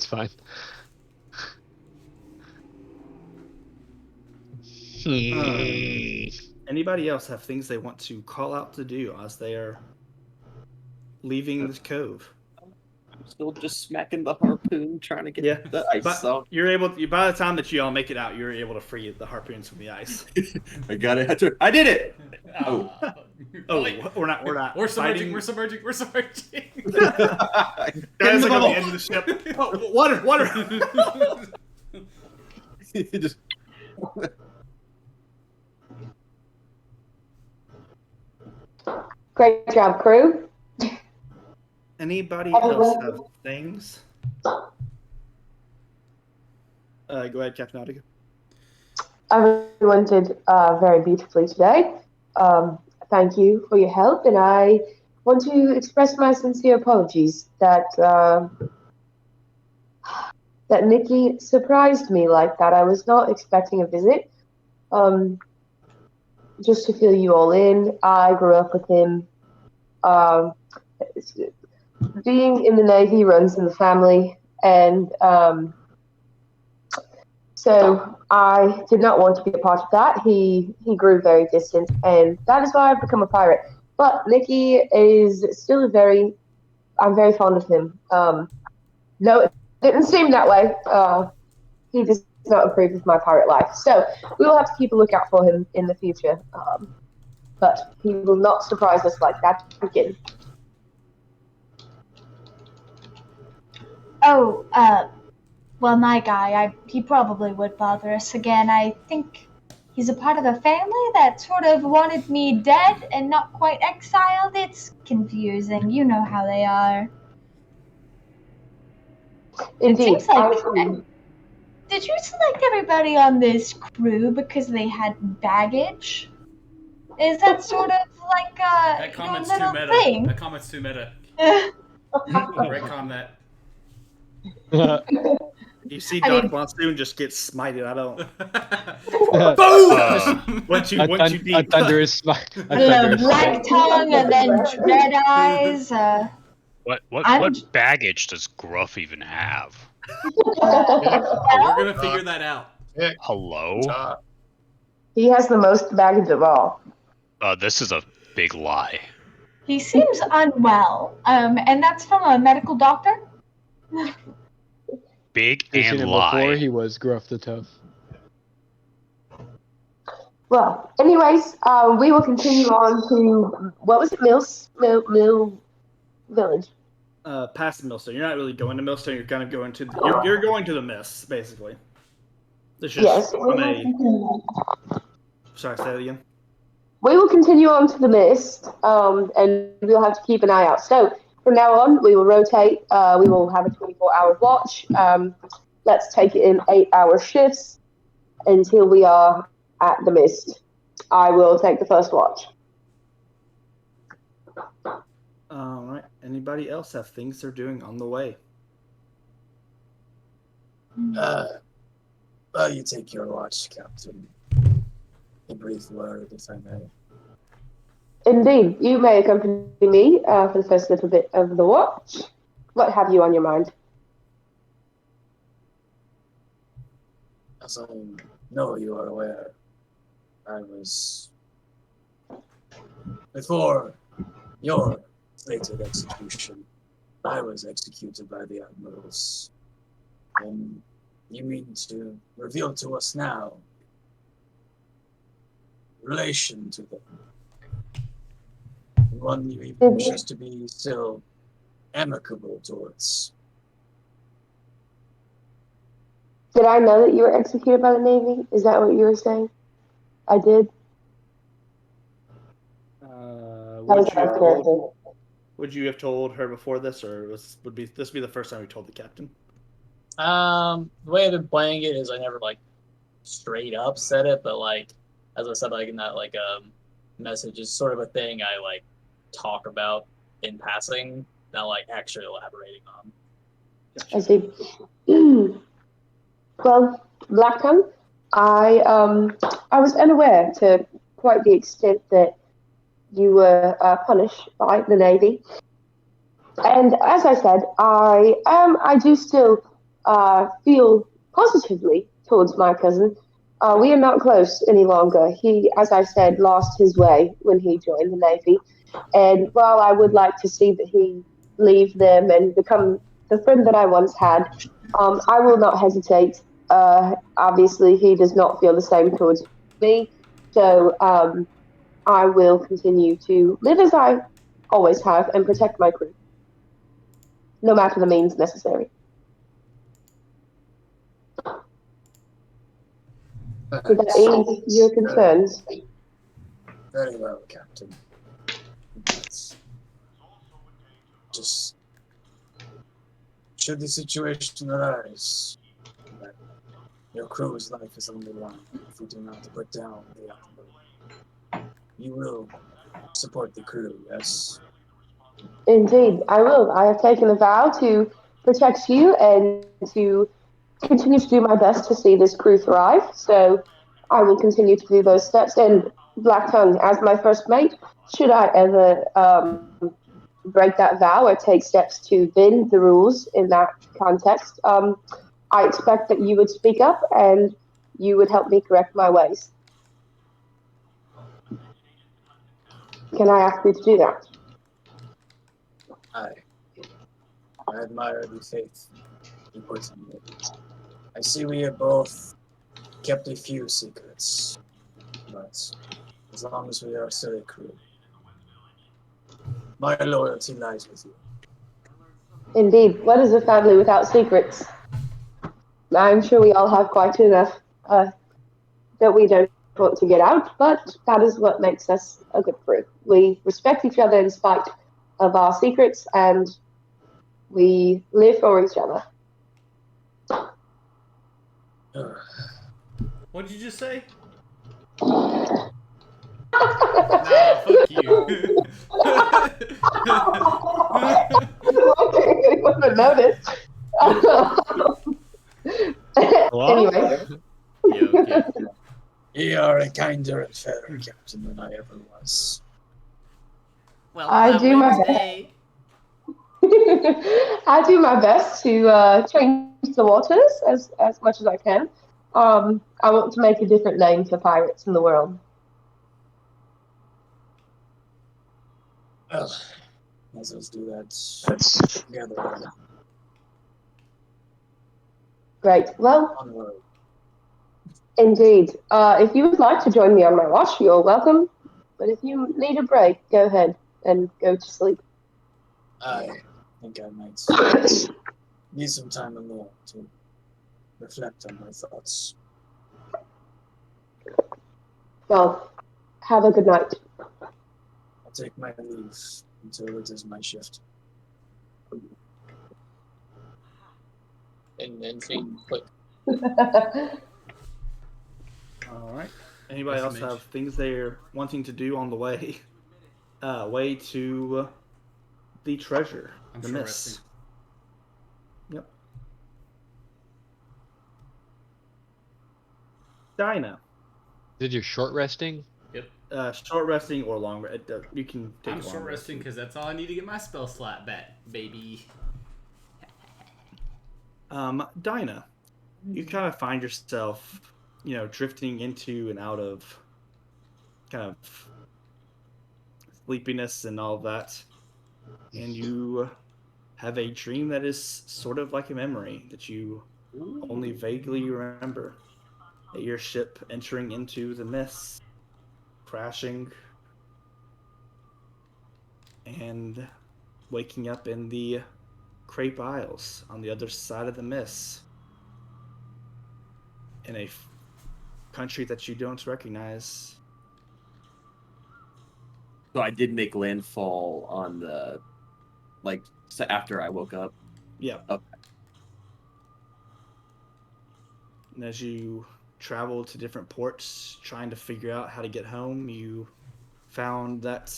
fine. Anybody else have things they want to call out to do as they are leaving this cove? I'm still just smacking the harpoon, trying to get the ice off. You're able to, by the time that you all make it out, you're able to free the harpoons from the ice. I got it. I did it. We're not. We're submerging. We're submerging. Guys, on the end of the ship. Water. Just... Great job, crew. Anybody else have things? Go ahead, Captain Nautica. Everyone did very beautifully today. Thank you for your help, and I want to express my sincere apologies that Nikki surprised me like that. I was not expecting a visit. Just to fill you all in, I grew up with him. Being in the Navy runs in the family, and So I did not want to be a part of that. He grew very distant, and that is why I've become a pirate. But Nicky is still I'm very fond of him. No, it didn't seem that way. He does not approve of my pirate life. So we will have to keep a lookout for him in the future. But he will not surprise us like that again. Oh, well, my guy, he probably would bother us again. I think he's a part of the family that sort of wanted me dead and not quite exiled. It's confusing. You know how they are. Indeed. It seems like... Did you select everybody on this crew because they had baggage? Is that sort of like That your comment's little too meta. thing? That comment's too meta. Retcon that. You see I Doc mean- Monsoon just get smited. I don't. Boom! Once you A deep. thunderous smile. Black tongue and then red eyes. What baggage does Gruff even have? We're gonna figure that out. Hello? He has the most baggage of all. This is a big lie. He seems unwell. And that's from a medical doctor? Big You've seen and him lie. before. He was Gruff the Tough. Well, anyways, we will continue on to what was it, Mill Village. Past Millstone. You're not really going to Millstone. You're kind of going to. You're going to the Mists, basically. It's just Yes. Sorry, say that again. We will continue on to the mist, and we'll have to keep an eye out. So from now on, we will rotate. We will have a 24-hour watch. Let's take it in 8-hour shifts until we are at the mist. I will take the first watch. All right. Anybody else have things they're doing on the way? Well, you take your watch, Captain. A brief word, if I may. Indeed, you may accompany me for the first little bit of the watch. What have you on your mind? As I know you are aware, I was before your fated execution. I was executed by the admirals, and you mean to reveal to us now relation to them. One you even wishes to be still amicable towards. Did I know that you were executed by the Navy? Is that what you were saying? I did. Would you have told her before this, or would this be the first time you told the captain? The way I've been playing it is I never straight up said it, but as I said, in that message is sort of a thing I talk about in passing, not actually elaborating on. I see. Well, Blackton, I was unaware to quite the extent that you were punished by the Navy. And as I said, I do still feel positively towards my cousin. We are not close any longer. He, as I said, lost his way when he joined the Navy. And while I would like to see that he leave them and become the friend that I once had, I will not hesitate. Obviously, he does not feel the same towards me. So I will continue to live as I always have and protect my crew, no matter the means necessary. Did that ease your concerns? Very well, Captain. That's just should the situation arise that your crew's life is on the line if we do not put down the admiral, you will support the crew, yes? Indeed, I will. I have taken a vow to protect you and to continue to do my best to see this crew thrive. So I will continue to do those steps. And Black Tongue, as my first mate, should I ever break that vow or take steps to bend the rules in that context, I expect that you would speak up and you would help me correct my ways. Can I ask you to do that? I admire the faith you put in me. I see we have both kept a few secrets, but as long as we are still a crew, my loyalty lies with you. Indeed. What is a family without secrets? I'm sure we all have quite enough that we don't want to get out, but that is what makes us a good crew. We respect each other in spite of our secrets, and we live for each other. What did you just say? Nah, fuck you. You wouldn't notice. Anyway. Yeah, okay. You are a kinder and fairer captain than I ever was. Well, I do my best. day. I do my best to change the waters as much as I can. I want to make a different name for pirates in the world. Well, let's do that together. Great. Well, Onward. indeed. If you would like to join me on my watch, you're welcome. But if you need a break, go ahead and go to sleep. I think I might need some time alone to reflect on my thoughts. Well, have a good night. I'll take my leave until it is my shift. And feet quick. All right. Anybody What's else the have things they're wanting to do on the way? Way to the treasure, I'm the short miss. resting. Yep. Dinah. Did you short resting? Yep. Short resting or long rest. You can take I'm a long short rest. resting because that's all I need to get my spell slot back, baby. Dinah, you kind of find yourself, drifting into and out of kind of sleepiness and all of that. And you have a dream that is sort of like a memory that you only vaguely remember. That your ship entering into the mist, crashing, and waking up in the Crepe Isles on the other side of the mist. In a country that you don't recognize. So I did make landfall on the, after I woke up. Yep. Okay. And as you travel to different ports trying to figure out how to get home, you found that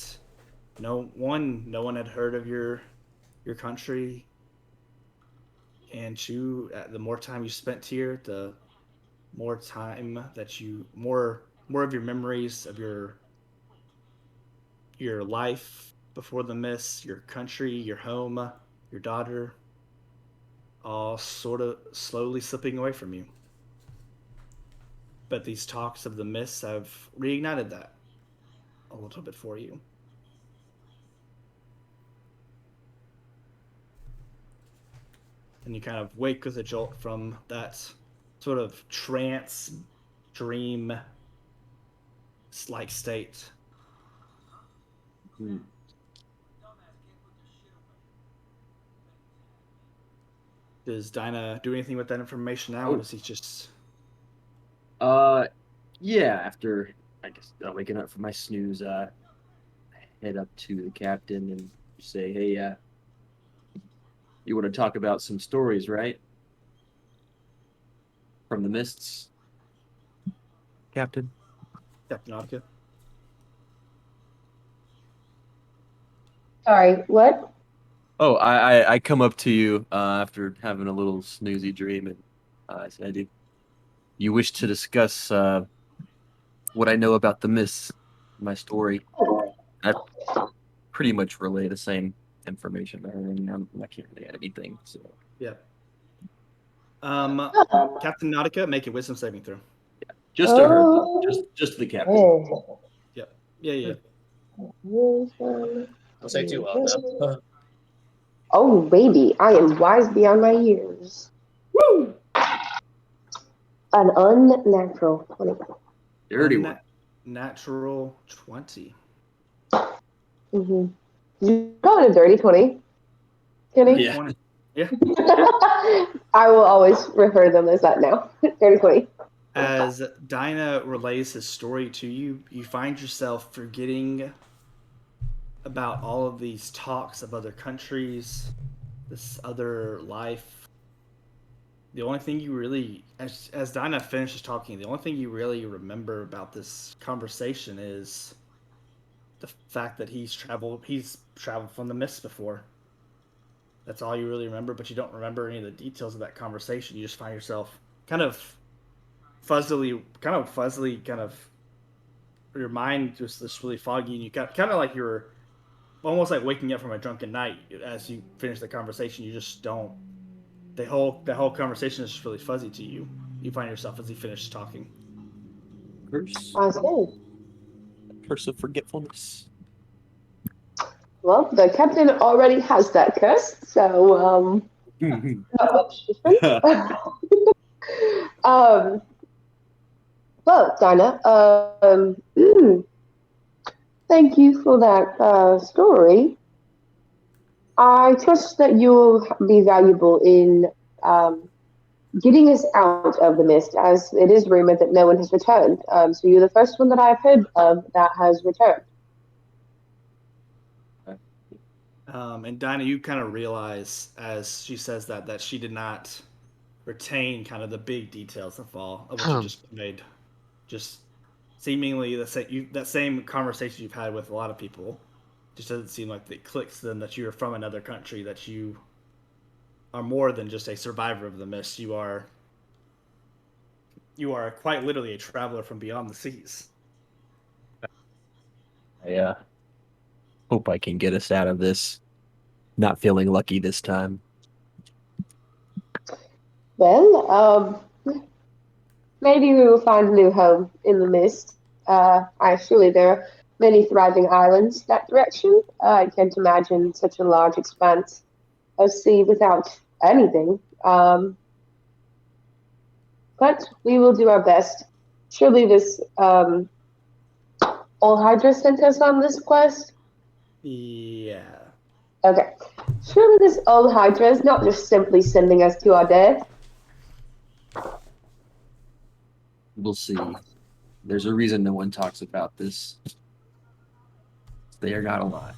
no one had heard of your country, and two, the more time you spent here, the more time that more of your memories of your life before the mist, your country, your home, your daughter, all sort of slowly slipping away from you. But these talks of the mist have reignited that a little bit for you. And you kind of wake with a jolt from that sort of trance, dream like state. Does Dinah do anything with that information now, or does he just... Yeah, after, I guess, waking up from my snooze, head up to the captain and say, hey, you want to talk about some stories, right? From the mists? Captain? Captain Opka? Sorry, what? Oh, I come up to you after having a little snoozy dream, and I said, you wish to discuss what I know about the mists, my story. I pretty much relay the same information. I can't really add anything. So Yeah. Captain Nautica, make a wisdom saving throw. Just to her, though. Just the captain. Oh. Yep. Yeah. I'll say 2 of them. Oh, baby, I am wise beyond my years. Woo! An unnatural 20. Dirty one. Natural 20. Mm-hmm. You call it a dirty 20, Kenny? Yeah. 20. Yeah. I will always refer to them as that now. Dirty 20. As Dinah relays his story to you, you find yourself forgetting about all of these talks of other countries, this other life. The only thing you really, as Dinah finishes talking, the only thing you really remember about this conversation is the fact that he's traveled from the mist before. That's all you really remember, but you don't remember any of the details of that conversation. You just find yourself kind of fuzzily, your mind just really foggy, and you got kind of like you're almost like waking up from a drunken night as you finish the conversation. You just don't. The whole conversation is just really fuzzy to you. You find yourself as he finishes talking. Curse. I see. Curse of forgetfulness. Well, the captain already has that curse, so not much different. Well, Dinah, thank you for that story. I trust that you'll be valuable in getting us out of the mist, as it is rumored that no one has returned. So you're the first one that I've heard of that has returned. And Dinah, you kind of realize as she says that she did not retain kind of the big details of all of what you just made. Just seemingly that same conversation you've had with a lot of people. Just doesn't seem like it clicks to them that you're from another country, that you are more than just a survivor of the mist. You are quite literally a traveler from beyond the seas. I hope I can get us out of this. Not feeling lucky this time. Well, maybe we will find a new home in the mist. Surely there are many thriving islands that direction. I can't imagine such a large expanse of sea without anything. But we will do our best. Surely this All Hydra sent us on this quest? Yeah. Okay. Surely this All Hydra is not just simply sending us to our death. We'll see. There's a reason no one talks about this. They are not alive.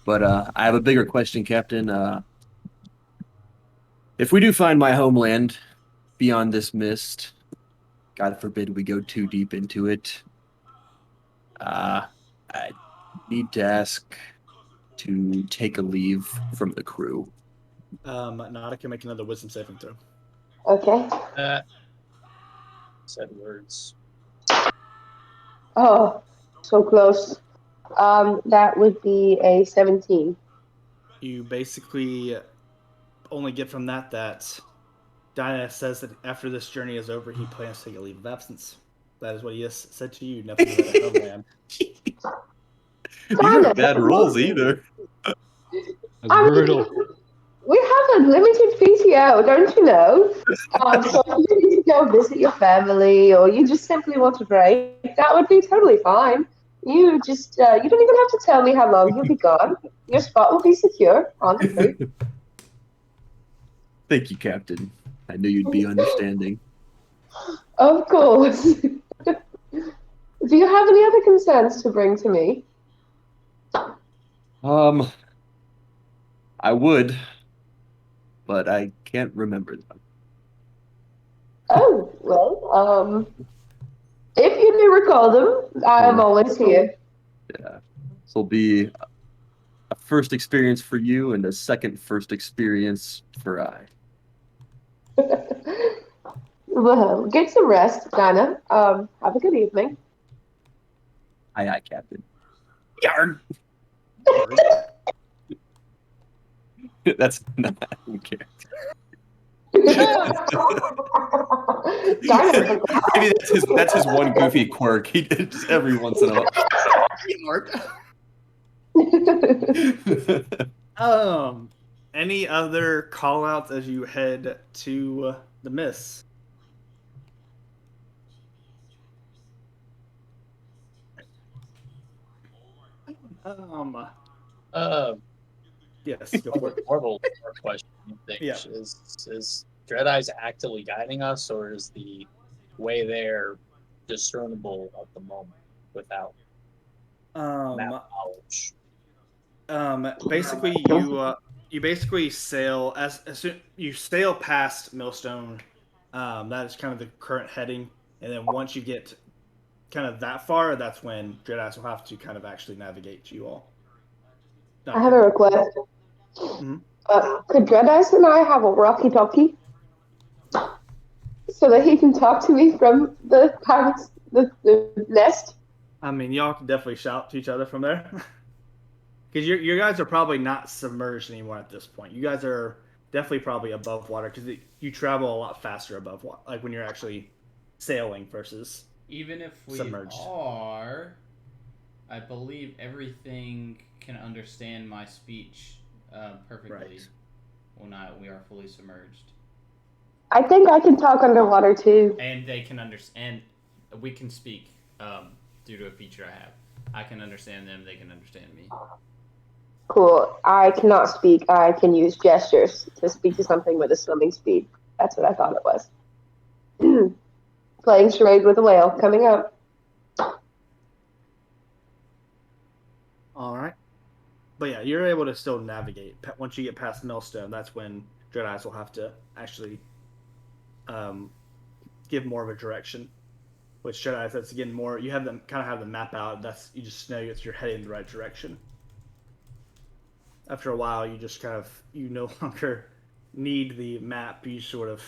But I have a bigger question, Captain. If we do find my homeland beyond this mist, God forbid we go too deep into it, I need to ask to take a leave from the crew. Nada can make another wisdom saving throw. Okay. Said words. Oh, so close. That would be a 17. You basically only get from that Dinah says that after this journey is over, he plans to take a leave of absence. That is what he has said to you. Nothing about a homeland. These aren't bad rolls either. That's brutal. We have unlimited PTO, don't you know? So if you need to go visit your family or you just simply want a break, that would be totally fine. You just, you don't even have to tell me how long you'll be gone. Your spot will be secure on the crew. Thank you, Captain. I knew you'd be understanding. Of course. Do you have any other concerns to bring to me? I would, but I can't remember them. Oh, well, if you do recall them, I am always here. Yeah. This will be a first experience for you and a second first experience for I. Well, get some rest, Dinah. Have a good evening. Aye, Captain. Yarn. That's not okay. Dino. Maybe that's his one goofy quirk. He just every once in a while. Any other call outs as you head to the miss? Yes, go for it. More of a lore question. You think Yeah. is Dread Eyes actively guiding us, or is the way there discernible at the moment without map knowledge? Basically, you basically sail as soon you sail past Millstone. That is kind of the current heading, and then once you get kind of that far, that's when Dreadice will have to kind of actually navigate you all. I have a request. Mhm. Could Dreadice and I have a walkie-talkie so that he can talk to me from the pirates, the nest? I mean, y'all can definitely shout to each other from there. Because you guys are probably not submerged anymore at this point. You guys are definitely probably above water because you travel a lot faster above water, like when you're actually sailing versus even if we submerged. are, I believe everything can understand my speech perfectly Right. when we are fully submerged. I think I can talk underwater too. And they can understand. We can speak due to a feature I have. I can understand them. They can understand me. Cool. I cannot speak. I can use gestures to speak to something with a swimming speed. That's what I thought it was. Playing charade with a whale coming up. All right. But yeah, you're able to still navigate. Once you get past Millstone, that's when Dread Eyes will have to actually give more of a direction. Which Dread Eyes, that's again more. You have them kind of have the map out. That's you just know you're heading in the right direction. After a while, you just kind of you no longer need the map. You sort of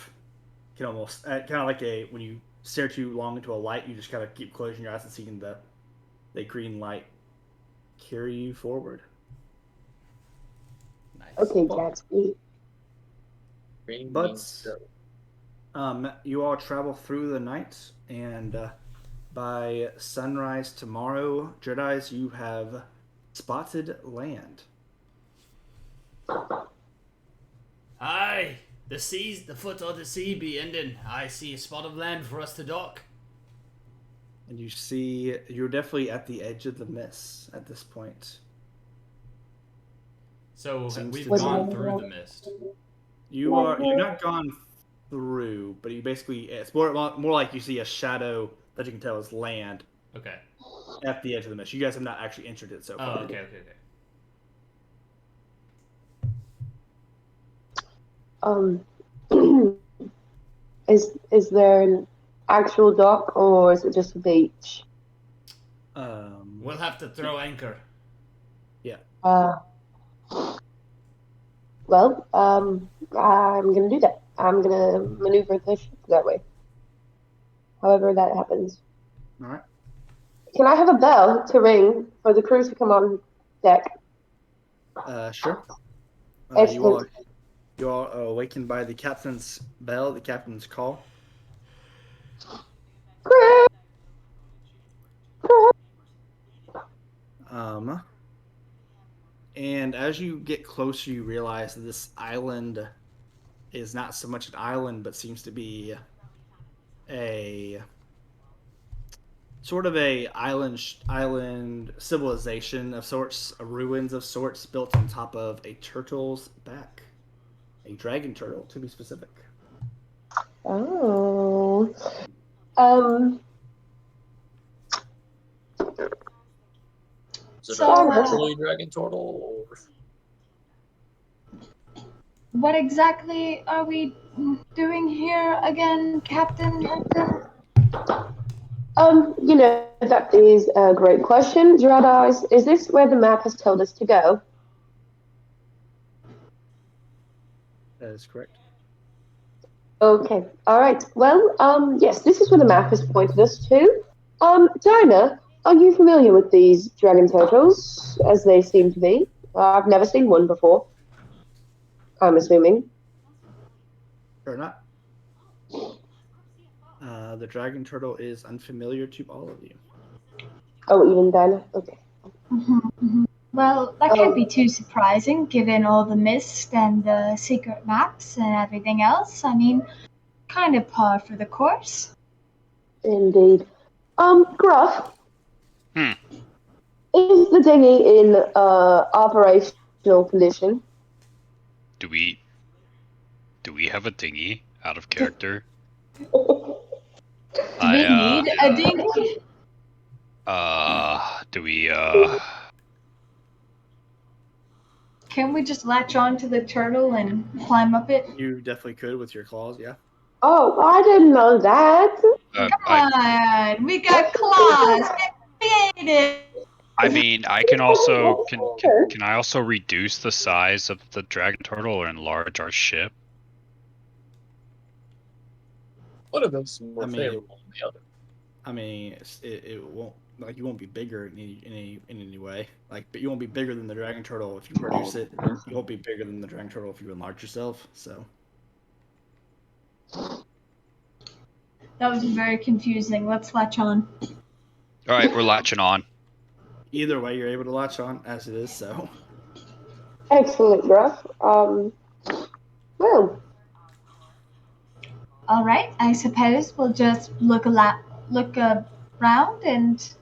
can almost kind of like when you stare too long into a light, you just kind of keep closing your eyes and seeing the green light carry you forward. Nice. Okay, Gatsby. But you all travel through the night, and by sunrise tomorrow, Dreadies, you have spotted land. Aye, the foot of the sea be ending. I see a spot of land for us to dock. And you see, you're definitely at the edge of the mist at this point. So Seems we've to be- gone through the mist. You're not gone through, but you basically it's more like you see a shadow that you can tell is land. Okay. At the edge of the mist. You guys have not actually entered it so far. Oh, okay. Is there an actual dock or is it just a beach? We'll have to throw anchor. Yeah. Well, I'm gonna do that. I'm gonna maneuver the ship that way. However that happens. All right. Can I have a bell to ring for the crew to come on deck? Sure. Excellent. You are awakened by the captain's bell, the captain's call. And as you get closer, you realize that this island is not so much an island, but seems to be a sort of a island civilization of sorts, ruins of sorts, built on top of a turtle's back, a dragon turtle to be specific. Oh. Is it So, actually dragon turtle or? What exactly are we doing here again, Captain? That is a great question. Dread Eyes, is this where the map has told us to go? That is correct. Okay. All right. Well, yes, this is where the map has pointed us to. Dinah, are you familiar with these dragon turtles, as they seem to be? I've never seen one before. I'm assuming. or not. The dragon turtle is unfamiliar to all of you. Oh, even then? Okay. Well, that can't be too surprising given all the mist and the secret maps and everything else. I mean, kind of par for the course. Indeed. Gruff. Hmm. Is the dinghy in operational condition? Do we have a dinghy out of character? Do we need a dinghy? Do we Can we just latch on to the turtle and climb up it? You definitely could with your claws, yeah. Oh, I didn't know that. Come on, we got claws. Get creative. I mean, I can also can I also reduce the size of the dragon turtle or enlarge our ship? One of them's more I mean, favorable than the other. I mean, it won't you won't be bigger in any way. But you won't be bigger than the dragon turtle if you reduce it. You won't be bigger than the dragon turtle if you enlarge yourself. So That was very confusing. Let's latch on. All right, we're latching on. either way, you're able to latch on as it is. So Excellent, Gruff. Well, All right, I suppose we'll just look around, and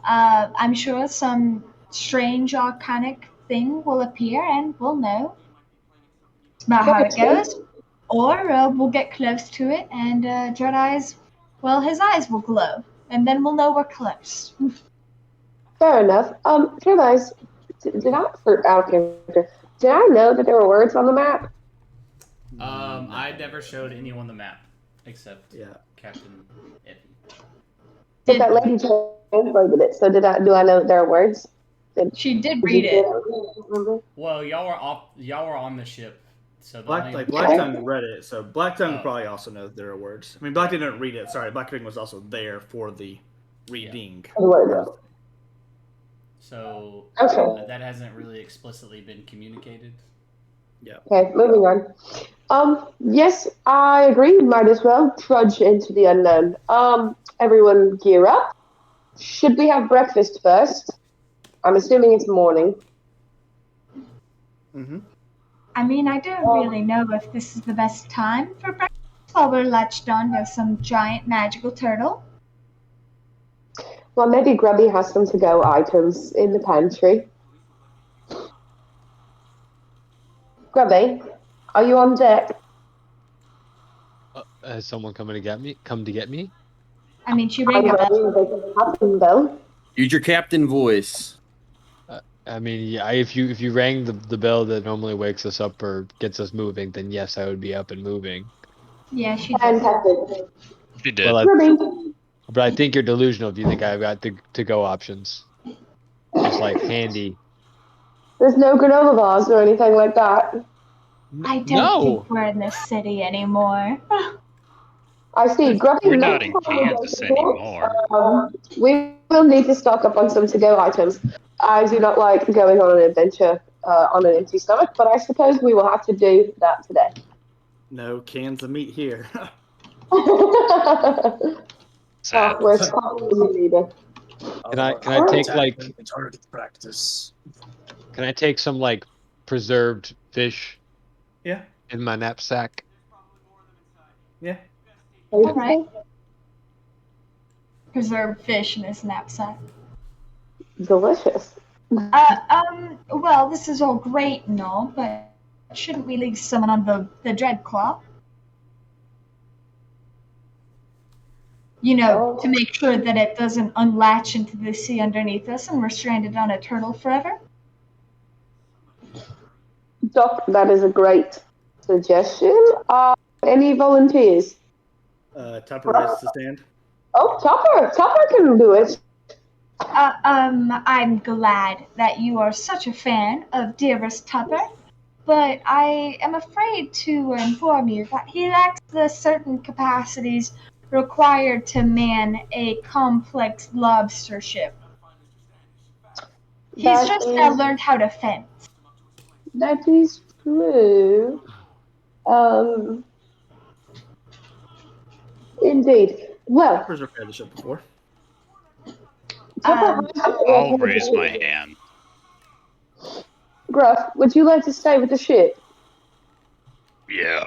I'm sure some strange arcanic thing will appear, and we'll know about how it goes. Or we'll get close to it, and Jedi's, well, his eyes will glow, and then we'll know we're close. fair enough. Jedi's, did I, for out of character, did I know that there were words on the map? I never showed anyone the map except yeah, Captain Effie. But that lady translated it, so do I know that there are words? She did read it. Well, y'all were on the ship, so Black Tongue read it. So Black Tongue probably also knows there are words. I mean, Black Tongue didn't read it. Sorry, Black Tongue was also there for the reading. So Okay. that hasn't really explicitly been communicated. Yeah. Okay, moving on. Yes, I agree. Might as well trudge into the unknown. Everyone gear up. Should we have breakfast first? I'm assuming it's morning. Mm-hmm. I mean, I don't really know if this is the best time for breakfast while we're latched on to some giant magical turtle. Well, maybe Grubby has some to-go items in the pantry. Grubby, are you on deck? Has someone come to get me? I mean, she rang a bell. Use your captain voice. I mean, yeah, if you rang the bell that normally wakes us up or gets us moving, then yes, I would be up and moving. Yeah, she did. Fantastic. She did. But I think you're delusional if you think I've got to-go options. Just like handy. There's no granola bars or anything like that. I don't think we're in this city anymore. I see. Grubby, We're not in Kansas anymore. We will need to stock up on some to-go items. I do not like going on an adventure on an empty stomach, but I suppose we will have to do that today. No cans of meat here. Sad. We're stopping leader. Can I take like target practice? Can I take some like preserved fish? Yeah. In my knapsack. Yeah. All right. Preserved fish in his knapsack. Delicious. Well, this is all great and all, but shouldn't we leave someone on the Dreadclaw? You know, to make sure that it doesn't unlatch into the sea underneath us and we're stranded on a turtle forever? Doc, that is a great suggestion. Any volunteers? Tupper raises his hand. Oh, Tupper can do it. I'm glad that you are such a fan of dearest Tupper, but I am afraid to inform you that he lacks the certain capacities required to man a complex lobster ship. He's now learned how to fence. That is true. Indeed. Well, Tupper's repaired the ship before. I'll raise my hand. Gruff, would you like to stay with the ship? Yeah.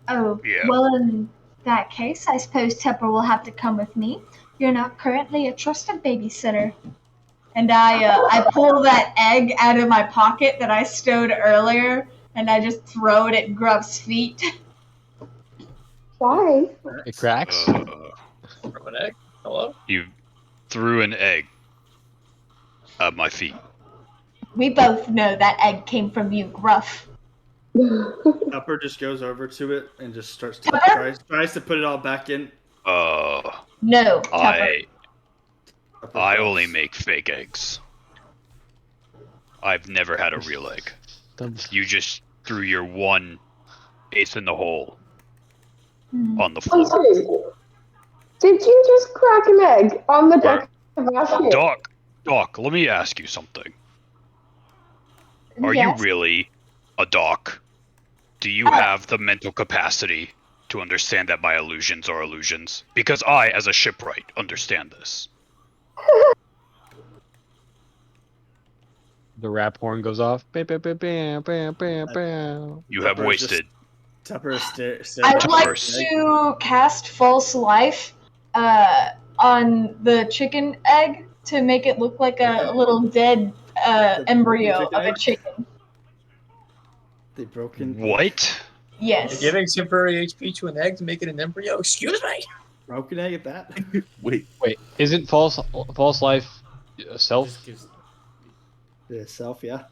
Oh, Yeah. well, in that case, I suppose Tupper will have to come with me. You're not currently a trusted babysitter. And I pull that egg out of my pocket that I stowed earlier, and I just throw it at Gruff's feet. Why? It cracks. From an egg? Hello? You threw an egg at my feet. We both know that egg came from you, Gruff. Tupper just goes over to it and just starts to Tupper? tries to put it all back in. No, Tupper. I only make fake eggs. I've never had a real egg. You just threw your one ace in the hole on the floor. Did you just crack an egg on the deck of our ship? Doc, let me ask you something. Are Yes. you really a doc? Do you have the mental capacity to understand that my illusions are illusions? Because I, as a shipwright, understand this. The rap horn goes off. Bam, bam, bam, bam, bam, bam, bam. You have wasted. Tupper is staring. I would like to cast False Life on the chicken egg to make it look like a little dead embryo of a chicken. The broken. What? Yes. You're giving temporary HP to an egg to make it an embryo? Excuse me? Broken egg at that? Wait. Isn't false life self? The self, yeah.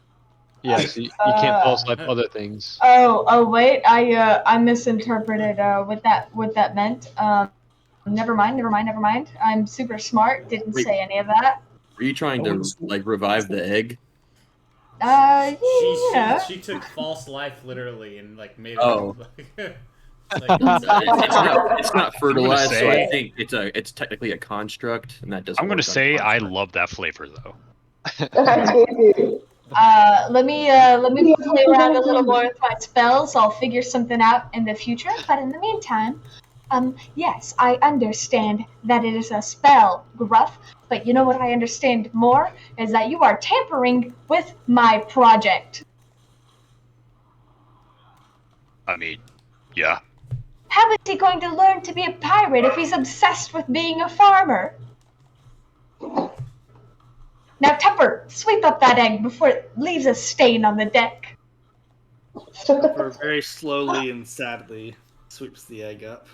Yeah, so you can't false life other things. Oh wait, I misinterpreted what that meant. Never mind. I'm super smart. Didn't say any of that. Were you trying to like revive the egg? Yeah. She took false life literally and like made it. Oh. It's not fertilized, so I think it's technically a construct, and that doesn't. I'm gonna say I love that flavor though. Let me play around a little more with my spells. I'll figure something out in the future. But in the meantime, yes, I understand that it is a spell, Gruff. But you know what I understand more is that you are tampering with my project. I mean, yeah. How is he going to learn to be a pirate if he's obsessed with being a farmer? Now, Tupper, sweep up that egg before it leaves a stain on the deck. Tupper very slowly and sadly sweeps the egg up.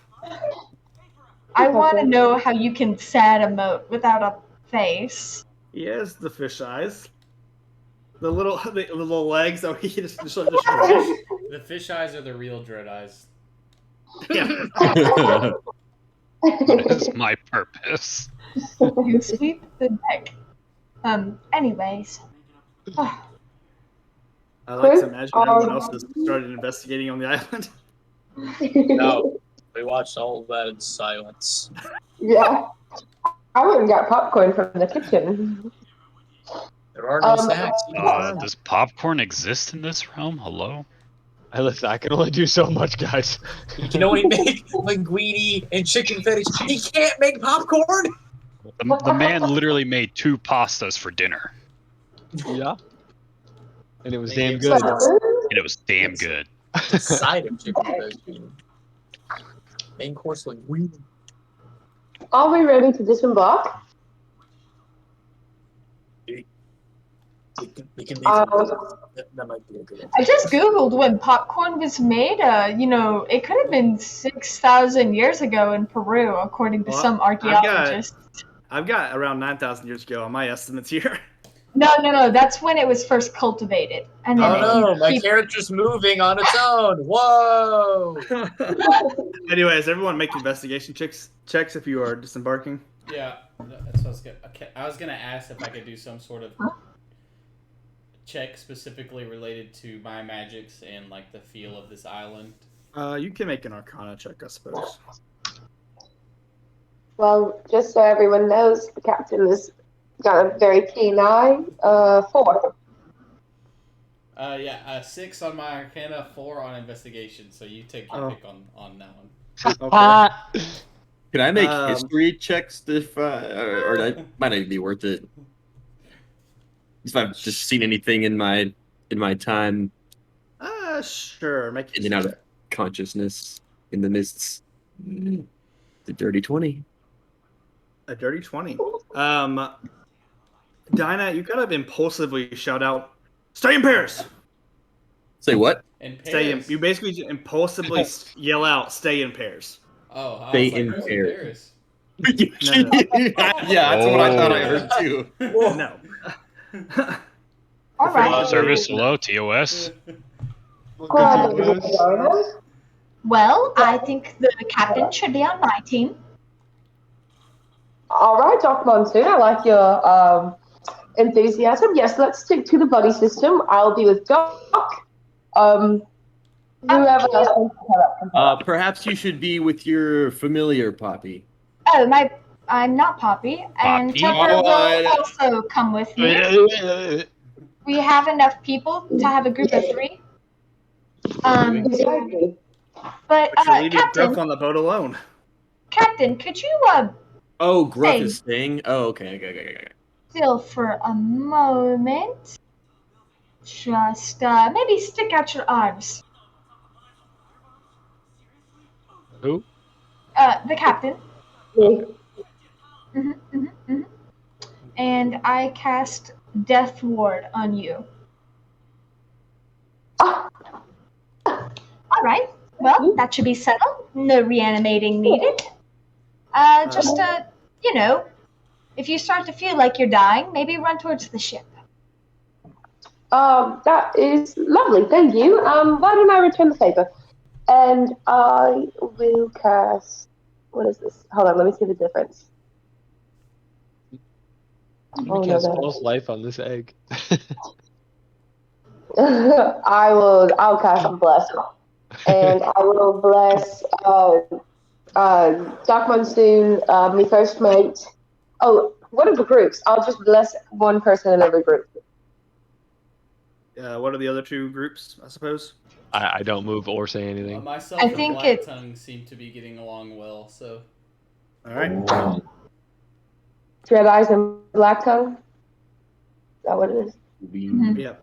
I want to know how you can sad emote without a face. He has the fish eyes. The little legs. Oh, he just The fish eyes are the real dread eyes. Yeah. What is my purpose? You sweep the deck. Anyways. I like to imagine everyone else has started investigating on the island. No, we watched all of that in silence. Yeah. I went and got popcorn from the kitchen. There are no snacks. Does popcorn exist in this realm? Hello? Listen, I can only do so much, guys. You can only make linguine and chicken fetish. He can't make popcorn? The man literally made 2 pastas for dinner. Yeah. And it was Maybe damn it's good. And it was damn good. The side of chicken fetish. Main course linguine. Are we ready to disembark? We can that might be a good idea. I just googled when popcorn was made. It could have been 6,000 years ago in Peru, according to some archaeologists. I've got around 9,000 years ago on my estimates here. No, that's when it was first cultivated. And then My character's moving on its own. Whoa! Anyways, everyone make investigation checks if you are disembarking. Yeah, that's what I was gonna ask if I could do some sort of check specifically related to my magics and like the feel of this island. You can make an Arcana check, I suppose. Well, just so everyone knows, the captain has got a very keen eye. 4. 6 on my Arcana, 4 on investigation. So you take your pick on that one. Okay. Can I make history checks if, or that might not even be worth it? If I've just seen anything in my time Sure. Make in and out of consciousness in the mists. The dirty 20. a dirty 20. Dinah, you kind of impulsively shout out, "Stay in pairs!" Say what? In Stay in. Paris. You basically just impulsively yell out, "Stay in pairs." Oh, I Stay was like, in who's Paris. in Paris? Yeah, that's what I thought I heard too. No. All right. Service, hello, TOS. Well, I think the captain should be on my team. All right, Doc Monsoon, I like your enthusiasm. Yes, let's stick to the buddy system. I'll be with Doc. Whoever else wants to come up. Perhaps you should be with your familiar Poppy. Oh, I'm not Poppy, and Poppy? Tupper Oh, will also come with me. We have enough people to have a group of 3. Exactly. But But you're leaving Captain, Gruff on the boat alone. Captain, could you Oh, Gruff Hey. is staying? Oh, okay. still for a moment just maybe stick out your arms? Who? The captain. Me. And I cast Death Ward on you. Ah, All right. Well, that should be settled. No reanimating needed. Just you know, if you start to feel like you're dying, maybe run towards the ship. that is lovely, thank you. Why don't I return the favor? And I will cast. What is this? Hold on, let me see the difference. I'm Oh, gonna no, cast no. false life on this egg. I'll cast Bless. And I will bless Doc Monsoon, me first mate. Oh, what are the groups? I'll just bless one person in every group. What are the other 2 groups, I suppose? I don't move or say anything. Myself I and think Black it's- Tongue seem to be getting along well, so. All right. Red Eyes and Black Tongue. Is that what it is? Yeah.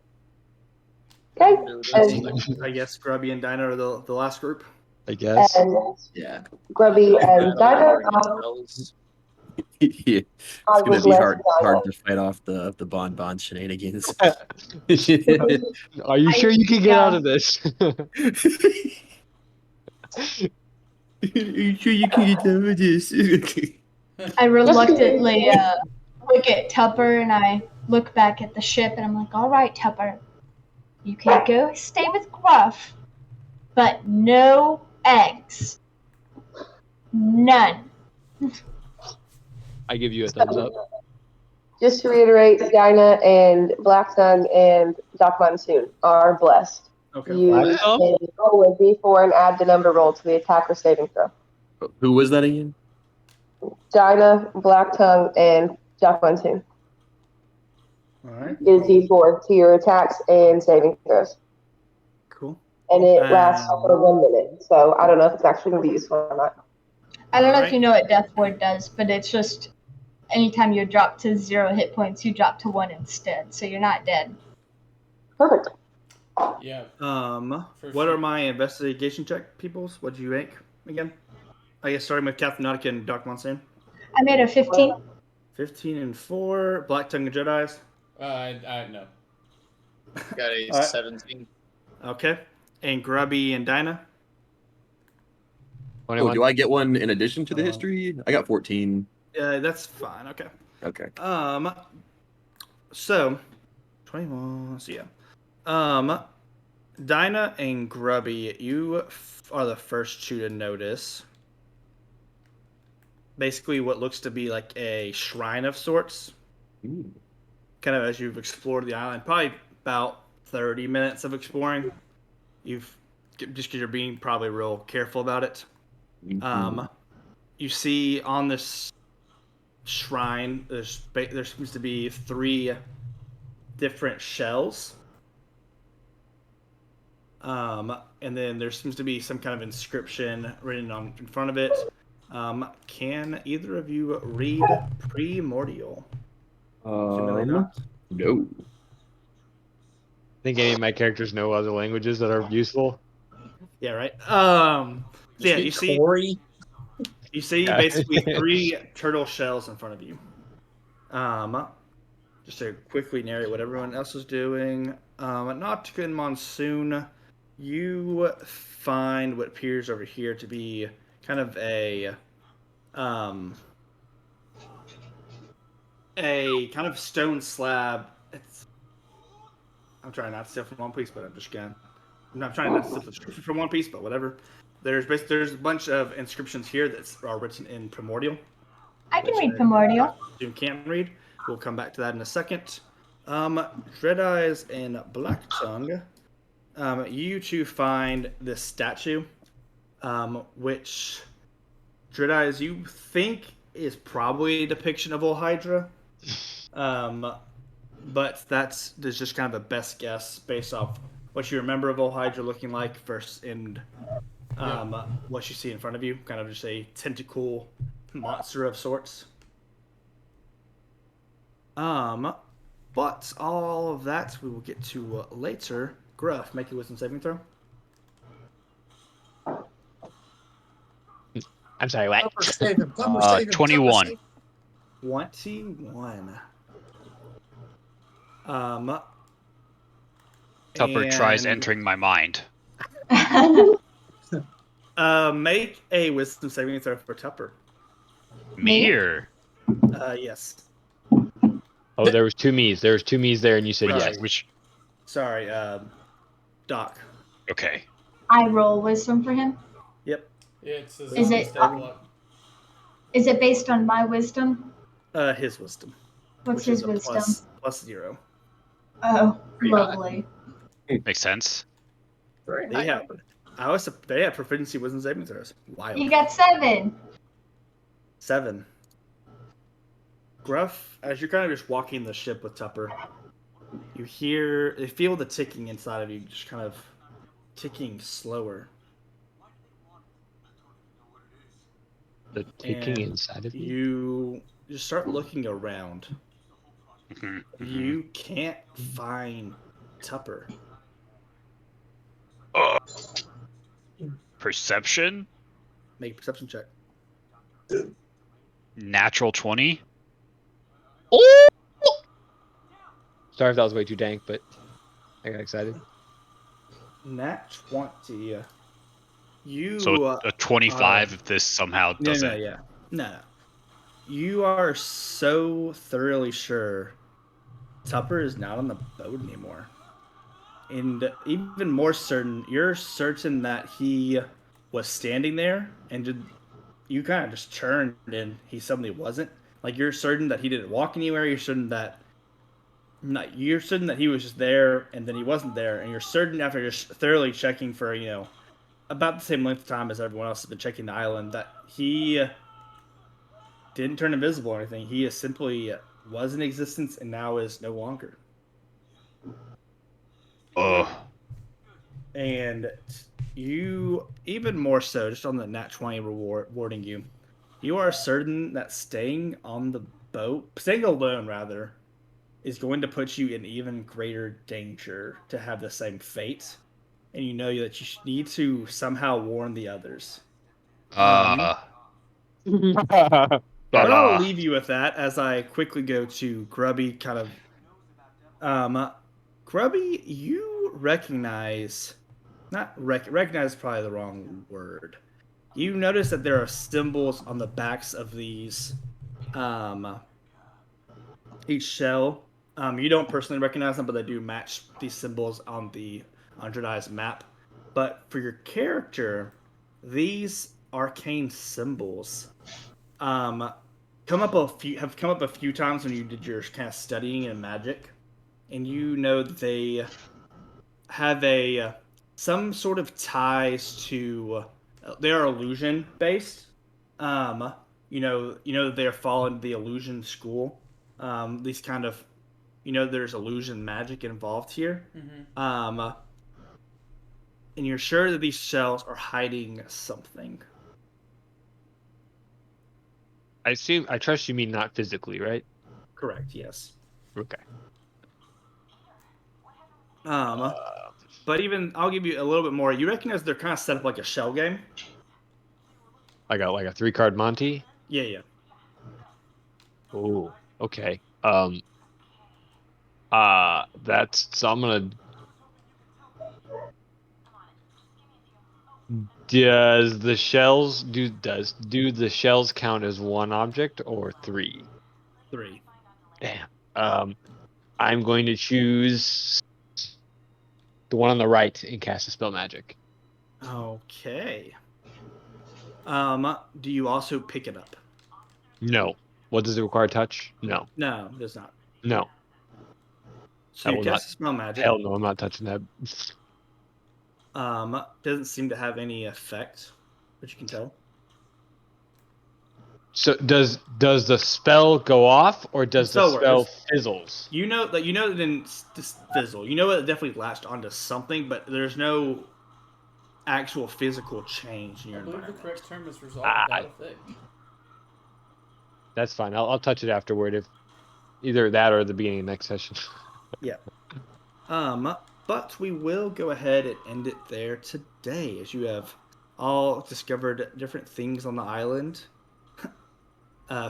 Okay. I guess Grubby and Dinah are the last group. I guess. And Yeah. Grubby and Dinah. Yeah. I It's will gonna be bless hard Dinah. to fight off the bonbon shenanigans. Are you sure you can get out of this? Are you sure you can get out of this? I reluctantly look at Tupper and I look back at the ship and I'm like, all right, Tupper, you can go stay with Gruff, but no eggs. None. I give you a thumbs up. Just to reiterate, Dinah and Black Tongue and Doc Monsoon are blessed. Okay. You Black Tongue? can roll with D4 and add the number roll to the attacker saving throw. Who was that again? Dinah, Black Tongue, and Doc Monsoon. All right. Is D4 to your attacks and saving throws. Cool. And it lasts for 1 minute. So I don't know if it's actually going to be useful or not. I don't know if Alright. you know what Death Ward does, but it's just anytime you drop to 0 hit points, you drop to 1 instead, so you're not dead. Perfect. Yeah. What are my investigation check, peoples? What did you make again? I guess starting with Captain Nautica and Doc Monsoon. I made a 15. 15 and 4. Black Tongue and Jedi's. I no. Got a Alright. 17. Okay. And Grubby and Dinah. 21. Oh, do I get one in addition to the history? I got 14. That's fine. Okay. Okay. So 21. Let's see. Yeah. Dinah and Grubby, you are the first 2 to notice. Basically, what looks to be like a shrine of sorts. Ooh. Kind of as you've explored the island, probably about 30 minutes of exploring. Just because you're being probably real careful about it. You see on this shrine, there seems to be 3 different shells. And then there seems to be some kind of inscription written in front of it. Can either of you read Primordial? Assuming No. not. I think any of my characters know other languages that are useful. Yeah, right. You Yeah, speak you see, Tory? Yeah. basically 3 turtle shells in front of you. Just to quickly narrate what everyone else is doing. Nautica and Monsoon, you find what appears over here to be kind of a kind of stone slab. I'm trying not to steal from One Piece, but I'm not trying not to steal the description from One Piece, but whatever. There's a bunch of inscriptions here that are written in Primordial. I can which read Primordial. You can read. We'll come back to that in a second. Dread Eyes and Black Tongue. You two find this statue, which Dread Eyes you think is probably a depiction of Old Hydra. But there's just kind of a best guess based off what you remember of Old Hydra looking like versus in what you see in front of you. Kind of just a tentacle monster of sorts. But all of that we will get to later. Gruff, make a wisdom saving throw. I'm sorry, what? Tupper, save him. Tupper, save him. 21. Tupper, save 21. Tupper tries and, entering my mind. Make a wisdom saving throw for Tupper. Me or? Yes. Oh, there was 2 me's. There was 2 me's there, and you said Sorry. yes. Which? Sorry, Doc. Okay. I roll wisdom for him. Yep. Yeah, it's Is it- Is it based on my wisdom? His wisdom. What's which his is a wisdom? plus 0. Oh, Pretty high. lovely. Makes sense. Very They high. have proficiency wisdom saving throws. Wild. You got 7. 7. Gruff, as you're kind of just walking the ship with Tupper, you feel the ticking inside of you, just kind of ticking slower. The ticking And inside of you. You just start looking around. Mhm, mhm. You can't find Tupper. Perception? Make a perception check. Natural 20? Sorry if that was way too dank, but I got excited. Nat 20. You. So a 25 if this somehow doesn't. No. You are so thoroughly sure Tupper is not on the boat anymore. And even more certain, you're certain that he was standing there and you kind of just turned and he suddenly wasn't. Like, you're certain that he didn't walk anywhere. You're certain that he was just there and then he wasn't there. And you're certain after just thoroughly checking for, about the same length of time as everyone else has been checking the island that he didn't turn invisible or anything. He simply was in existence and now is no longer. And you, even more so, just on the nat 20 rewarding you, you are certain that staying alone rather, is going to put you in even greater danger to have the same fate. And you know that you need to somehow warn the others. I'll leave you with that as I quickly go to Grubby. Grubby, you recognize, recognize is probably the wrong word. You notice that there are symbols on the backs of these, each shell. You don't personally recognize them, but they do match these symbols on the Dread map. But for your character, these arcane symbols have come up a few times when you did your kind of studying in magic, and you know that they have some sort of ties to they are illusion based. You know that they are following the illusion school. These kind of there's illusion magic involved here. Mm-hmm. And you're sure that these shells are hiding something. I trust you mean not physically, right? Correct. Yes. Okay. But even I'll give you a little bit more. You recognize they're kind of set up like a shell game. I got like a 3-card Monty. Yeah, yeah. Oh, okay. That's so I'm gonna. Does the shells count as one object or 3? 3. Damn. I'm going to choose the one on the right and cast a spell magic. Okay. Do you also pick it up? No. What does it require? Touch? No. No, it does not. No. So I you will cast not. a spell magic. Hell no, I'm not touching that. Doesn't seem to have any effect, but you can tell. So does the spell go off or does the spell fizzles? You know that it didn't just fizzle. You know it definitely latched onto something, but there's no actual physical change in your I believe the environment. correct term is resolved without effect. That's fine. I'll touch it afterward, if either that or the beginning of next session. Yeah. But we will go ahead and end it there today, as you have all discovered different things on the island.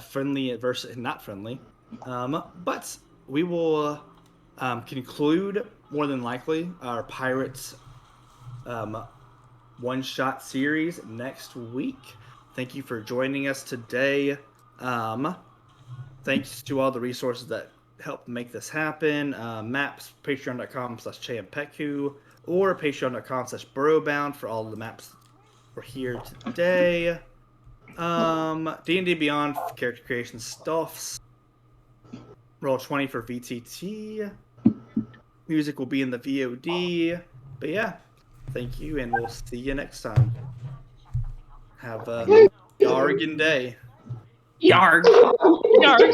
Friendly versus not friendly. But we will conclude, more than likely, our Pirates one-shot series next week. Thank you for joining us today. Thanks to all the resources that helped make this happen. Maps, patreon.com/champetku or patreon.com/burrowbound for all of the maps we're here today. D&D Beyond character creation stuffs. Roll20 for VTT. Music will be in the VOD. But yeah, thank you, and we'll see you next time. Have a Yargan day. Yarg. Yarg.